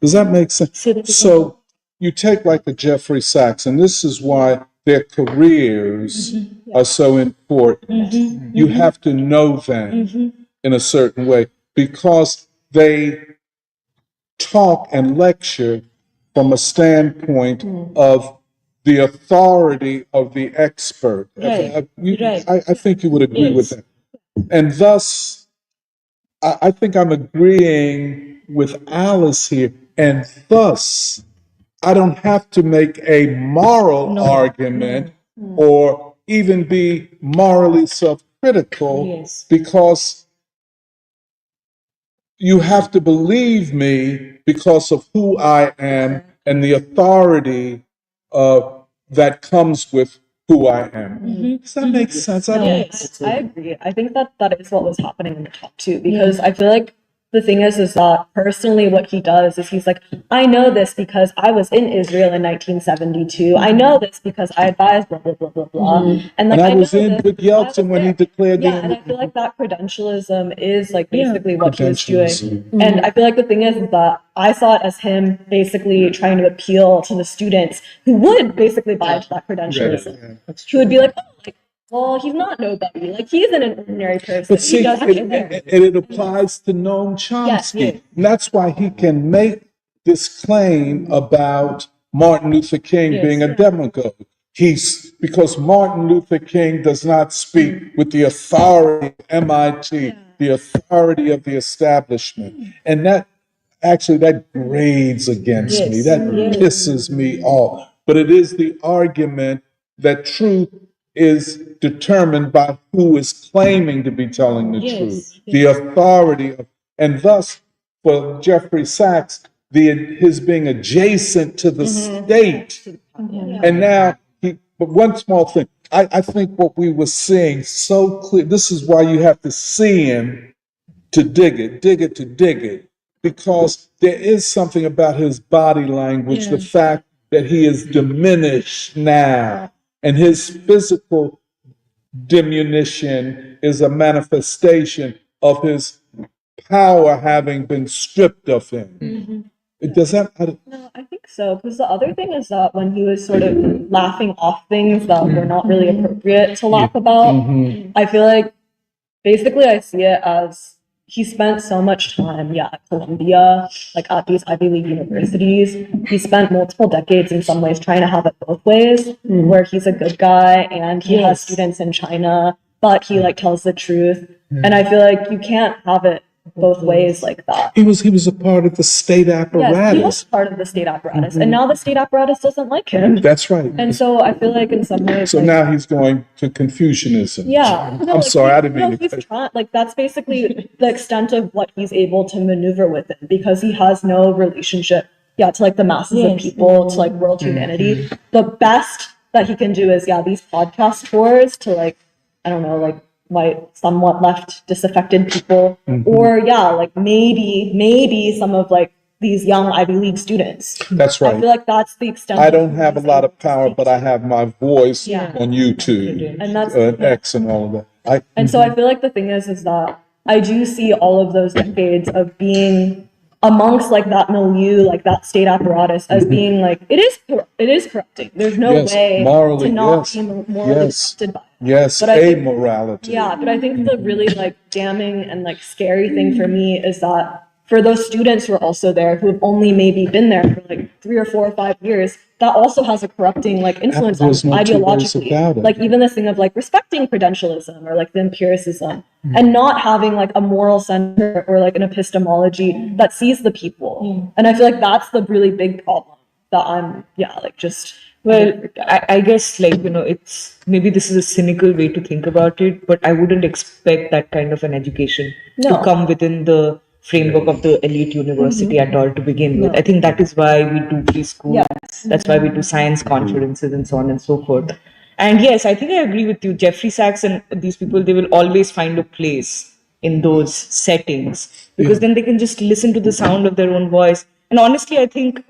Does that make sense? So you take like a Jeffrey Sachs, and this is why their careers are so important. You have to know them in a certain way because they talk and lecture from a standpoint of the authority of the expert. I think you would agree with that. And thus, I think I'm agreeing with Alice here. And thus, I don't have to make a moral argument or even be morally self-critical because you have to believe me because of who I am and the authority that comes with who I am. Does that make sense? I agree. I think that is what was happening in the talk too, because I feel like the thing is that personally what he does is he's like, I know this because I was in Israel in 1972. I know this because I advised blah, blah, blah, blah, blah. And I was in with Yeltsin when he declared and I feel like that credentialism is like basically what he was doing. And I feel like the thing is that I saw it as him basically trying to appeal to the students who would basically buy into that credentialism. Who would be like, oh, like, well, he's not nobody. Like, he's an ordinary person. But see, it applies to Noam Chomsky. And that's why he can make this claim about Martin Luther King being a demagogue. Because Martin Luther King does not speak with the authority of MIT, the authority of the establishment. And that grades against me. That pisses me off. But it is the argument that truth is determined by who is claiming to be telling the truth, the authority of, and thus for Jeffrey Sachs, his being adjacent to the state. And now, but one small thing, I think what we were seeing so clear, this is why you have to see him to dig it, because there is something about his body language, the fact that he is diminished now. And his physical diminution is a manifestation of his power having been stripped of him. Does that? No, I think so. Because the other thing is that when he was sort of laughing off things that were not really appropriate to laugh about, I feel like basically I see it as he spent so much time, at Columbia, like at these Ivy League universities. He spent multiple decades in some ways trying to have it both ways, where he's a good guy and he has students in China, but he like tells the truth. And I feel like you can't have it both ways like that. He was a part of the state apparatus. Yes, he was part of the state apparatus, and now the state apparatus doesn't like him. That's right. And so I feel like in some ways, so now he's going to Confucianism. I'm sorry, I didn't mean to. Like that's basically the extent of what he's able to maneuver with it, because he has no relationship, to like the masses of people, to like world humanity. The best that he can do is these podcast tours to like, I don't know, like white, somewhat left, disaffected people, or like maybe some of like these young Ivy League students. That's right. I feel like that's the extent. I don't have a lot of power, but I have my voice on YouTube and that's X and all of that. And so I feel like the thing is that I do see all of those decades of being amongst like that milieu, like that state apparatus, as being like it is corrupting. There's no way morally, to not be morally corrupted by it. Yes, amorality. But I think the really like damning and like scary thing for me is that for those students who are also there, who have only maybe been there for like 3 or 4 or 5 years, that also has a corrupting like influence on them ideologically. Like even this thing of like respecting credentialism or like the empiricism and not having like a moral center or like an epistemology that sees the people. And I feel like that's the really big problem that I'm like just. Well, I guess like, it's maybe this is a cynical way to think about it, but I wouldn't expect that kind of an education to come within the framework of the elite university at all to begin with. I think that is why we do free school. That's why we do science conferences and so on and so forth. And yes, I think I agree with you. Jeffrey Sachs and these people, they will always find a place in those settings, because then they can just listen to the sound of their own voice. And honestly, I think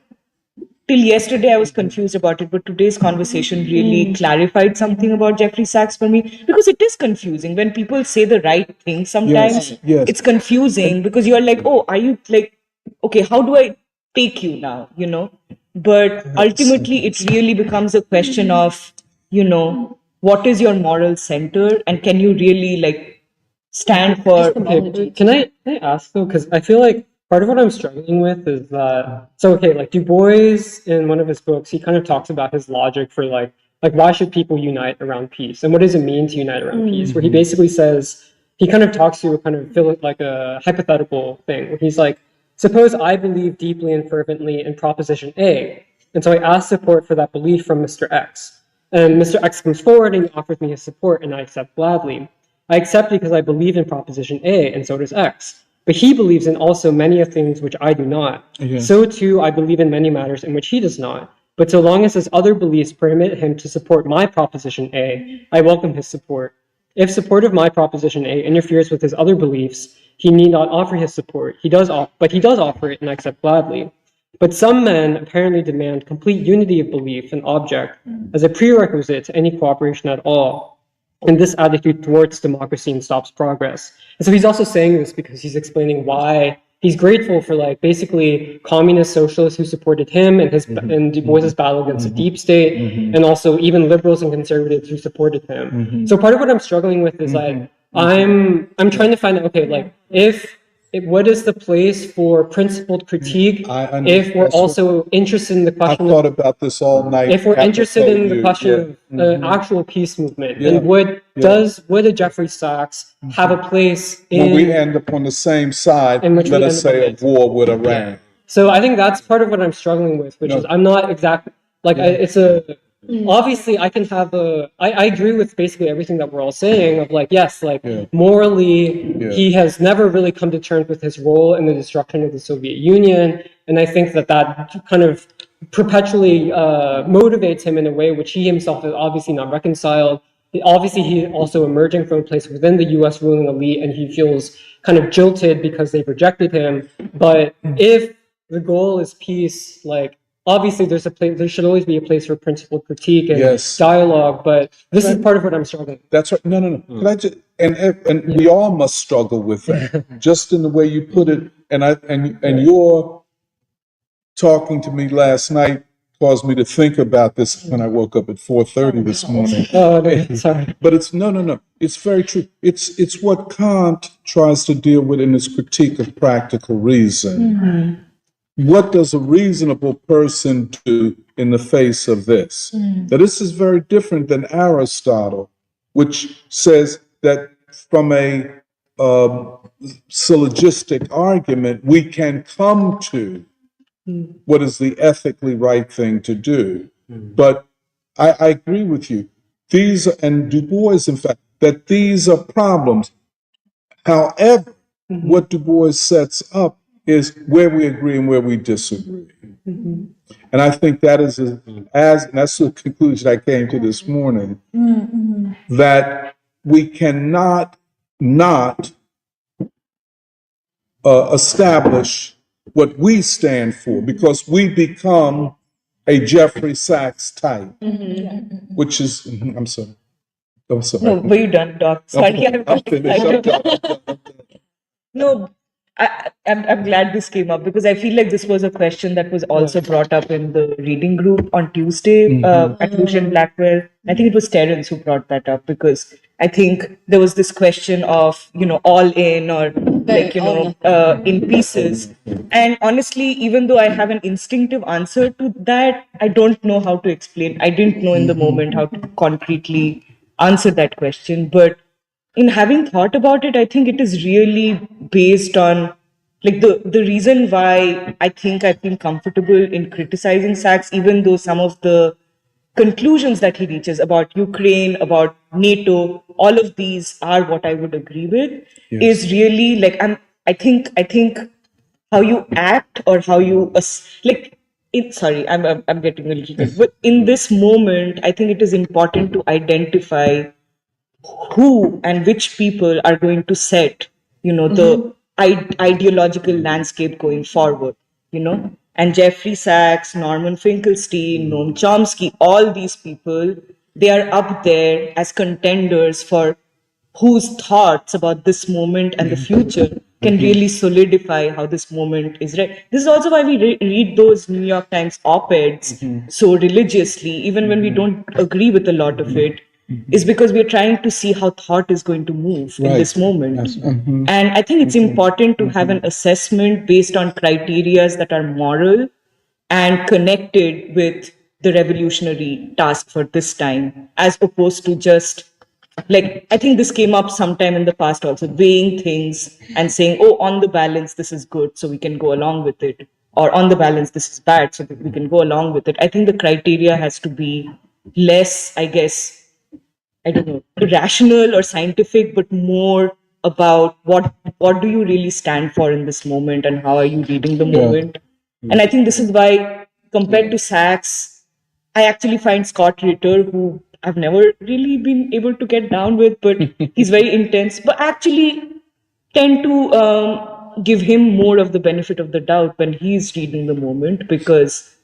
till yesterday I was confused about it, but today's conversation really clarified something about Jeffrey Sachs for me, because it is confusing when people say the right thing. Sometimes Yes. it's confusing because you're like, oh, are you like, okay, how do I take you now, you know? But ultimately it really becomes a question of, you know, what is your moral center, and can you really like stand for Okay, can I ask though? Because I feel like part of what I'm struggling with is that, so okay, like Du Bois in one of his books, he kind of talks about his logic for like why should people unite around peace, and what does it mean to unite around peace? Where he basically says, he kind of talks to a kind of like a hypothetical thing where he's like, suppose I believe deeply and fervently in proposition A, and so I ask support for that belief from Mr. X, and Mr. X comes forward and he offers me his support, and I accept gladly. I accept because I believe in proposition A, and so does X. But he believes in also many of things which I do not. So too, I believe in many matters in which he does not. But so long as his other beliefs permit him to support my proposition A, I welcome his support. If support of my proposition A interferes with his other beliefs, he need not offer his support. But he does offer it, and I accept gladly. But some men apparently demand complete unity of belief and object as a prerequisite to any cooperation at all. And this attitude towards democracy stops progress. And so he's also saying this because he's explaining why he's grateful for like basically communist socialists who supported him and his and Du Bois's battle against the deep state, and also even liberals and conservatives who supported him. So part of what I'm struggling with is like I'm trying to find out, okay, like what is the place for principled critique if we're also interested in the I question thought about this all night. if we're interested in the You- question of actual peace movement, and would a Jeffrey Sachs have a place when we in? end up on the same side, in which let we us end up say, on of war with Iran. So I think that's part of what I'm struggling with, which is I'm not exactly like it's a. Obviously, I can have I agree with basically everything that we're all saying of like, yes, like morally, he has never really come to terms with his role in the destruction of the Soviet Union. And I think that kind of perpetually motivates him in a way which he himself is obviously not reconciled. Obviously, he's also emerging from a place within the US ruling elite, and he feels kind of jilted because they've rejected him. But if the goal is peace, like, obviously, there should always be a place for principled critique and dialogue, but this is part of what I'm struggling with. That's right. No. Can I just, and we all must struggle with that, just in the way you put it. And your talking to me last night caused me to think about this when I woke up at 4:30 this morning. Oh, no, sorry. But it's no. It's very true. It's what Kant tries to deal with in his critique of practical reason. What does a reasonable person do in the face of this? Now, this is very different than Aristotle, which says that from a syllogistic argument, we can come to what is the ethically right thing to do. But I agree with you. These, and Du Bois, in fact, that these are problems. However, what Du Bois sets up is where we agree and where we disagree. And I think that is and that's the conclusion I came to this morning, that we cannot not establish what we stand for, because we become a Jeffrey Sachs type, which is, I'm sorry. I'm sorry. No, were you done, Doc? Sorry, I'm finished. I'm done. No, I'm glad this came up, because I feel like this was a question that was also brought up in the reading group on Tuesday at Lucian Blackwell. I think it was Terence who brought that up, because I think there was this question of, all in or like, in pieces. And honestly, even though I have an instinctive answer to that, I don't know how to explain. I didn't know in the moment how to concretely answer that question. But in having thought about it, I think it is really based on like the reason why I think I feel comfortable in criticizing Sachs, even though some of the conclusions that he reaches about Ukraine, about NATO, all of these are what I would agree with, is really like I think how you act or how you sorry, I'm getting a little bit, but in this moment, I think it is important to identify who and which people are going to set the ideological landscape going forward, And Jeffrey Sachs, Norman Finkelstein, Noam Chomsky, all these people, they are up there as contenders for whose thoughts about this moment and the future can really solidify how this moment is read. This is also why we read those New York Times op-eds so religiously, even when we don't agree with a lot of it, is because we're trying to see how thought is going to move in this moment. And I think it's important to have an assessment based on criterias that are moral and connected with the revolutionary task for this time, as opposed to just I think this came up sometime in the past also, weighing things and saying, oh, on the balance, this is good, so we can go along with it. Or on the balance, this is bad, so we can go along with it. I think the criteria has to be less, I guess, I don't know, rational or scientific, but more about what do you really stand for in this moment and how are you reading the moment. And I think this is why, compared to Sachs, I actually find Scott Ritter, who I've never really been able to get down with, but he's very intense, but actually tend to give him more of the benefit of the doubt when he's reading the moment, because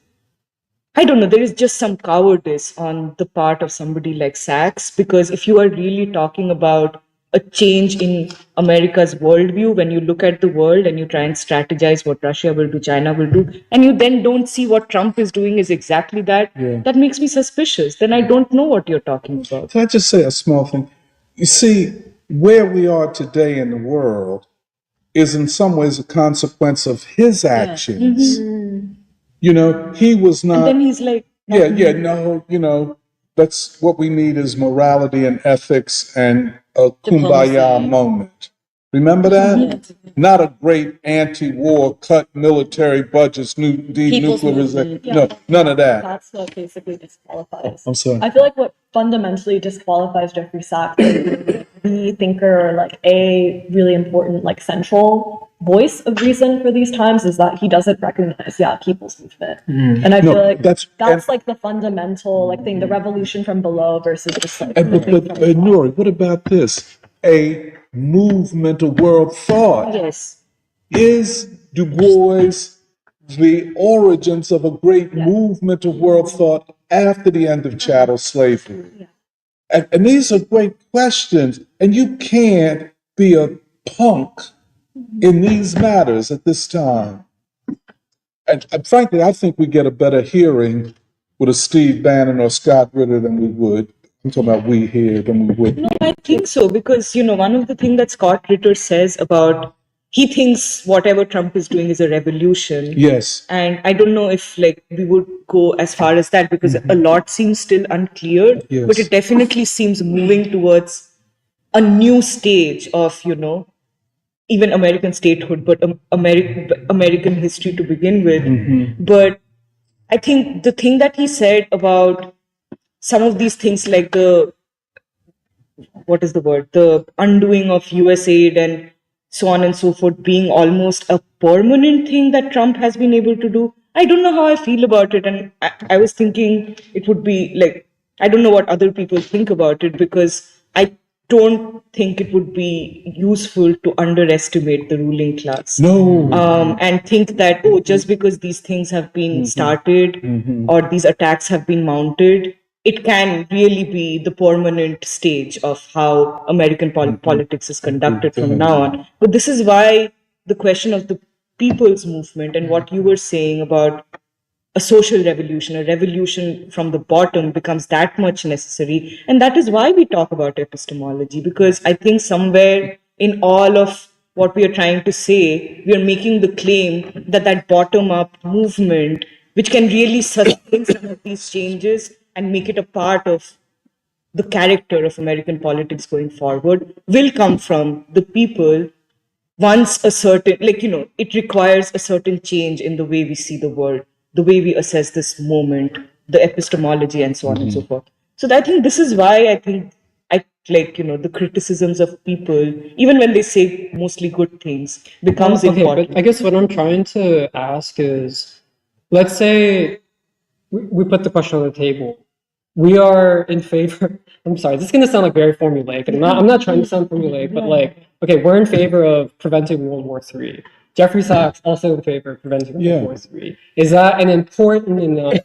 I don't know, there is just some cowardice on the part of somebody like Sachs, because if you are really talking about a change in America's worldview, when you look at the world and you try and strategize what Russia will do, China will do, and you then don't see what Trump is doing is exactly that, that makes me suspicious. Then I don't know what you're talking about. Can I just say a small thing? You see, where we are today in the world is in some ways a consequence of his actions. He was not. And then he's like, that's what we need is morality and ethics and a kumbaya moment. Remember that? Not a great anti-war, cut military budgets, denuclearization. No, none of that. That's what basically disqualifies. I'm sorry. I feel like what fundamentally disqualifies Jeffrey Sachs as the thinker, like a really important, like central voice of reason for these times, is that he doesn't recognize, people's movement. And I feel like that's like the fundamental thing, the revolution from below versus just like. But Nori, what about this? A movement of world thought. yes. Is Du Bois the origins of a great movement of world thought after the end of chattel slavery? And these are great questions, and you can't be a punk in these matters at this time. And frankly, I think we get a better hearing with a Steve Bannon or Scott Ritter than we would. I'm talking about we here than we would. No, I think so, because, one of the things that Scott Ritter says about, he thinks whatever Trump is doing is a revolution. Yes. And I don't know if we would go as far as that, because a lot seems still unclear, but it definitely seems moving towards a new stage of, even American statehood, but American history to begin with. But I think the thing that he said about some of these things, like the undoing of US aid and so on and so forth, being almost a permanent thing that Trump has been able to do. I don't know how I feel about it. And I was thinking it would be I don't know what other people think about it, because I don't think it would be useful to underestimate the ruling class. No. And think that, just because these things have been started or these attacks have been mounted, it can really be the permanent stage of how American politics is conducted from now on. But this is why the question of the people's movement and what you were saying about a social revolution, a revolution from the bottom, becomes that much necessary. And that is why we talk about epistemology, because I think somewhere in all of what we are trying to say, we are making the claim that bottom-up movement, which can really sustain some of these changes and make it a part of the character of American politics going forward, will come from the people once a certain, it requires a certain change in the way we see the world, the way we assess this moment, the epistemology, and so on and so forth. So I think this is why I think the criticisms of people, even when they say mostly good things, becomes important. But I guess what I'm trying to ask is, let's say we put the question on the table. we are in favor. I'm sorry, this is going to sound like very formulaic, and I'm not trying to sound formulaic, but like, okay, we're in favor of preventing World War III. Jeffrey Sachs also in favor of preventing World War III. Is that an important enough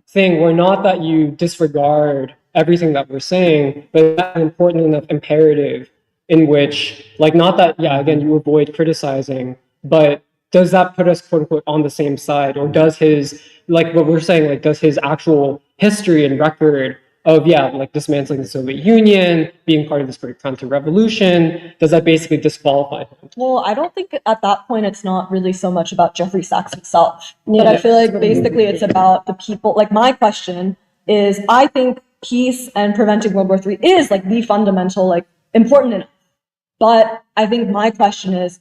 thing where not that you disregard everything that we're saying, but that's an important enough imperative in which, like, not that, yeah, again, you avoid criticizing, but does that put us, quote unquote, on the same side? Or does his, like what we're saying, like, does his actual history and record of, yeah, like dismantling the Soviet Union, being part of this great counter-revolution, does that basically disqualify him? Well, I don't think at that point it's not really so much about Jeffrey Sachs himself, but I feel like basically it's about the people. Like, my question is, I think peace and preventing World War III is like the fundamental, like, important enough. But I think my question is,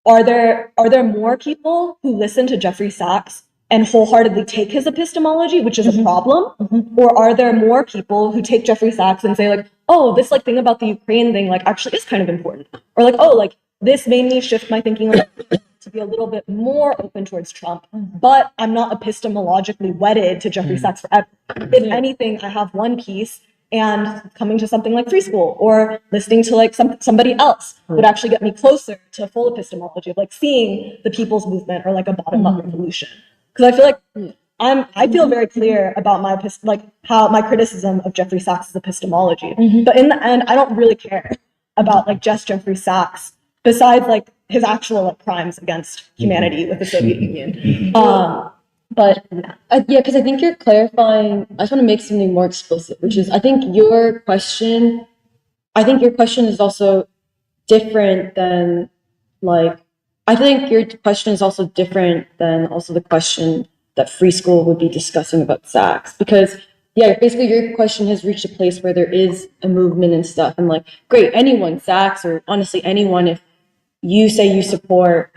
are there more people who listen to Jeffrey Sachs and wholeheartedly take his epistemology, which is a problem? Or are there more people who take Jeffrey Sachs and say, like, oh, this like thing about the Ukraine thing, like, actually is kind of important? Or like, oh, like, this made me shift my thinking to be a little bit more open towards Trump, but I'm not epistemologically wedded to Jeffrey Sachs forever. If anything, I have one piece, and coming to something like free school or listening to like somebody else would actually get me closer to full epistemology of like seeing the people's movement or like a bottom-up revolution. Because I feel like I feel very clear about my how my criticism of Jeffrey Sachs' epistemology. But in the end, I don't really care about like just Jeffrey Sachs, besides like his actual like crimes against humanity with the Soviet Union. But yeah, because I think you're clarifying. I just want to make something more explicit, which is I think your question is also different than like. I think your question is also different than also the question that Free School would be discussing about Sachs, because yeah, basically your question has reached a place where there is a movement and stuff, and like, great, anyone, Sachs, or honestly anyone, if you say you support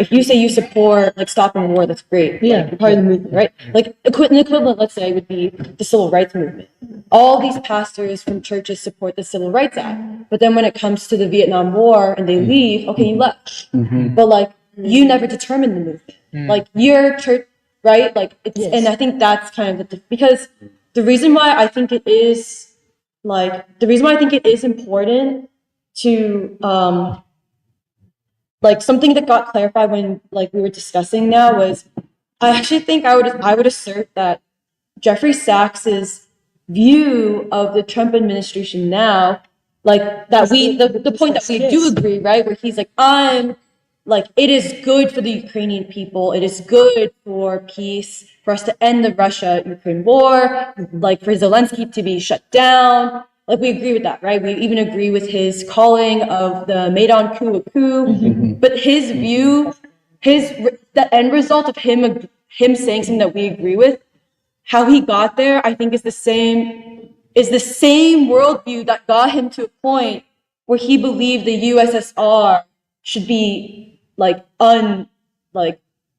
like stopping war, that's great. Yeah, like, you're part of the movement, right? Like an equivalent, let's say, would be the civil rights movement. All these pastors from churches support the Civil Rights Act, but then when it comes to the Vietnam War and they leave, okay, you left, but like you never determined the movement. Like your church, right? Like it's, and I think that's kind of because the reason why I think it is important to like something that got clarified when like we were discussing now was I actually think I would assert that Jeffrey Sachs's view of the Trump administration now, like that the point that we do agree, right, where he's like, I'm like, it is good for the Ukrainian people, it is good for peace, for us to end the Russia-Ukraine war, like for Zelensky to be shut down. Like, we agree with that, right? We even agree with his calling of the Maidan coup a coup. But his view, the end result of him saying something that we agree with, how he got there, I think is the same worldview that got him to a point where he believed the USSR should be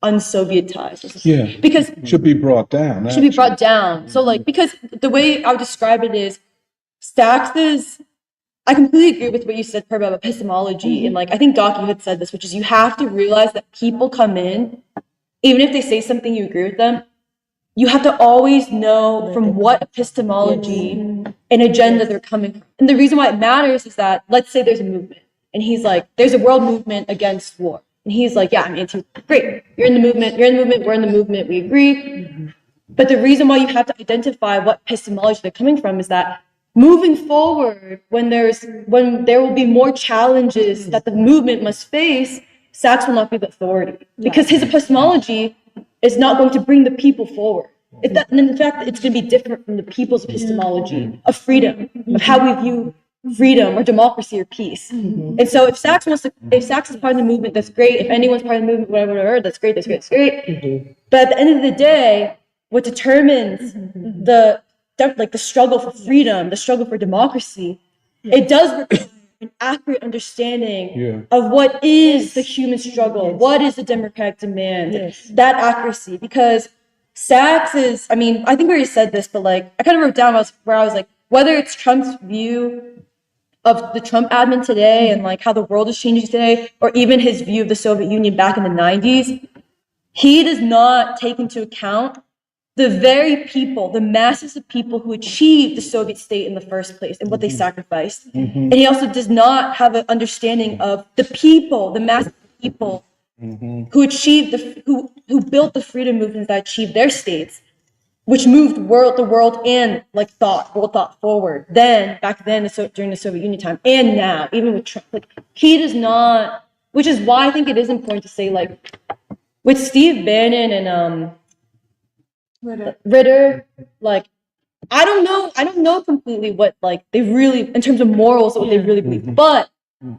unsovietized. Yeah. Because should be brought down. Should be brought down. So like, because the way I would describe it is, Sachs I completely agree with what you said about epistemology, and like I think Doc, you had said this, which is you have to realize that people come in, even if they say something you agree with them, you have to always know from what epistemology and agenda they're coming from. And the reason why it matters is that, let's say there's a movement, and he's like, there's a world movement against war, and he's like, yeah, I'm anti. Great, you're in the movement, we're in the movement, we agree. But the reason why you have to identify what epistemology they're coming from is that moving forward, when there will be more challenges that the movement must face, Sachs will not be the authority, because his epistemology is not going to bring the people forward. And in fact, it's going to be different from the people's epistemology of freedom, of how we view freedom or democracy or peace. And so if Sachs is part of the movement, that's great. If anyone's part of the movement, whatever, that's great. But at the end of the day, what determines the struggle for freedom, the struggle for democracy, it does require an accurate understanding of what is the human struggle, what is the democratic demand, that accuracy. Because Sachs is, I mean, I think we already said this, but like, I kind of wrote down where I was like, whether it's Trump's view of the Trump admin today and like how the world is changing today, or even his view of the Soviet Union back in the 90s, he does not take into account the very people, the masses of people who achieved the Soviet state in the first place and what they sacrificed. And he also does not have an understanding of the people, the mass of people who achieved who built the freedom movements that achieved their states, which moved the world and like world thought forward. Then back then, during the Soviet Union time, and now, even with Trump, like he does not. Which is why I think it is important to say, like, with Steve Bannon and Ritter, like, I don't know completely what like they really, in terms of morals, what they really believe. But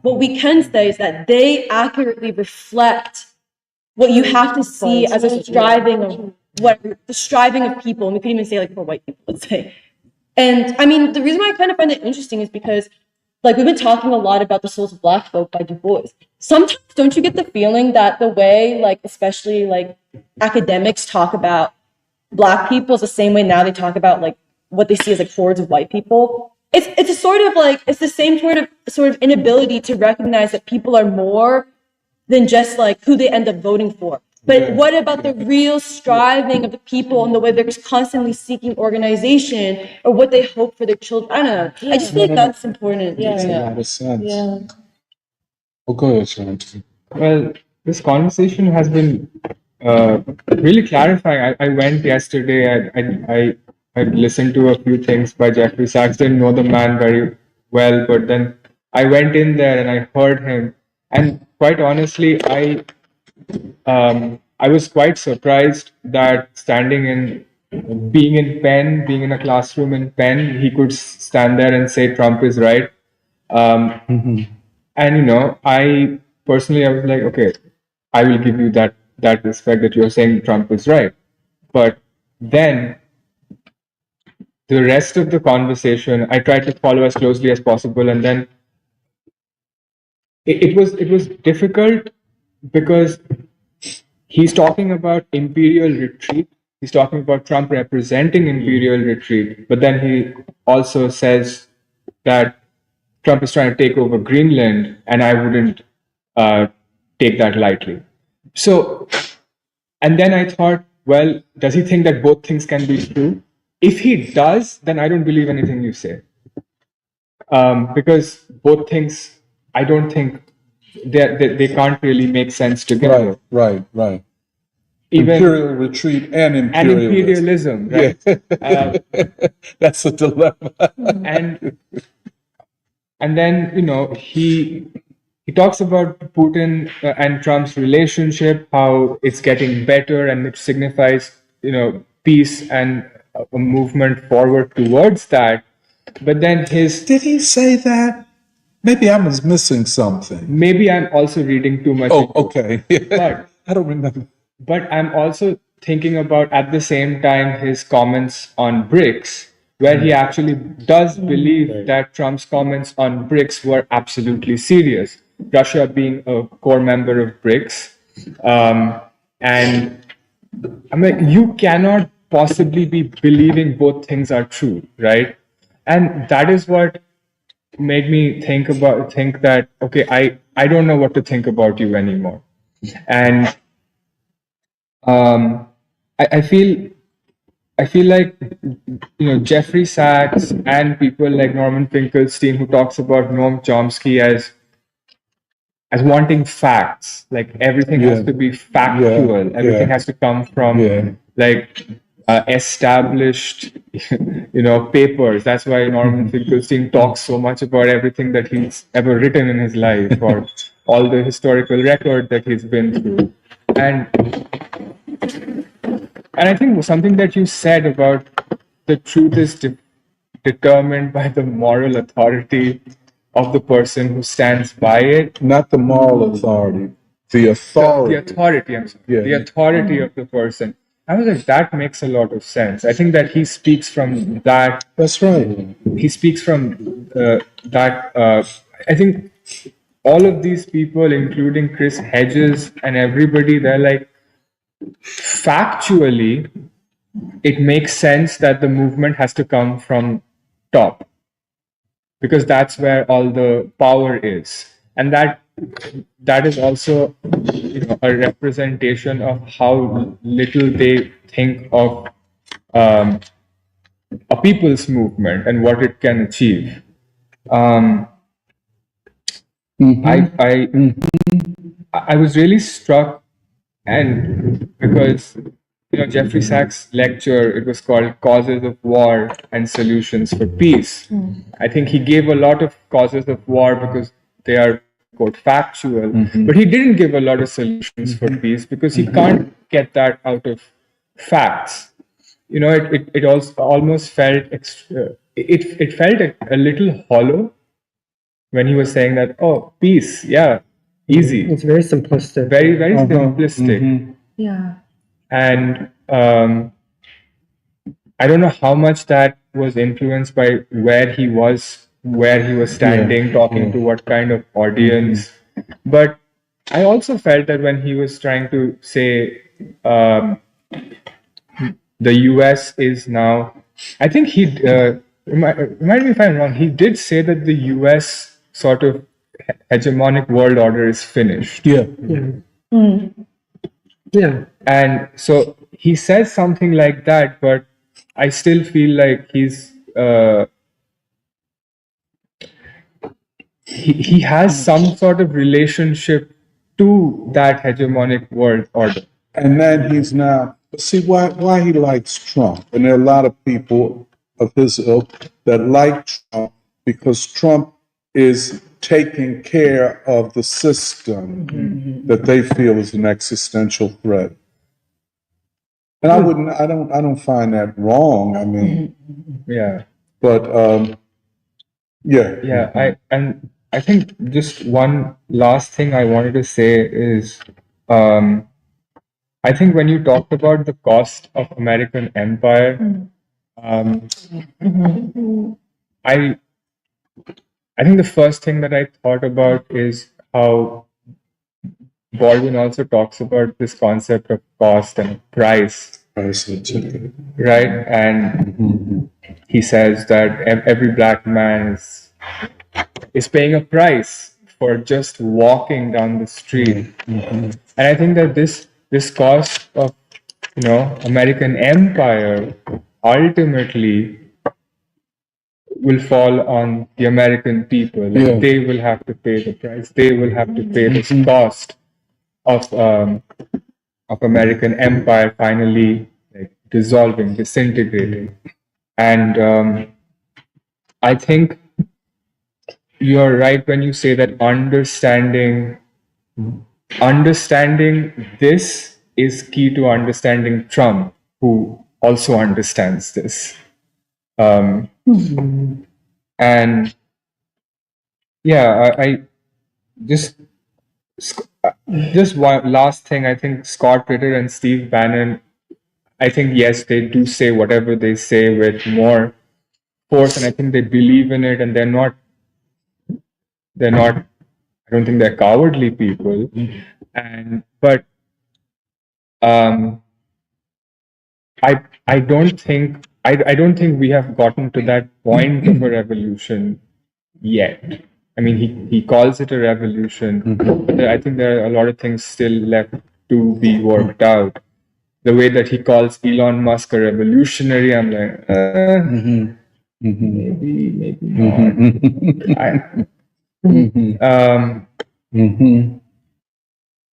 what we can say is that they accurately reflect what you have to see as a striving of the striving of people, and we could even say like for white people, let's say. And I mean, the reason why I kind of find it interesting is because, like, we've been talking a lot about The Souls of Black Folk by Du Bois. Sometimes don't you get the feeling that the way, like, especially like academics talk about Black people is the same way now they talk about like what they see as like hordes of white people? It's a sort of like, it's the same sort of inability to recognize that people are more than just like who they end up voting for. But what about the real striving of the people and the way they're constantly seeking organization or what they hope for their children? I don't know. I just feel like that's important. Makes a lot of sense. Oh, go ahead, Sean. Well, this conversation has been really clarifying. I went yesterday. I listened to a few things by Jeffrey Sachs. Didn't know the man very well, but then I went in there and I heard him. And quite honestly, I was quite surprised that being in a classroom in Penn, he could stand there and say Trump is right. And you know, I was like, okay, I will give you that respect that you're saying Trump is right. But then the rest of the conversation, I tried to follow as closely as possible, and then it was difficult because he's talking about imperial retreat. He's talking about Trump representing imperial retreat, but then he also says that Trump is trying to take over Greenland, and I wouldn't take that lightly. So, and then I thought, well, does he think that both things can be true? If he does, then I don't believe anything you say. Because both things, I don't think they can't really make sense together. Right. Even Imperial retreat and imperialism. right? Yeah. That's a dilemma. And then, you know, he talks about Putin and Trump's relationship, how it's getting better, and it signifies, you know, peace and a movement forward towards that. But then Did he say that? Maybe I was missing something. Maybe I'm also reading too much. Oh, okay. But I don't remember. But I'm also thinking about, at the same time, his comments on BRICS, where he actually does believe that Trump's comments on BRICS were absolutely serious. Russia being a core member of BRICS. And I mean, you cannot possibly be believing both things are true, right? And that is what made me think that, okay, I don't know what to think about you anymore. And I feel like, you know, Jeffrey Sachs and people like Norman Finkelstein, who talks about Noam Chomsky as wanting facts, like everything has to be factual, everything has to come from like established, you know, papers. That's why Norman Finkelstein talks so much about everything that he's ever written in his life, or all the historical record that he's been through. And I think something that you said about the truth is determined by the moral authority of the person who stands by it. Not the moral authority, the authority. The authority, I'm sorry. Yeah. The authority of the person. I was like, that makes a lot of sense. I think that he speaks from that. That's right. He speaks from that. I think all of these people, including Chris Hedges and everybody, they're like, factually, it makes sense that the movement has to come from top, because that's where all the power is, and that is also, you know, a representation of how little they think of um, a people's movement and what it can achieve. I was really struck, and because Jeffrey Sachs' lecture, it was called "Causes of War and Solutions for Peace." I think he gave a lot of causes of war because they are quote factual, but he didn't give a lot of solutions for peace because he can't get that out of facts. It also almost felt it felt a little hollow when he was saying that, oh, peace, yeah, easy, It's very simplistic. very very simplistic. Yeah. And I don't know how much that was influenced by where he was standing, talking to what kind of audience. But I also felt that when he was trying to say the US is now, I think he, remind me if I'm wrong, he did say that the US sort of hegemonic world order is finished. Yeah. Yeah. And so he says something like that, but I still feel like he has some sort of relationship to that hegemonic world order. And then he's now, see why he likes Trump. And there are a lot of people of his ilk that like Trump because Trump is taking care of the system that they feel is an existential threat. And I don't find that wrong. I mean, Yeah. but yeah. Yeah, I think just one last thing I wanted to say is I think when you talked about the cost of American empire, I think the first thing that I thought about is how Baldwin also talks about this concept of cost and price, right? And he says that every black man is paying a price for just walking down the street. And I think that this cost of American empire ultimately will fall on the American people. Like, they will have to pay the price. They will have to pay this cost of American empire finally dissolving, disintegrating. And I think you're right when you say that understanding this is key to understanding Trump, who also understands this. And yeah, I just one last thing. I think Scott Ritter and Steve Bannon, I think, yes, they do say whatever they say with more force, and I think they believe in it, and they're not, I don't think they're cowardly people. But I don't think we have gotten to that point of a revolution yet. I mean, he calls it a revolution, but I think there are a lot of things still left to be worked out. The way that he calls Elon Musk a revolutionary, I'm like, maybe not.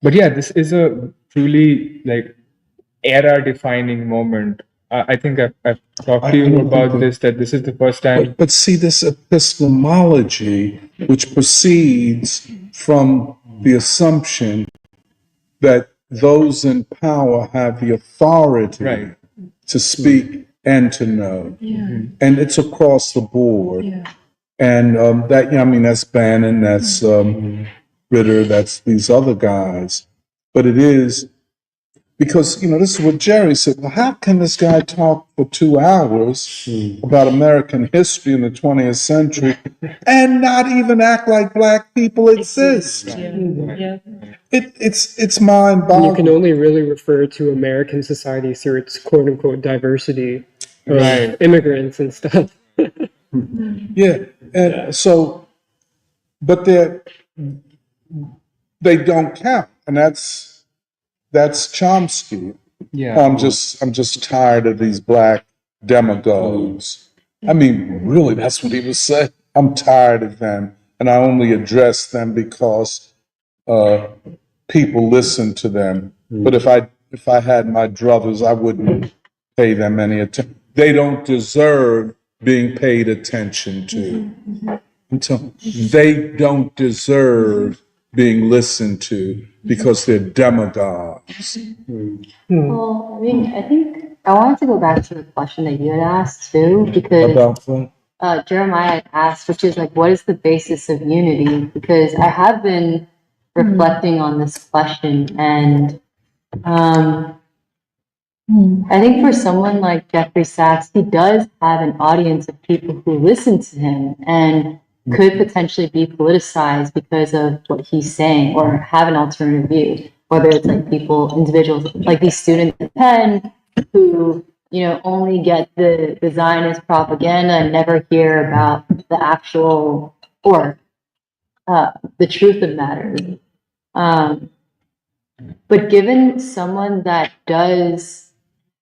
But yeah, this is a truly era-defining moment. I think I've talked to you about this, that this is the first time. But see, this epistemology, which proceeds from the assumption that those in power have the authority to speak and to know. And it's across the board. And that, I mean, that's Bannon, that's Ritter, that's these other guys. But it is because, this is what Jerry said. Well, how can this guy talk for 2 hours about American history in the 20th century and not even act like black people exist? It's mind-boggling. You can only really refer to American society through its quote-unquote diversity of immigrants and stuff. And so, but they don't count, and that's Chomsky. Yeah. I'm just tired of these black demagogues. I mean, really, that's what he was saying. I'm tired of them, and I only address them because people listen to them. But if I had my druthers, I wouldn't pay them any attention. They don't deserve being paid attention to. They don't deserve being listened to because they're demagogues. Well, I mean, I think I wanted to go back to the question that you had asked too, because About that? Jeremiah had asked, which is like, what is the basis of unity? Because I have been reflecting on this question, and I think for someone like Jeffrey Sachs, he does have an audience of people who listen to him and could potentially be politicized because of what he's saying or have an alternative view, whether it's like individuals, like these students at Penn who, only get the Zionist propaganda and never hear about the actual or the truth of matters. But given someone that does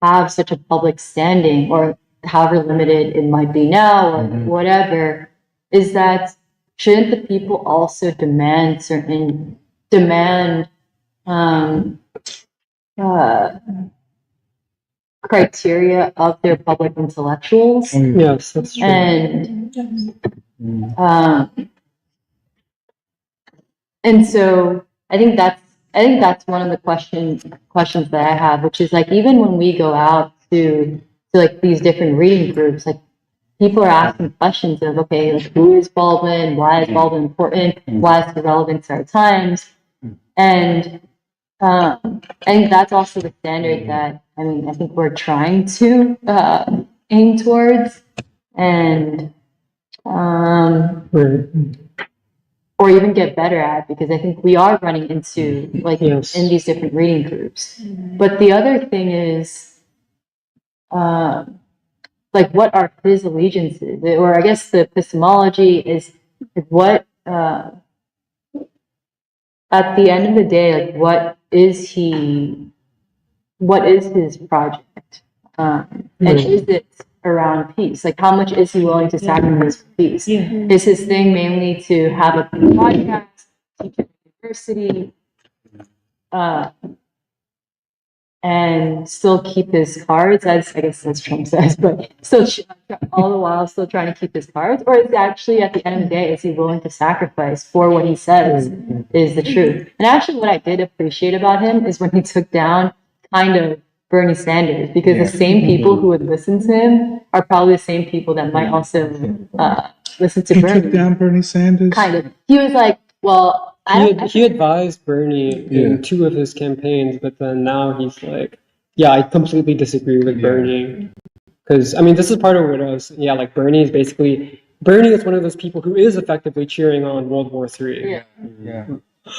have such a public standing, or however limited it might be now, or whatever, is that shouldn't the people also demand criteria of their public intellectuals? Yes, that's true. And so I think that's one of the questions that I have, which is like, even when we go out to like these different reading groups, like people are asking questions of, okay, like who is Baldwin? Why is Baldwin important? Why is it relevant to our times? And I think that's also the standard that, I think we're trying to aim towards, and or even get better at, because I think we are running into like in these different reading groups. But the other thing is, like, what are his allegiances? Or I guess the epistemology is what, at the end of the day, like, what is his project? And is it around peace? Like, how much is he willing to sacrifice for peace? Is his thing mainly to have a podcast, teach at university, and still keep his cards, as I guess as Trump says, but still all the while still trying to keep his cards? Or is it actually, at the end of the day, is he willing to sacrifice for what he says is the truth? And actually, what I did appreciate about him is when he took down kind of Bernie Sanders, because the same people who would listen to him are probably the same people that might also listen to Bernie. Took down Bernie Sanders? Kind of. He was like, well, he advised Bernie in 2 of his campaigns, but then now he's like, yeah, I completely disagree with Bernie. Because, this is part of what I was, like Bernie is one of those people who is effectively cheering on World War III.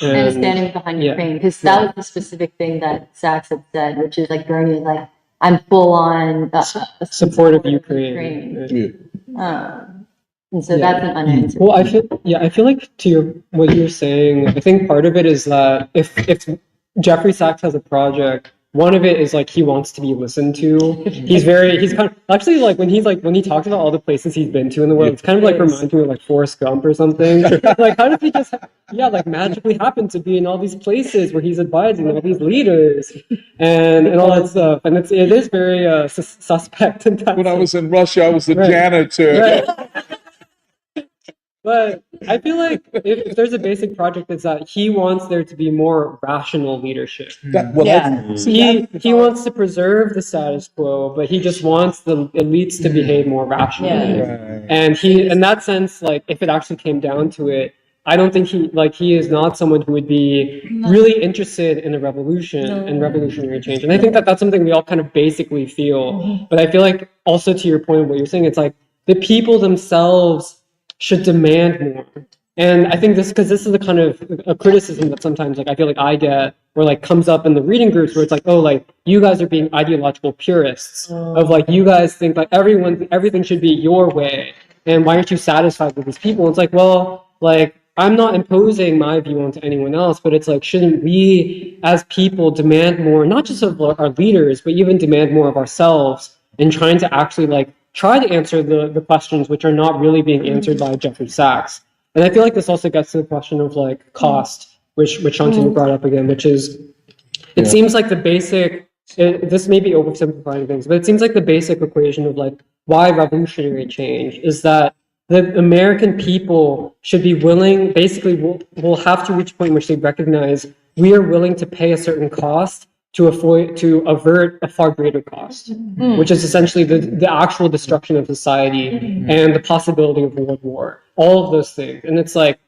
And standing behind Ukraine, because that was the specific thing that Sachs had said, which is like, Bernie is like, I'm full on support of Ukraine. And so that's an unanswered. Well, I feel like what you're saying, I think part of it is that if Jeffrey Sachs has a project, one of it is like he wants to be listened to. He's kind of actually like when he talks about all the places he's been to in the world, it's kind of like reminds me of like Forrest Gump or something. Like, how did he just like magically happen to be in all these places where he's advising all these leaders and all that stuff? And it is very suspect in that. When I was in Russia, I was the janitor. Right. But I feel like if there's a basic project, it's that he wants there to be more rational leadership. He wants to preserve the status quo, but he just wants the elites to behave more rationally. And in that sense, like, if it actually came down to it, I don't think he is not someone who would be really interested in a revolution and revolutionary change. And I think that's something we all kind of basically feel. But I feel like also to your point of what you're saying, it's like the people themselves should demand more. And I think because this is the kind of a criticism that sometimes like I feel like I get, or like comes up in the reading groups, where it's like, oh, like you guys are being ideological purists of like, you guys think like everything should be your way, and why aren't you satisfied with these people? And it's like, well, like I'm not imposing my view onto anyone else, but it's like, shouldn't we as people demand more, not just of our leaders, but even demand more of ourselves in trying to actually like try to answer the questions which are not really being answered by Jeffrey Sachs. And I feel like this also gets to the question of like cost, which Shantanu brought up again, which is, it seems like the basic, this may be oversimplifying things, but it seems like the basic equation of like why revolutionary change is that the American people should be willing, basically will have to reach a point in which they recognize we are willing to pay a certain cost to avert a far greater cost, which is essentially the actual destruction of society and the possibility of world war, all of those things. And it's like,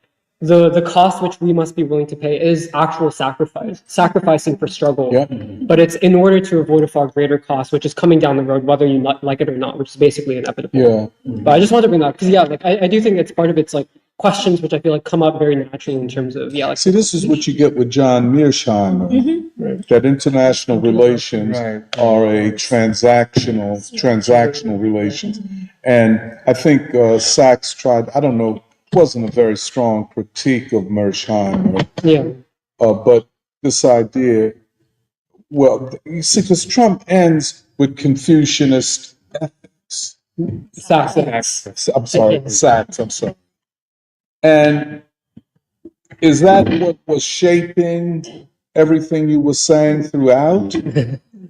the cost which we must be willing to pay is actual sacrificing for struggle. Yeah. But it's in order to avoid a far greater cost, which is coming down the road, whether you like it or not, which is basically inevitable. Yeah. But I just wanted to bring that up because like I do think it's part of its like questions which I feel like come up very naturally in terms of like. See, this is what you get with John Mearsheimer, that international relations are a transactional relations. And I think Sachs tried, I don't know, wasn't a very strong critique of Mearsheimer, Yeah. but this idea, well, you see, because Trump ends with Confucianist ethics. Sachs. I'm sorry, Sachs, I'm sorry. And is that what was shaping everything you were saying throughout?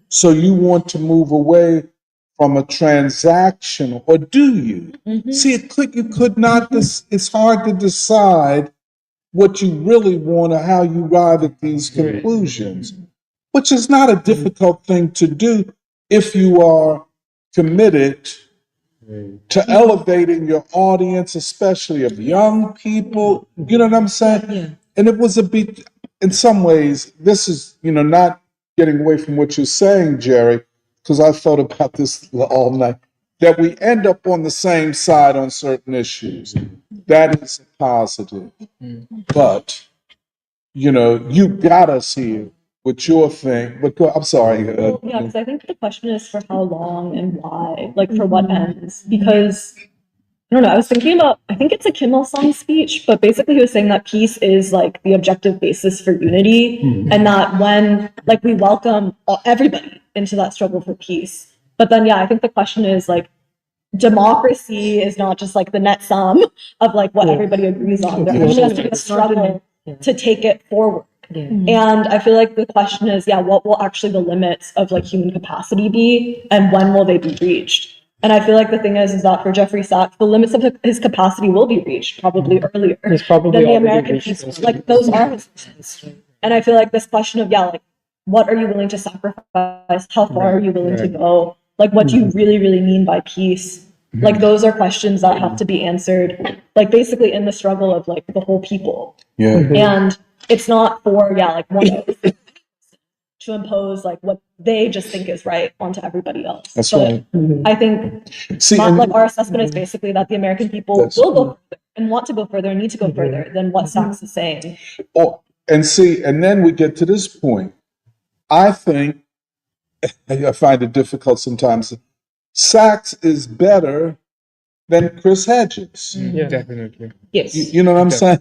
So you want to move away from a transactional, or do you? See, you could not, it's hard to decide what you really want or how you arrive at these conclusions, which is not a difficult thing to do if you are committed to elevating your audience, especially of young people. You know what I'm saying? Yeah. And it was a bit, in some ways, this is, not getting away from what you're saying, Jerry, because I thought about this all night, that we end up on the same side on certain issues. That is positive. But, you got us here with your thing. But I'm sorry. Yeah, because I think the question is for how long and why, like for what ends. Because I don't know, I was thinking about, I think it's a Kim Il-sung speech, but basically he was saying that peace is like the objective basis for unity, and that when like we welcome everybody into that struggle for peace. But then, I think the question is like, democracy is not just like the net sum of like what everybody agrees on. There actually has to be a struggle to take it forward. And I feel like the question is, what will actually the limits of like human capacity be, and when will they be reached? And I feel like the thing is that for Jeffrey Sachs, the limits of his capacity will be reached probably earlier It's probably than the already American reached people. Like those are his limits. And I feel like this question of like, what are you willing to sacrifice? How far are you willing to go? Like, what do you really, really mean by peace? Like, those are questions that have to be answered, like basically in the struggle of like the whole people. And it's not for like one to impose like what they just think is right onto everybody else. That's but right. I think like our assessment is basically that the American people will go further and want to go further and need to go further than what Sachs is saying. And then we get to this point. I think, I find it difficult sometimes, Sachs is better than Chris Hedges. Definitely. Yes. You know what I'm saying?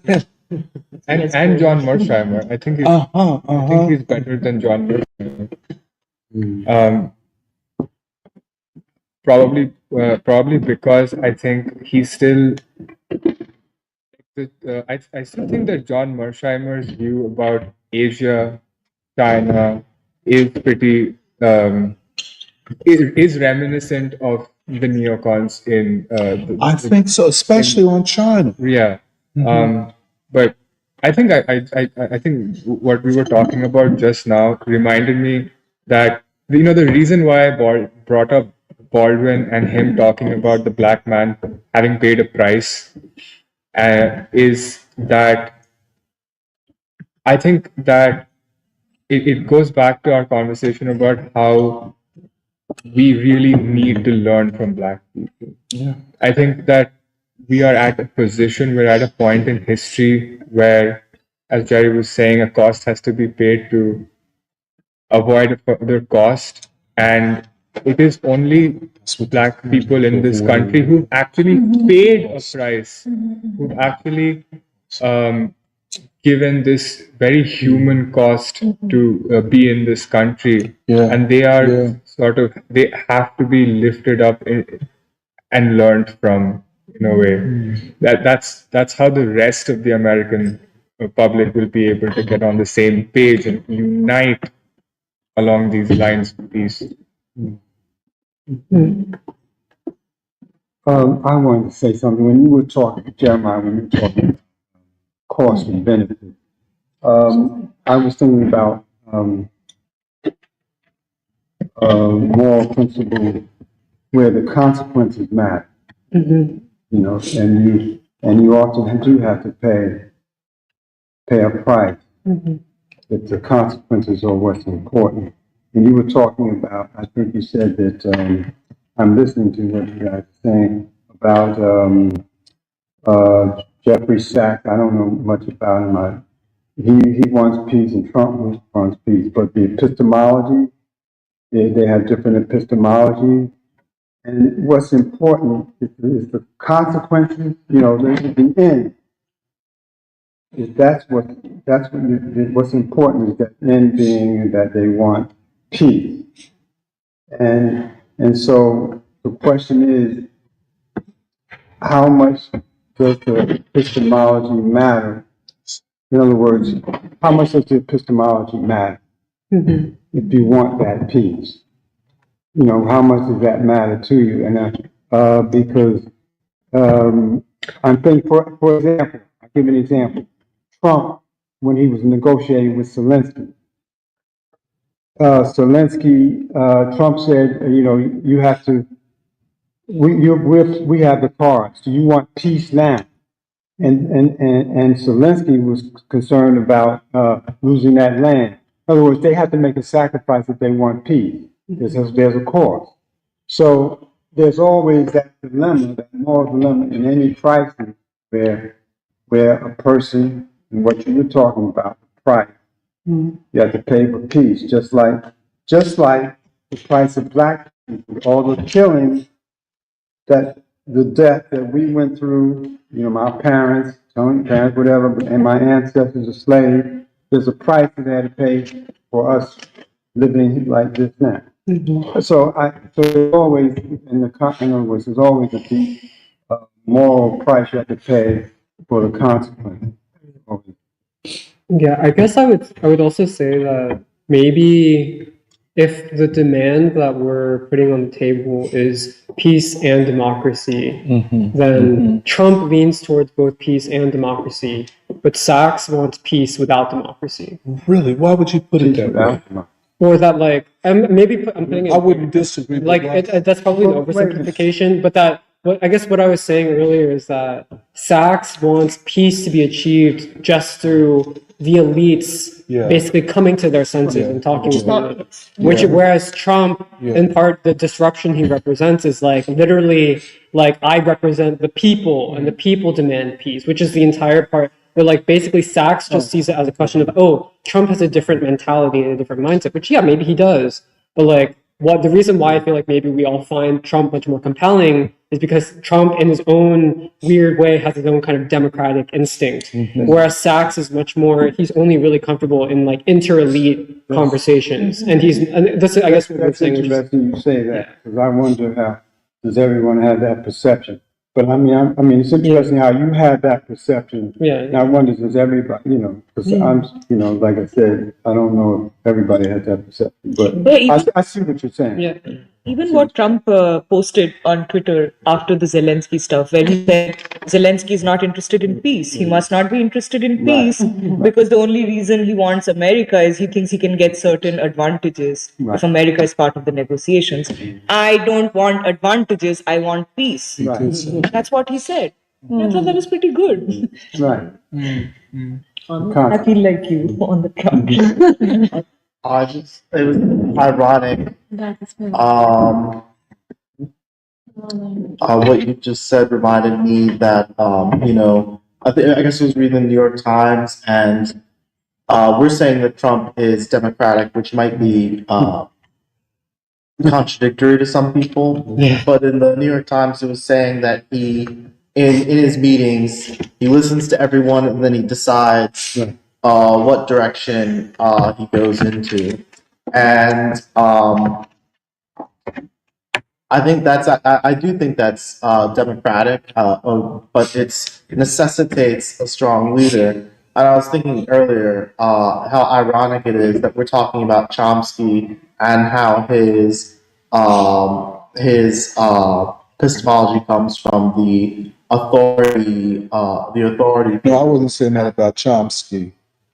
And John Mearsheimer. I think I think he's better than John Mearsheimer. Probably because I think he's still. I still think that John Mearsheimer's view about Asia, China, is pretty is reminiscent of the neocons in. I think so, especially on China. Yeah. But I think I think what we were talking about just now reminded me that the reason why I brought up Baldwin and him talking about the black man having paid a price is that I think that it goes back to our conversation about how we really need to learn from black people. I think that we are at a position, we're at a point in history where, as Jerry was saying, a cost has to be paid to avoid a further cost. And it is only black people in this country who've actually paid a price, who've actually given this very human cost to be in this country, Yeah. and they are Yeah. sort of, they have to be lifted up and learned from, in a way. That's how the rest of the American public will be able to get on the same page and unite along these lines of peace. I wanted to say something. When you were talking, Jeremiah, when you were talking cost and benefit, I was thinking about moral principle where the consequences matter. You know, and you often do have to pay a price if the consequences are what's important. And you were talking about, I think you said that I'm listening to what you guys are saying about Jeffrey Sachs. I don't know much about him. He wants peace and Trump wants peace, but the epistemology, they have different epistemology. And what's important is the consequences, you know, the end. What's important is that end being that they want peace. And so the question is, how much does the epistemology matter? In other words, how much does the epistemology matter if you want that peace? You know, how much does that matter to you? And because I'm thinking, for example, I'll give you an example. Trump, when he was negotiating with Zelensky, Trump said, you know, you have to, we have the cards. Do you want peace now? And Zelensky was concerned about losing that land. In other words, they have to make a sacrifice if they want peace. There's a cost. So there's always that dilemma, that moral dilemma in any crisis where a person, and what you were talking about, the price, you have to pay for peace, just like the price of black people, all the killing, that the death that we went through, you know, my parents, whatever, and my ancestors are slaves, there's a price that they had to pay for us living like this now. So there's always, in other words, there's always a deep moral price you have to pay for the consequence. Yeah, I guess I would also say that maybe if the demand that we're putting on the table is peace and democracy, then Trump leans towards both peace and democracy, but Sachs wants peace without democracy. Really? Why would you put it that way? Or that, like, I'm putting it. I wouldn't disagree. Like, that's probably an oversimplification, but I guess what I was saying earlier is that Sachs wants peace to be achieved just through the elites basically coming to their senses and talking with them. Whereas Trump, in part, the disruption he represents is like literally like, I represent the people and the people demand peace, which is the entire part. But like basically Sachs just sees it as a question of, oh, Trump has a different mentality and a different mindset, which maybe he does. But like the reason why I feel like maybe we all find Trump much more compelling is because Trump in his own weird way has his own kind of democratic instinct. Whereas Sachs is much more, he's only really comfortable in like inter-elite conversations. And that's I guess what we're saying. That's interesting you say that, because I wonder how does everyone have that perception. But I mean, it's interesting how you had that perception. And I wonder, does everybody, you know, because you know, like I said, I don't know if everybody had that perception, but I see what you're saying. Even what Trump posted on Twitter after the Zelensky stuff, where he said Zelensky is not interested in peace. He must not be interested in peace because the only reason he wants America is he thinks he can get certain advantages if America is part of the negotiations. I don't want advantages. I want peace. That's what he said. I thought that was pretty good. I feel like you on the Trump. It was ironic. What you just said reminded me that you know, I guess I was reading the New York Times, and we're saying that Trump is democratic, which might be contradictory to some people. But in the New York Times, it was saying that he in his meetings, he listens to everyone and then he decides what direction he goes into. And I think I do think that's democratic, but it necessitates a strong leader. And I was thinking earlier how ironic it is that we're talking about Chomsky and how his epistemology comes from the authority. No, I wasn't saying that about Chomsky.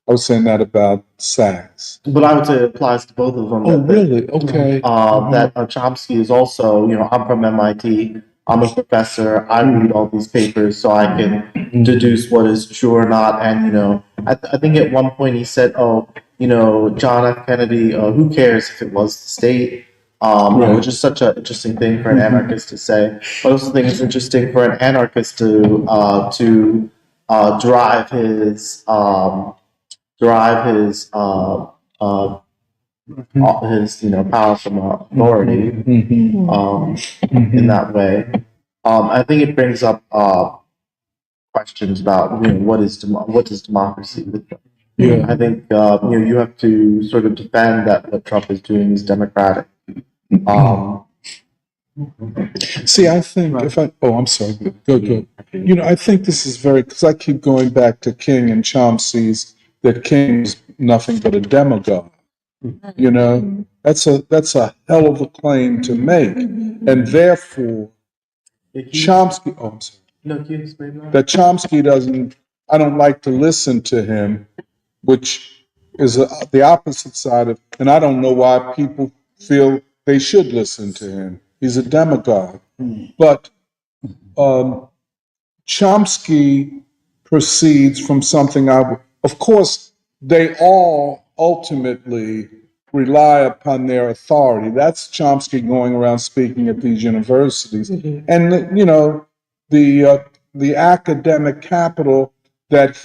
I was saying that about Sachs. But I would say it applies to both of them. Oh, really? Okay. That Chomsky is also, I'm from MIT. I'm a professor. I read all these papers so I can deduce what is true or not. And, I think at one point he said, John F. Kennedy, who cares if it was the state? Which is such an interesting thing for an anarchist to say. I also think it's interesting for an anarchist to derive his power from authority in that way. I think it brings up questions about what does democracy look like. Yeah. I think you have to sort of defend that what Trump is doing is democratic. See, I think I'm sorry. Go. I think this is because I keep going back to King and Chomsky's that King is nothing but a demagogue. That's a hell of a claim to make, and therefore Chomsky. Oh, I'm sorry. No, can you explain that? That Chomsky doesn't. I don't like to listen to him, which is the opposite side of. And I don't know why people feel they should listen to him. He's a demagogue, but Chomsky proceeds from something of course, they all ultimately rely upon their authority. That's Chomsky going around speaking at these universities. And, the academic capital that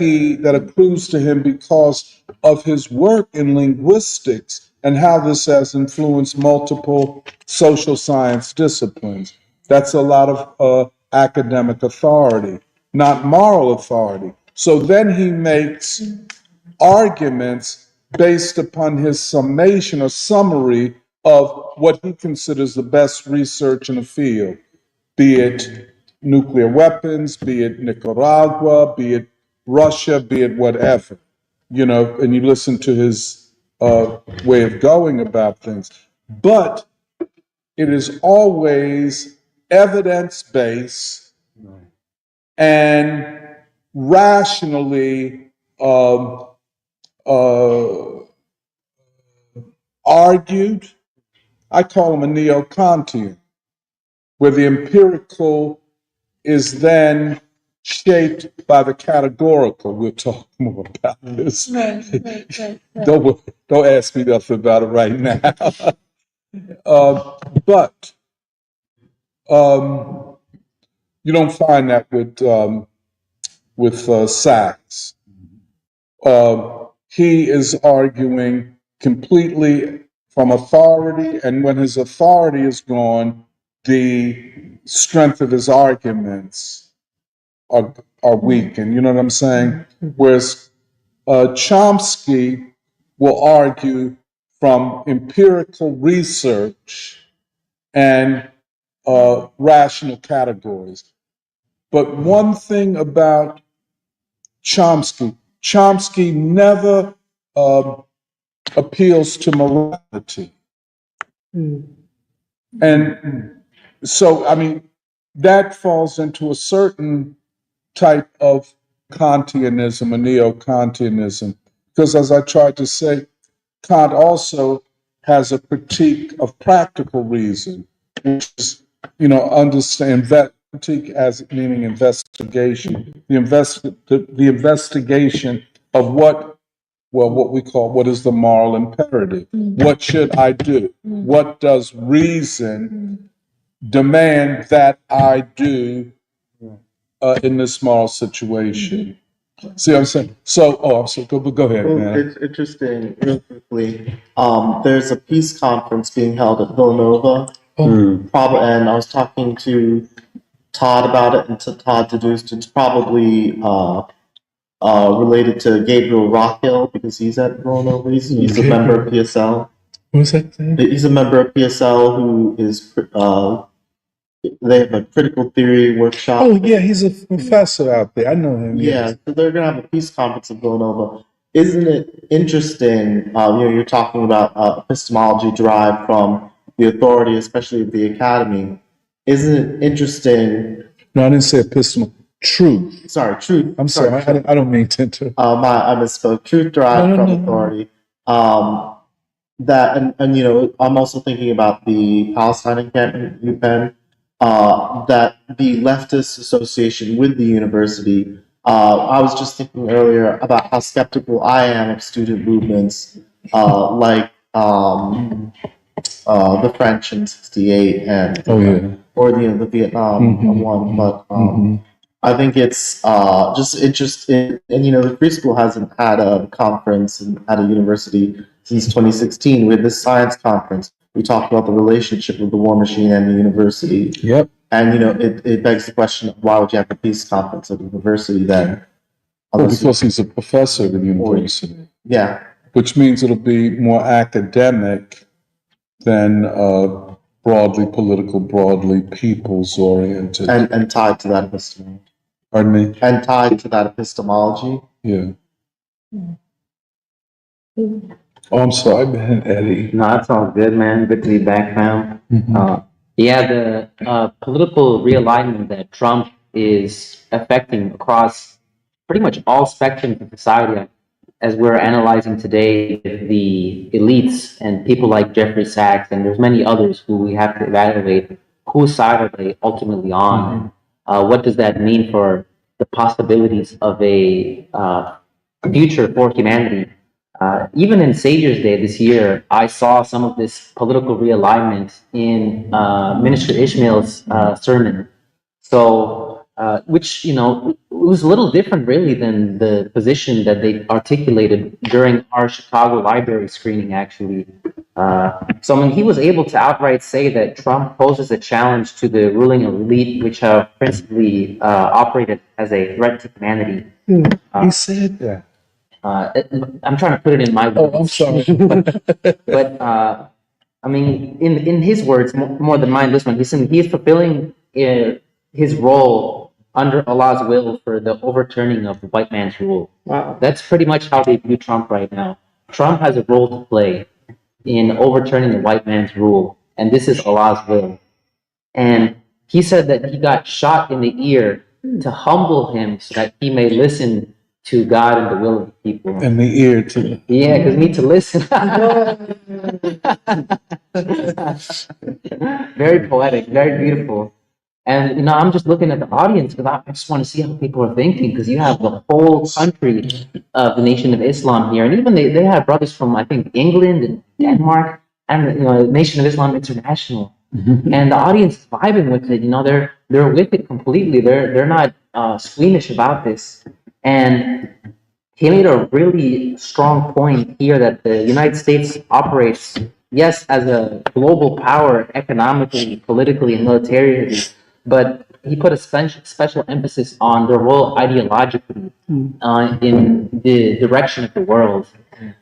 accrues to him because of his work in linguistics and how this has influenced multiple social science disciplines. That's a lot of academic authority, not moral authority. So then he makes arguments based upon his summation or summary of what he considers the best research in the field, be it nuclear weapons, be it Nicaragua, be it Russia, be it whatever, and you listen to his way of going about things. But it is always evidence-based and rationally argued. I call him a neo-Kantian, where the empirical is then shaped by the categorical. We'll talk more about this. Right. Don't ask me nothing about it right now. But you don't find that with Sachs. He is arguing completely from authority, and when his authority is gone, the strength of his arguments are weakened. You know what I'm saying? Whereas Chomsky will argue from empirical research and rational categories. But one thing about Chomsky never appeals to morality. And so, that falls into a certain type of Kantianism, a neo-Kantianism. Because as I tried to say, Kant also has a critique of practical reason, which is, understand that critique as meaning investigation, the investigation of what is the moral imperative? What should I do? What does reason demand that I do in this moral situation? See what I'm saying? So, go ahead, man. It's interesting, real quickly. There's a peace conference being held at Villanova. And I was talking to Todd about it, and Todd deduced it's probably related to Gabriel Rockhill because he's at Villanova. He's a member of PSL. What's that thing? He's a member of PSL who is. They have a critical theory workshop. Oh yeah, he's a professor out there. I know him. Yeah, so they're gonna have a peace conference in Villanova. Isn't it interesting? You're talking about epistemology derived from the authority, especially of the academy. Isn't it interesting? No, I didn't say epistemology. Truth. Sorry, truth. I'm sorry. I don't mean to interrupt. I misspoke. Truth derived from authority. That and I'm also thinking about the Palestine encampment in UPenn. That the leftist association with the university. I was just thinking earlier about how skeptical I am of student movements like the French in '68 and or the Vietnam one, but I think it's just interesting. And the Free School hasn't had a conference at a university since 2016. We had this science conference. We talked about the relationship with the war machine and the university. Yep. And it begs the question of why would you have a peace conference at the university then? Well, because he's a professor at the university. Yeah. Which means it'll be more academic than broadly political, broadly people's oriented. And tied to that epistemology. Pardon me? And tied to that epistemology. Yeah. Oh, I'm sorry, man, Eddie. No, that's all good, man. Good to be back, fam. Yeah, the political realignment that Trump is affecting across pretty much all spectrums of society, as we're analyzing today, the elites and people like Jeffrey Sachs, and there's many others who we have to evaluate whose side are they ultimately on. What does that mean for the possibilities of a future for humanity? Even in Savior's Day this year, I saw some of this political realignment in Minister Ishmael's sermon. So, which, it was a little different really than the position that they articulated during our Chicago library screening, actually. So, he was able to outright say that Trump poses a challenge to the ruling elite, which have principally operated as a threat to humanity. He said that. I'm trying to put it in my words. Oh, I'm sorry. but in his words, more than mine, this one, he is fulfilling his role under Allah's will for the overturning of the white man's rule. Wow. That's pretty much how they view Trump right now. Trump has a role to play in overturning the white man's rule, and this is Allah's will. And he said that he got shot in the ear to humble him so that he may listen to God and the will of the people. And the ear to. Yeah, because we need to listen. Very poetic, very beautiful. And I'm just looking at the audience because I just want to see how people are thinking, because you have the whole country of the Nation of Islam here, and even they have brothers from, I think, England and Denmark, and Nation of Islam International. And the audience is vibing with it. They're with it completely. They're not squeamish about this. And he made a really strong point here that the United States operates, yes, as a global power economically, politically, and militarily, but he put a special emphasis on their role ideologically in the direction of the world.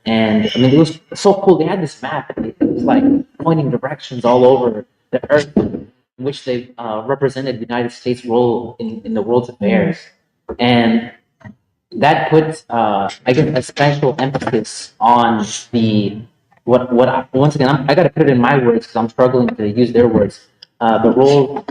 And it was so cool. They had this map. It was like pointing directions all over the earth in which they represented the United States' role in the world's affairs. And that puts, a special emphasis on once again, I got to put it in my words because I'm struggling to use their words. The role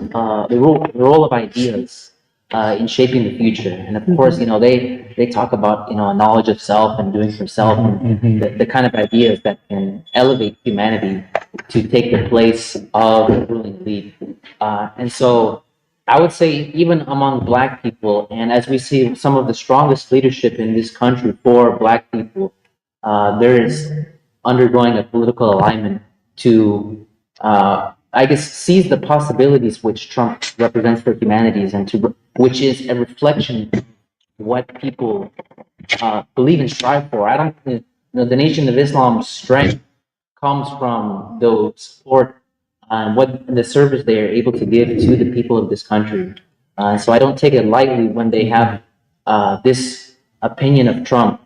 of ideas in shaping the future, and of course, they talk about a knowledge of self and doing for self, and the kind of ideas that can elevate humanity to take the place of the ruling elite, and so. I would say even among Black people, and as we see some of the strongest leadership in this country for Black people, there is undergoing a political alignment to, seize the possibilities which Trump represents for humanities, and which is a reflection of what people believe and strive for. The Nation of Islam's strength comes from the support and what the service they are able to give to the people of this country. So I don't take it lightly when they have this opinion of Trump.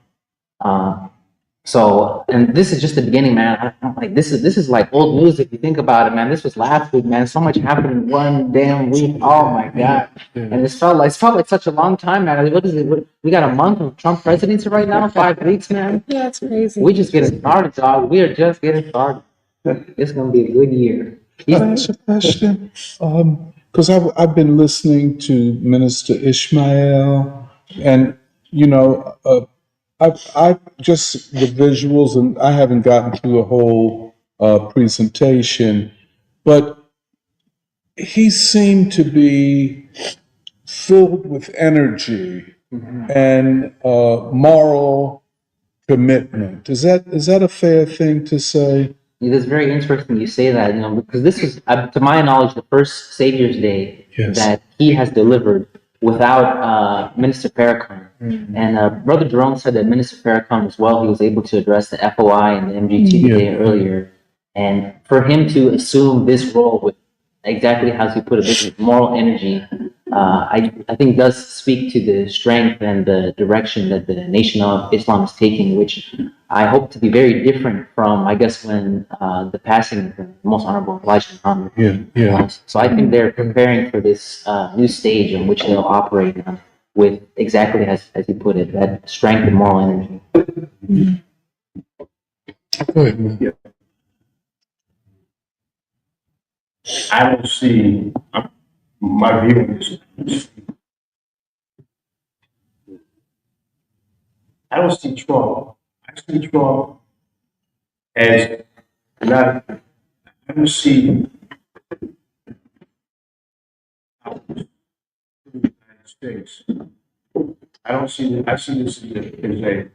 And this is just the beginning, man. I'm like, this is like old news if you think about it, man. This was last week, man. So much happened in one damn week. Oh my god! And it felt like such a long time, man. What is it? We got a month of Trump presidency right now. 5 weeks, man. Yeah, it's crazy. We just getting started, dog. We are just getting started. It's gonna be a good year. Can I ask a question? Because I've been listening to Minister Ishmael, and I've just the visuals, and I haven't gotten through the whole presentation, but he seemed to be filled with energy and moral commitment. Is that a fair thing to say? It is very interesting you say that, because this is, to my knowledge, the first Savior's Day that he has delivered without Minister Farrakhan. And Brother Jerome said that Minister Farrakhan as well, he was able to address the FOI and the MGT earlier. And for him to assume this role with exactly how he put it, with moral energy, I think does speak to the strength and the direction that the Nation of Islam is taking, which I hope to be very different from, I guess, when the passing of the Most Honorable Elijah Muhammad. So I think they're preparing for this new stage in which they'll operate with exactly as you put it, that strength and moral energy. Go ahead, man. I don't see my view on this. I don't see Trump. I see Trump as not. I don't see the United States. I don't see. I see this as a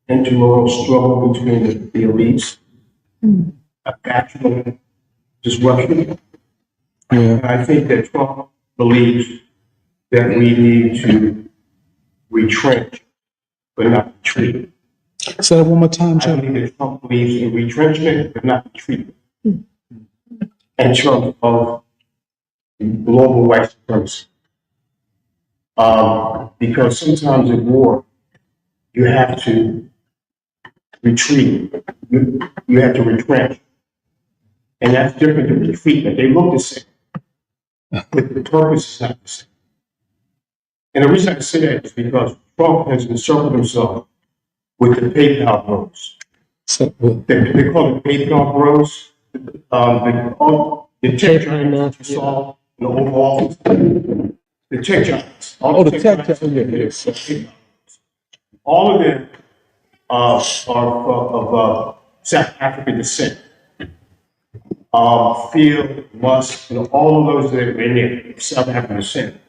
intramural struggle between the elites, a factional disruption. And I think that Trump believes that we need to retrench, but not retreat. Say that one more time, I Joe. believe that Trump believes in retrenchment, but not retreat. In terms of global white supremacy. Because sometimes in war, you have to retreat, you have to retrench. And that's different than retreatment. They look the same, but the purpose is not the same. And the reason I say that is because Trump has encircled himself with the PayPal bros. They call it PayPal bros. The tech giants you saw in the Oval Office. The tech giants. The tech giants. Yes. All of them are of South African descent. Field, Musk, all of those that are in there, South African descent.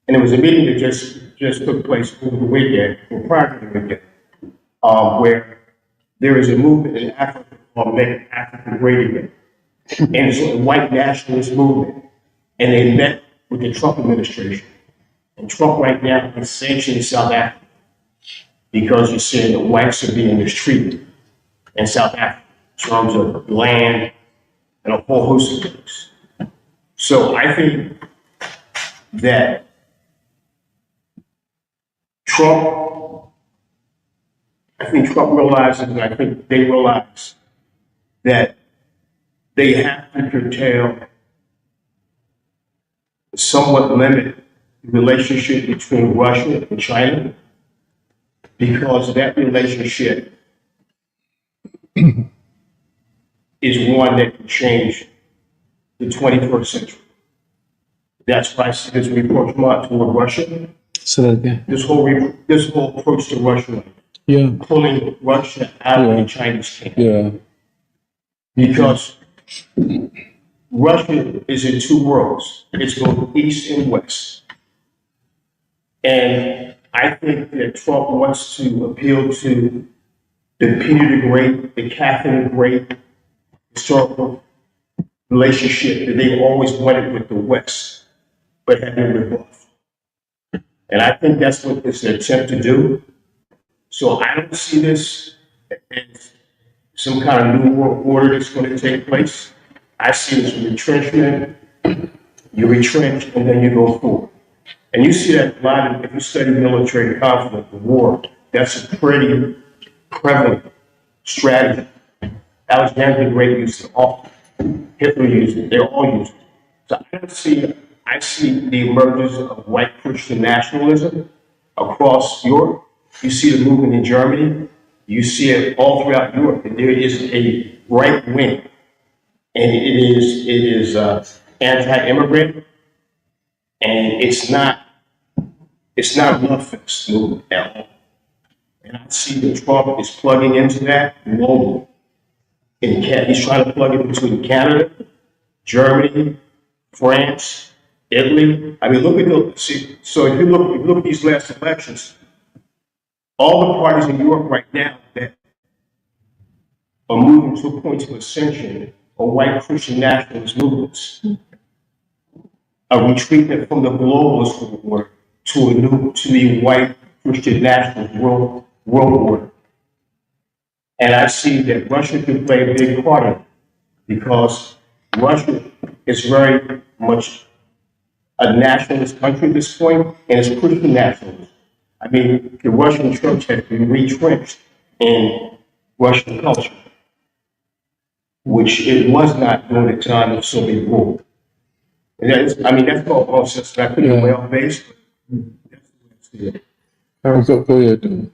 And it was a meeting that just took place over the weekend, or prior to the weekend, where there is a movement in Africa called Make Africa Great Again. And it's a white nationalist movement. And they met with the Trump administration. And Trump right now is sanctioning South Africa because he's saying the whites are being mistreated in South Africa in terms of land and a whole host of things. So I think that Trump realizes, and I think they realize that they have to curtail, somewhat limit the relationship between Russia and China, because that relationship is one that can change the 21st century. That's why I see this approach toward Russia. Say that again. This whole approach to Russia, pulling Russia out of the Chinese camp. Because Russia is in two worlds. It's both east and west. And I think that Trump wants to appeal to the Peter the Great, the Catherine the Great historical relationship that they've always wanted with the West, but have been rebuffed. And I think that's what it's an attempt to do. So I don't see this as some kind of new world order that's going to take place. I see this as retrenchment. You retrench and then you go forward. And you see that a lot if you study military conflict, the war, that's a pretty prevalent strategy. Alexander the Great used it all. Hitler used it. They're all used it. So I see the emergence of white Christian nationalism across Europe. You see the movement in Germany. You see it all throughout Europe. And there is a right wing, and it is anti-immigrant, and it's not a love fest movement at all. And I see that Trump is plugging into that globally. He's trying to plug it between Canada, Germany, France, Italy. I mean, so if you look at these last elections, all the parties in Europe right now that are moving to a point of ascension are white Christian nationalist movements, a retreatment from the globalist order to the white Christian nationalist world order. And I see that Russia can play a big part in it because Russia is very much a nationalist country at this point, and it's Christian nationalist. I mean, the Russian church has been retrenched in Russian culture, which it was not during the time of Soviet rule. And that's called process. I put it well based. Go ahead.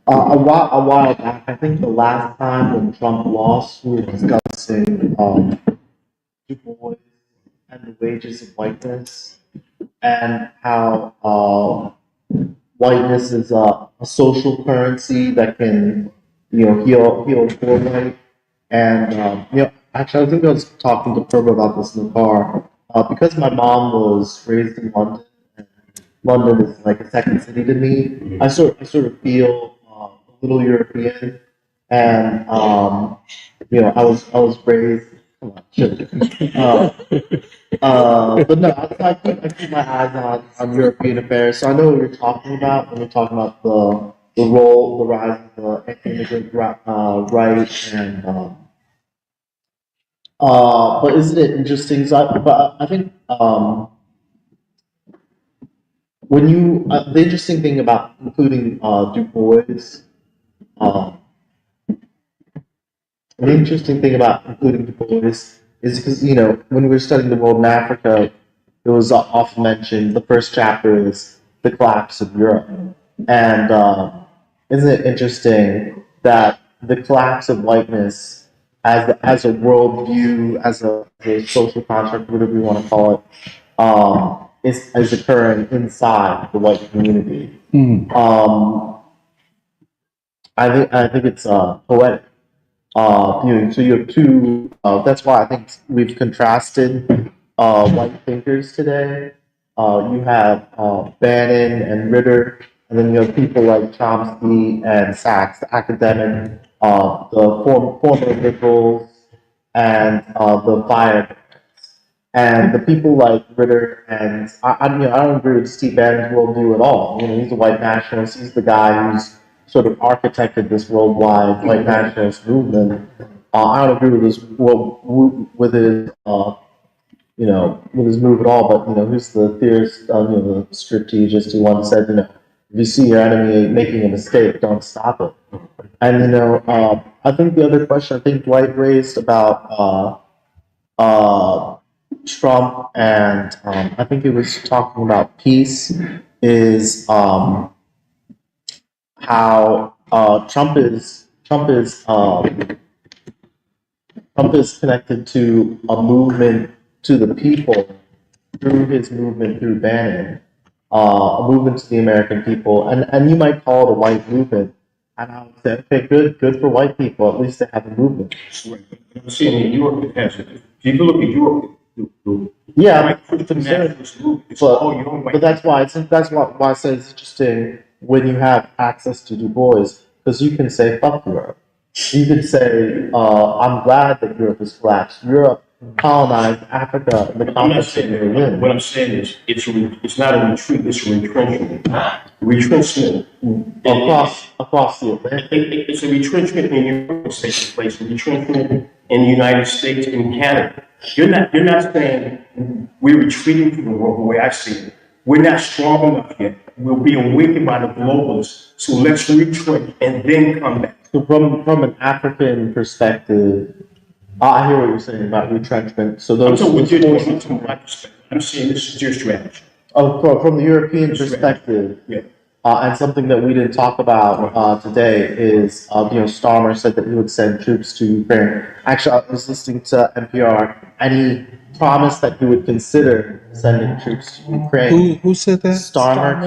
A while back, I think the last time when Trump lost, we were discussing Du Bois and the wages of whiteness, and how whiteness is a social currency that can, heal poor white. And actually, I think I was talking to Purva about this in the car because my mom was raised in London. And London is like a second city to me. I sort of feel a little European, and I was raised. Come on, shit. But no, I keep my eyes on European affairs. So I know what you're talking about when you're talking about the rise of the anti-immigrant right, and but isn't it interesting? But I think when the interesting thing about including Du Bois, the interesting thing about including Du Bois is because when we were studying the world in Africa, it was often mentioned. The first chapter is the collapse of Europe, and isn't it interesting that the collapse of whiteness as a worldview, as a social construct, whatever you want to call it, is occurring inside the white community. I think it's poetic. So you have two. That's why I think we've contrasted white thinkers today. You have Bannon and Ritter, and then you have people like Chomsky and Sachs, the academic, the former liberals, and the fire. And the people like Ritter and I don't agree with Steve Bannon's worldview at all. He's a white nationalist. He's the guy who's sort of architected this worldwide white nationalist movement. I don't agree with his with his move at all. But who's the theorist, the strategist who once said, if you see your enemy making a mistake, don't stop it. And I think the other question I think Dwight raised about Trump and I think he was talking about peace is how Trump is connected to a movement to the people through his movement through Bannon, a movement to the American people, and you might call it a white movement. And I would say, okay, good for white people. At least they have a movement. I'm seeing in Europe it has it. If you look at Europe, yeah, but that's why I say it's interesting when you have access to Du Bois, because you can say fuck Europe. You can say I'm glad that Europe is collapsed. Europe colonized Africa in the context that you're in. What I'm saying is it's not a retreat, it's a retrenchment. Retrenchment across the Atlantic. It's a retrenchment in Europe that's taking place. Retrenchment in the United States and Canada. You're not saying we're retreating from the world the way I see it. We're not strong enough yet. We're being weakened by the globalists. So let's retreat and then come back. So from an African perspective, I hear what you're saying about retrenchment. So I'm those talking with forces- you from my perspective. I'm saying this is your strategy. from the European perspective, Yeah. and something that we didn't talk about today is, Starmer said that he would send troops to Ukraine. Actually, I was listening to NPR, and he promised that he would consider sending troops to Ukraine. Who said that?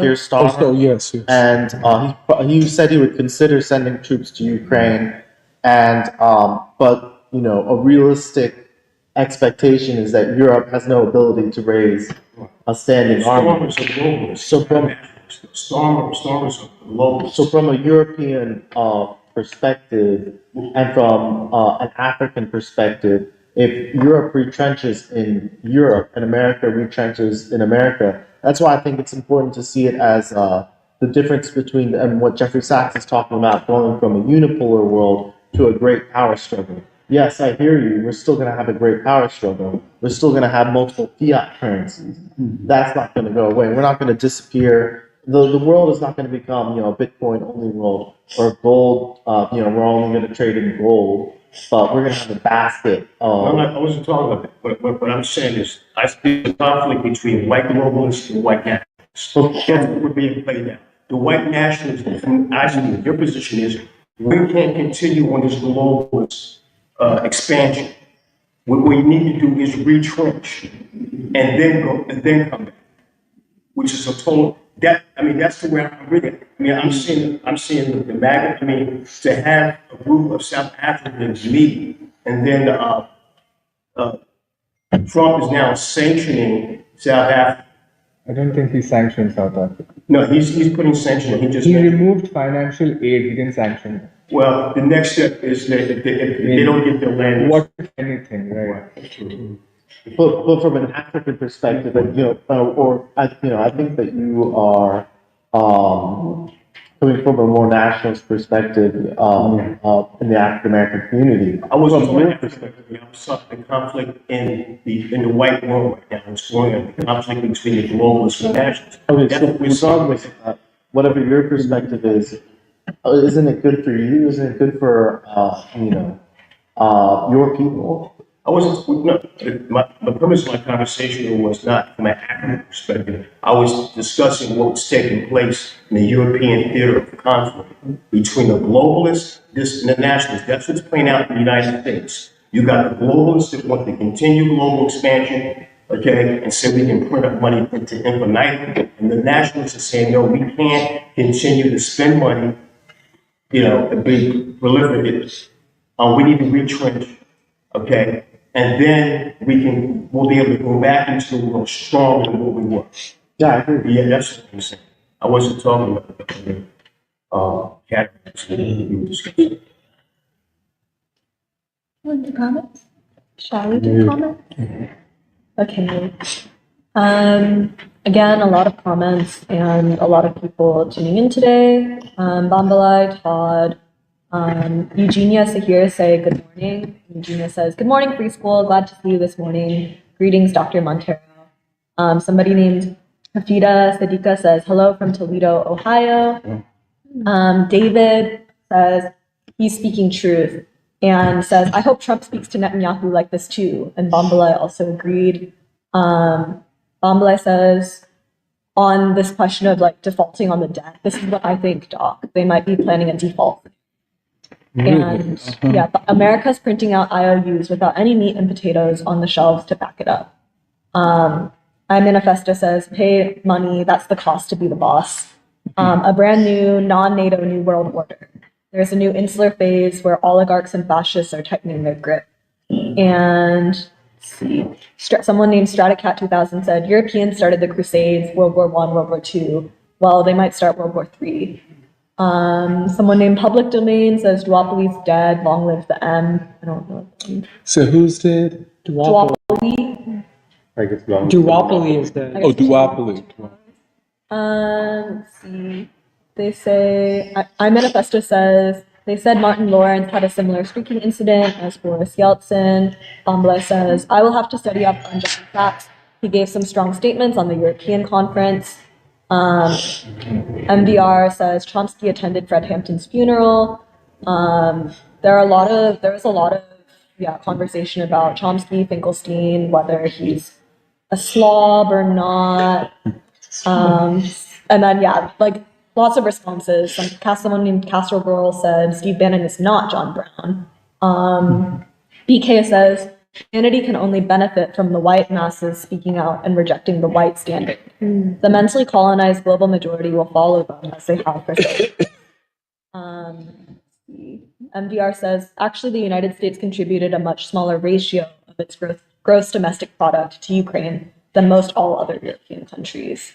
Keir Starmer. Oh, yes, yes. And he said he would consider sending troops to Ukraine, and but a realistic expectation is that Europe has no ability to raise a standing army. Stormers are globalist. So from Stormers are globalist. so from a European perspective and from an African perspective, if Europe retrenches in Europe and America retrenches in America, that's why I think it's important to see it as the difference between and what Jeffrey Sachs is talking about, going from a unipolar world to a great power struggle. Yes, I hear you. We're still going to have a great power struggle. We're still going to have multiple fiat currencies. That's not going to go away. We're not going to disappear. The world is not going to become, a Bitcoin only world or gold. We're only going to trade in gold, but we're going to have a basket of. I wasn't talking about that. But what I'm saying is, I see the conflict between white globalists and white nationalists. That's what we're being played now. The white nationalists, actually, your position is we can't continue on this globalist expansion. What we need to do is retrench and then come back, which is a total. That's the way I'm reading it. I'm seeing the magnet. To have a group of South Africans meet, and then Trump is now sanctioning South Africa. I don't think he sanctioned South Africa. No, he's putting sanctioning. He removed financial aid. He didn't sanction it. Well, the next step is that if they don't get their land. What if anything, right? But from an African perspective, I think that you are coming from a more nationalist perspective in the African American community. I was from your perspective. I was talking the conflict in the white world right now. It's going on the conflict between the globalists and nationalists. Okay, That's so what we're talking regardless about. of that, whatever your perspective is, isn't it good for you? Isn't it good for your people? I wasn't, no, the purpose of my conversation was not from an academic perspective. I was discussing what was taking place in the European theater of conflict between the globalists and the nationalists. That's what's playing out in the United States. You got the globalists that want to continue global expansion, okay, and say we can print up money into infinitum. And the nationalists are saying, no, we can't continue to spend money, and be prolific. We need to retrench, okay? And then we'll be able to go back into the world stronger than what we were. Yeah, I agree. Yeah, that's what I'm saying. I wasn't talking about categories we were discussing. Want to comment? Shall we do comment? Okay. Again, a lot of comments and a lot of people tuning in today. Bambalai, Todd, Eugenia Sahir say good morning. Eugenia says, good morning, Free School. Glad to see you this morning. Greetings, Dr. Montero. Somebody named Hafida Sadiqa says, hello from Toledo, Ohio. David says, he's speaking truth. And says, I hope Trump speaks to Netanyahu like this too. And Bambalai also agreed. Bambalai says, on this question of defaulting on the debt, this is what I think, Doc. They might be planning a default. And America's printing out IOUs without any meat and potatoes on the shelves to back it up. iManifesto says, pay money, that's the cost to be the boss. A brand new, non-NATO New World Order. There's a new insular phase where oligarchs and fascists are tightening their grip. And let's see, someone named Stratacat 2000 said, Europeans started the Crusades, World War I, World War II. Well, they might start World War III. Someone named Public Domain says duopoly's dead, long live the M. I don't know. So who's dead? Duopoly. I guess long. Duopoly is the. Oh, duopoly. Let's see. They say, iManifesto says They said Martin Lawrence had a similar streaking incident as Boris Yeltsin. Bombla says, I will have to study up on Jeffrey Sachs. He gave some strong statements on the European conference. MDR says Chomsky attended Fred Hampton's funeral. There was a lot of conversation about Chomsky, Finkelstein, whether he's a slob or not. And then lots of responses. Someone named Castro Girl said Steve Bannon is not John Brown. BK says humanity can only benefit from the white masses speaking out and rejecting the white standard. The mentally colonized global majority will follow them as they have for MDR says, actually, the United States contributed a much smaller ratio of its gross domestic product to Ukraine than most all other European countries.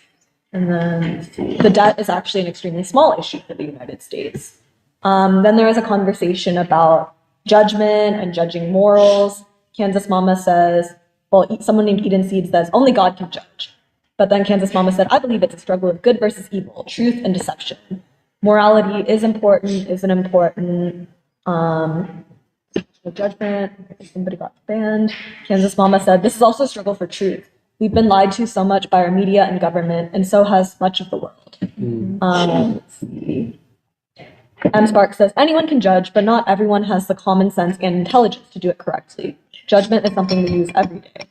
And then the debt is actually an extremely small issue for the United States. Then there is a conversation about judgment and judging morals. Kansas Mama says, someone named Eden Seed says, only God can judge. But then Kansas Mama said, I believe it's a struggle of good versus evil, truth and deception. Morality is important, isn't important. Judgment, somebody got banned. Kansas Mama said, this is also a struggle for truth. We've been lied to so much by our media and government, and so has much of the world. Let's see. M. Spark says, anyone can judge, but not everyone has the common sense and intelligence to do it correctly. Judgment is something we use every day.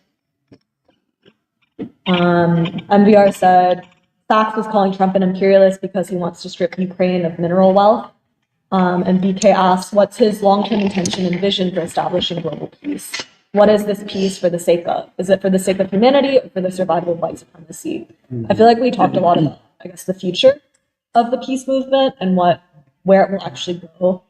MVR said, Sachs was calling Trump an imperialist because he wants to strip Ukraine of mineral wealth. And BK asks, what's his long-term intention and vision for establishing global peace? What is this peace for the sake of? Is it for the sake of humanity or for the survival of white supremacy? I feel like we talked a lot about, the future of the peace movement and where it will actually go.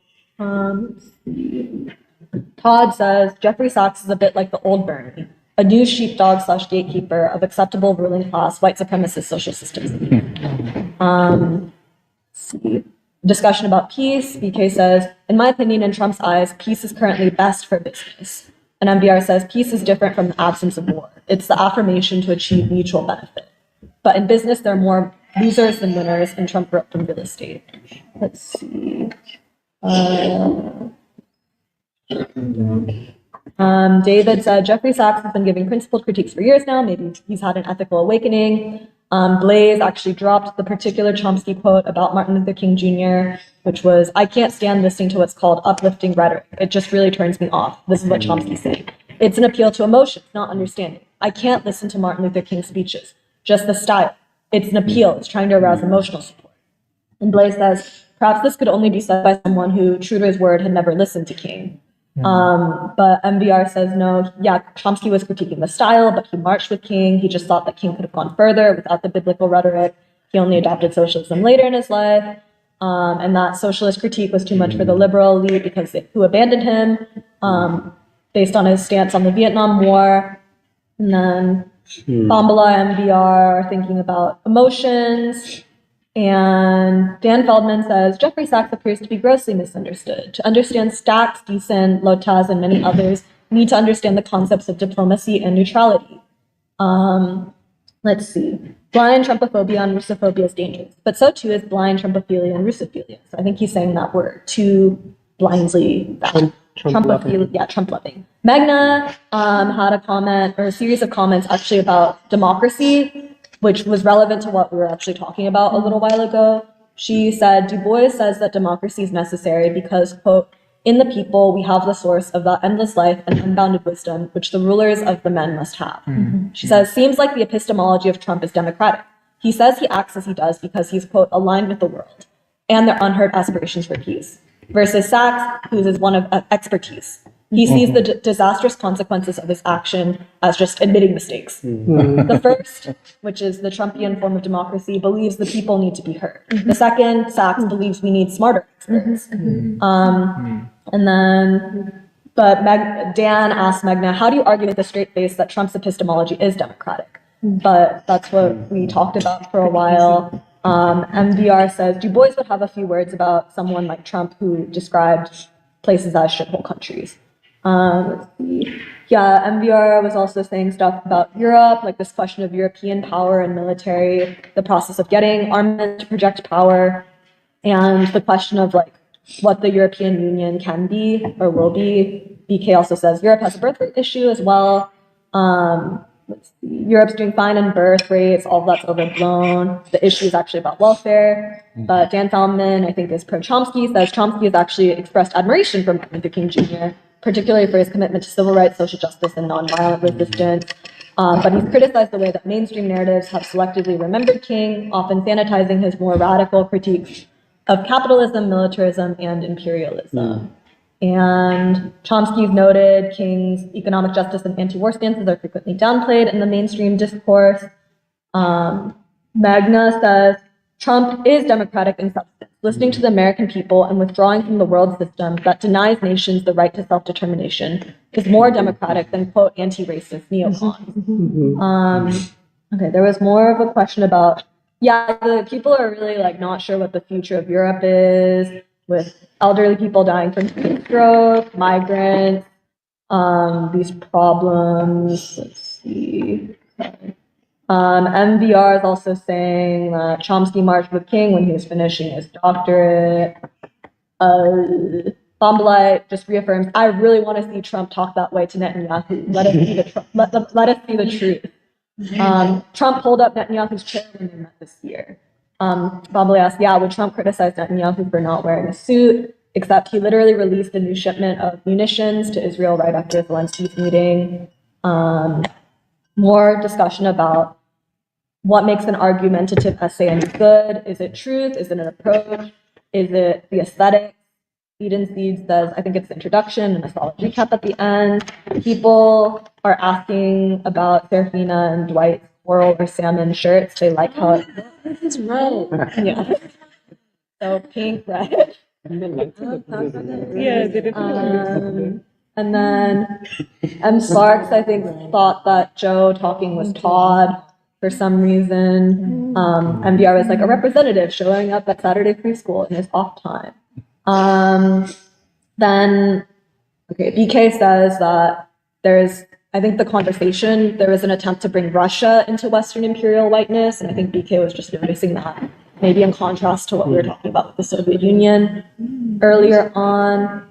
Todd says, Jeffrey Sachs is a bit like the old Bernie, a new sheepdog/gatekeeper of acceptable ruling class white supremacist social systems. Discussion about peace. BK says, in my opinion, in Trump's eyes, peace is currently best for business. And MBR says, peace is different from the absence of war. It's the affirmation to achieve mutual benefit. But in business, there are more losers than winners, and Trump grew up from real estate. Let's see. David said, Jeffrey Sachs has been giving principled critiques for years now. Maybe he's had an ethical awakening. Blaze actually dropped the particular Chomsky quote about Martin Luther King Jr., which was, I can't stand listening to what's called uplifting rhetoric. It just really turns me off. This is what Chomsky said. It's an appeal to emotions, not understanding. I can't listen to Martin Luther King's speeches, just the style. It's an appeal. It's trying to arouse emotional support. And Blaze says, perhaps this could only be said by someone who, true to his word, had never listened to King. But MVR says, no, Chomsky was critiquing the style, but he marched with King. He just thought that King could have gone further without the biblical rhetoric. He only adopted socialism later in his life. And that socialist critique was too much for the liberal elite who abandoned him based on his stance on the Vietnam War. And then Bambala, MVR are thinking about emotions. And Dan Feldman says, Jeffrey Sachs appears to be grossly misunderstood. To understand Sachs, Deason, Lotaz, and many others, we need to understand the concepts of diplomacy and neutrality. Let's see. Blind Trumpophobia and Russophobia is dangerous, but so too is blind Trumpophilia and Russophilia. So I think he's saying that we're too blindly Trumpophilia, Trump loving. Megna had a comment or a series of comments actually about democracy, which was relevant to what we were actually talking about a little while ago. She said, Du Bois says that democracy is necessary because, quote, in the people we have the source of that endless life and unbounded wisdom, which the rulers of the men must have. She says, seems like the epistemology of Trump is democratic. He says he acts as he does because he's, quote, aligned with the world and their unheard aspirations for peace. Versus Sachs, whose is one of expertise. He sees the disastrous consequences of his action as just admitting mistakes. The first, which is the Trumpian form of democracy, believes the people need to be heard. The second, Sachs believes we need smarter experts. And then, Dan asked Megna, how do you argue with a straight face that Trump's epistemology is democratic? But that's what we talked about for a while. MVR says, Du Bois would have a few words about someone like Trump who described places as shithole countries. Let's see. MVR was also saying stuff about Europe, like this question of European power and military, the process of getting armament to project power, and the question of like what the European Union can be or will be. BK also says Europe has a birth rate issue as well. Let's see. Europe's doing fine in birth rates, all of that's overblown. The issue is actually about welfare. But Dan Feldman, I think, is pro-Chomsky, says Chomsky has actually expressed admiration for Martin Luther King Jr., particularly for his commitment to civil rights, social justice, and nonviolent resistance. But he's criticized the way that mainstream narratives have selectively remembered King, often sanitizing his more radical critiques of capitalism, militarism, and imperialism. And Chomsky's noted King's economic justice and anti-war stances are frequently downplayed in the mainstream discourse. Magna says Trump is democratic in substance, listening to the American people and withdrawing from the world system that denies nations the right to self-determination is more democratic than, quote, anti-racist neocons. Okay, there was more of a question about, the people are really like not sure what the future of Europe is, with elderly people dying from heat stroke, migrants, these problems. Let's see. MVR is also saying that Chomsky marched with King when he was finishing his doctorate. Bombalite just reaffirms, I really want to see Trump talk that way to Netanyahu. Let us see the truth. Trump pulled up Netanyahu's chair when they met this year. Probably asked, would Trump criticize Netanyahu for not wearing a suit? Except he literally released a new shipment of munitions to Israel right after Zelensky's meeting. More discussion about what makes an argumentative essay any good. Is it truth? Is it an approach? Is it the aesthetic? Eden Seed says, I think it's the introduction and a solid recap at the end. People are asking about Serafina and Dwight's coral or salmon shirts. They like how it looks. This is red. Yeah. So pink, red. Yeah, they didn't. And then M. Sparks, I think, thought that Joe talking was Todd for some reason. MDR was like a representative showing up at Saturday preschool in his off time. Then, BK says that I think the conversation, there was an attempt to bring Russia into Western imperial whiteness, and I think BK was just noticing that, maybe in contrast to what we were talking about with the Soviet Union earlier on.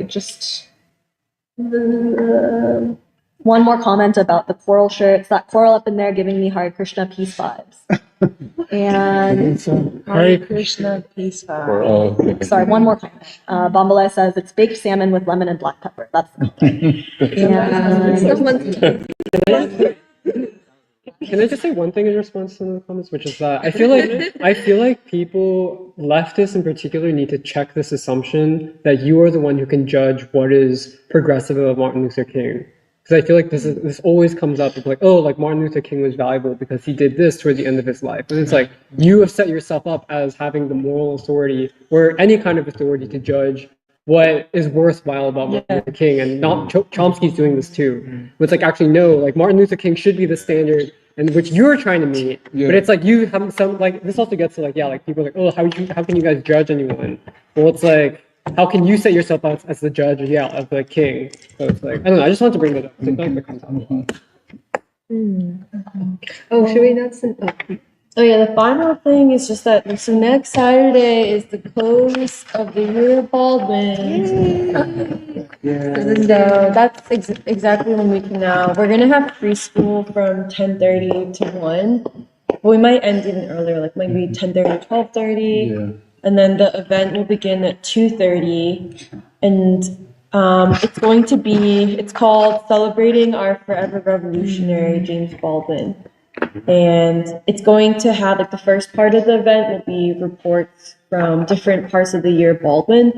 Just one more comment about the coral shirts. That coral up in there giving me Hare Krishna peace vibes. And Hare Krishna peace vibe. sorry, one more comment. Bombalay says it's baked salmon with lemon and black pepper. That's the Can I just say one thing in response to some of the comments, which is that I feel like people, leftists in particular, need to check this assumption that you are the one who can judge what is progressive about Martin Luther King. Because I feel like this always comes up. It's like, oh, like Martin Luther King was valuable because he did this towards the end of his life. And it's like, you have set yourself up as having the moral authority or any kind of authority to judge what is worthwhile about Martin Luther King. And not Chomsky's doing this too. It's like, actually, no, like Martin Luther King should be the standard and which you're trying to meet. But it's like, you have some, like, this also gets to like, like people are like, oh, how can you guys judge anyone? Well, it's like, how can you set yourself up as the judge of the king? So it's like, I don't know, I just want to bring that up. I feel like that comes out a lot. Oh, should we not send? Oh yeah, the final thing is just that. So next Saturday is the close of the year Baldwin, and that's exactly 1 week from now. We're gonna have preschool from 10:30 to 1. But we might end even earlier, like maybe 10:30 to 12:30. Yeah. And then the event will begin at 2:30, and it's called Celebrating Our Forever Revolutionary James Baldwin. And it's going to have, like, the first part of the event will be reports from different parts of the year Baldwin.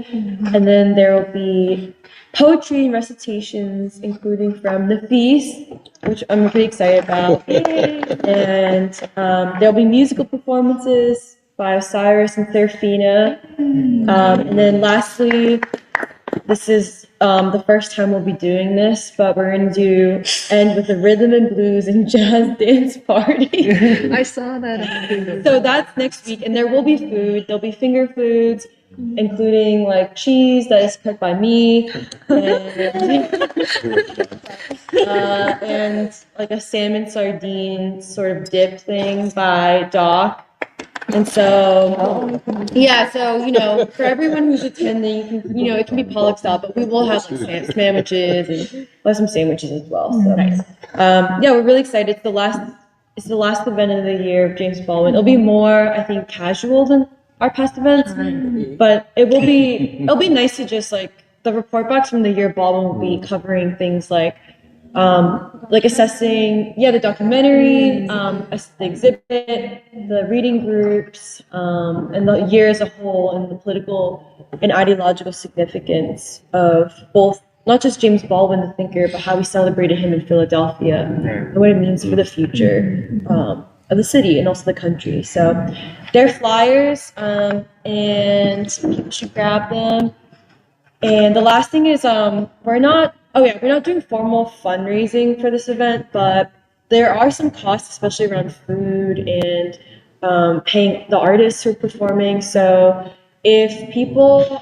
And then there will be poetry and recitations, including from the feast, which I'm pretty excited about. And there'll be musical performances by Osiris and Serafina. And then lastly, this is the first time we'll be doing this, but we're going to end with a rhythm and blues and jazz dance party. I saw that. So that's next week, and there will be food. There'll be finger foods, including like cheese that is cooked by me, and like a salmon sardine sort of dip thing by Doc. And so, yeah, so, for everyone who's attending, you can, it can be Pollock style, but we will have like sandwiches and we'll have some sandwiches as well. So, yeah, we're really excited. It's the last event of the year of James Baldwin. It'll be more, I think, casual than our past events, but it'll be nice to just the report backs from the year Baldwin will be covering things like assessing, the documentary, the exhibit, the reading groups, and the year as a whole, and the political and ideological significance of both, not just James Baldwin, the thinker, but how we celebrated him in Philadelphia and what it means for the future of the city and also the country. So they're flyers, and people should grab them. And the last thing is, we're not doing formal fundraising for this event, but there are some costs, especially around food and paying the artists who are performing. So if people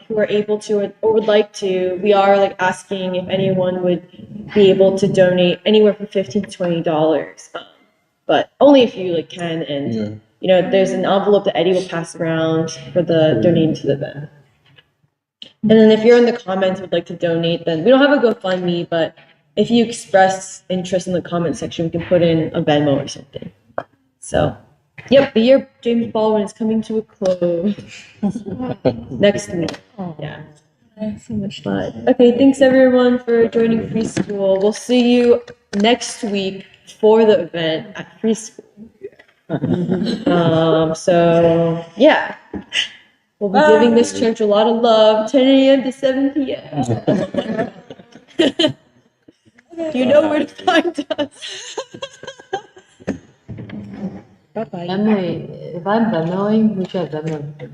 who are able to or would like to, we are asking if anyone would be able to donate anywhere from $15 to $20, but only if you can. And there's an envelope that Eddie will pass around for the donating to the event. And then if you're in the comments would like to donate, then we don't have a GoFundMe, but if you express interest in the comment section, we can put in a Venmo or something. So, yep, the year James Baldwin is coming to a close next week. Yeah. So much fun. Okay, thanks everyone for joining Free School. We'll see you next week for the event at Free School. So, yeah. We'll be giving this church a lot of love, 10 a.m. to 7 p.m. You know where to find us. Bye-bye. If I'm Venmoing, we should have Venmo.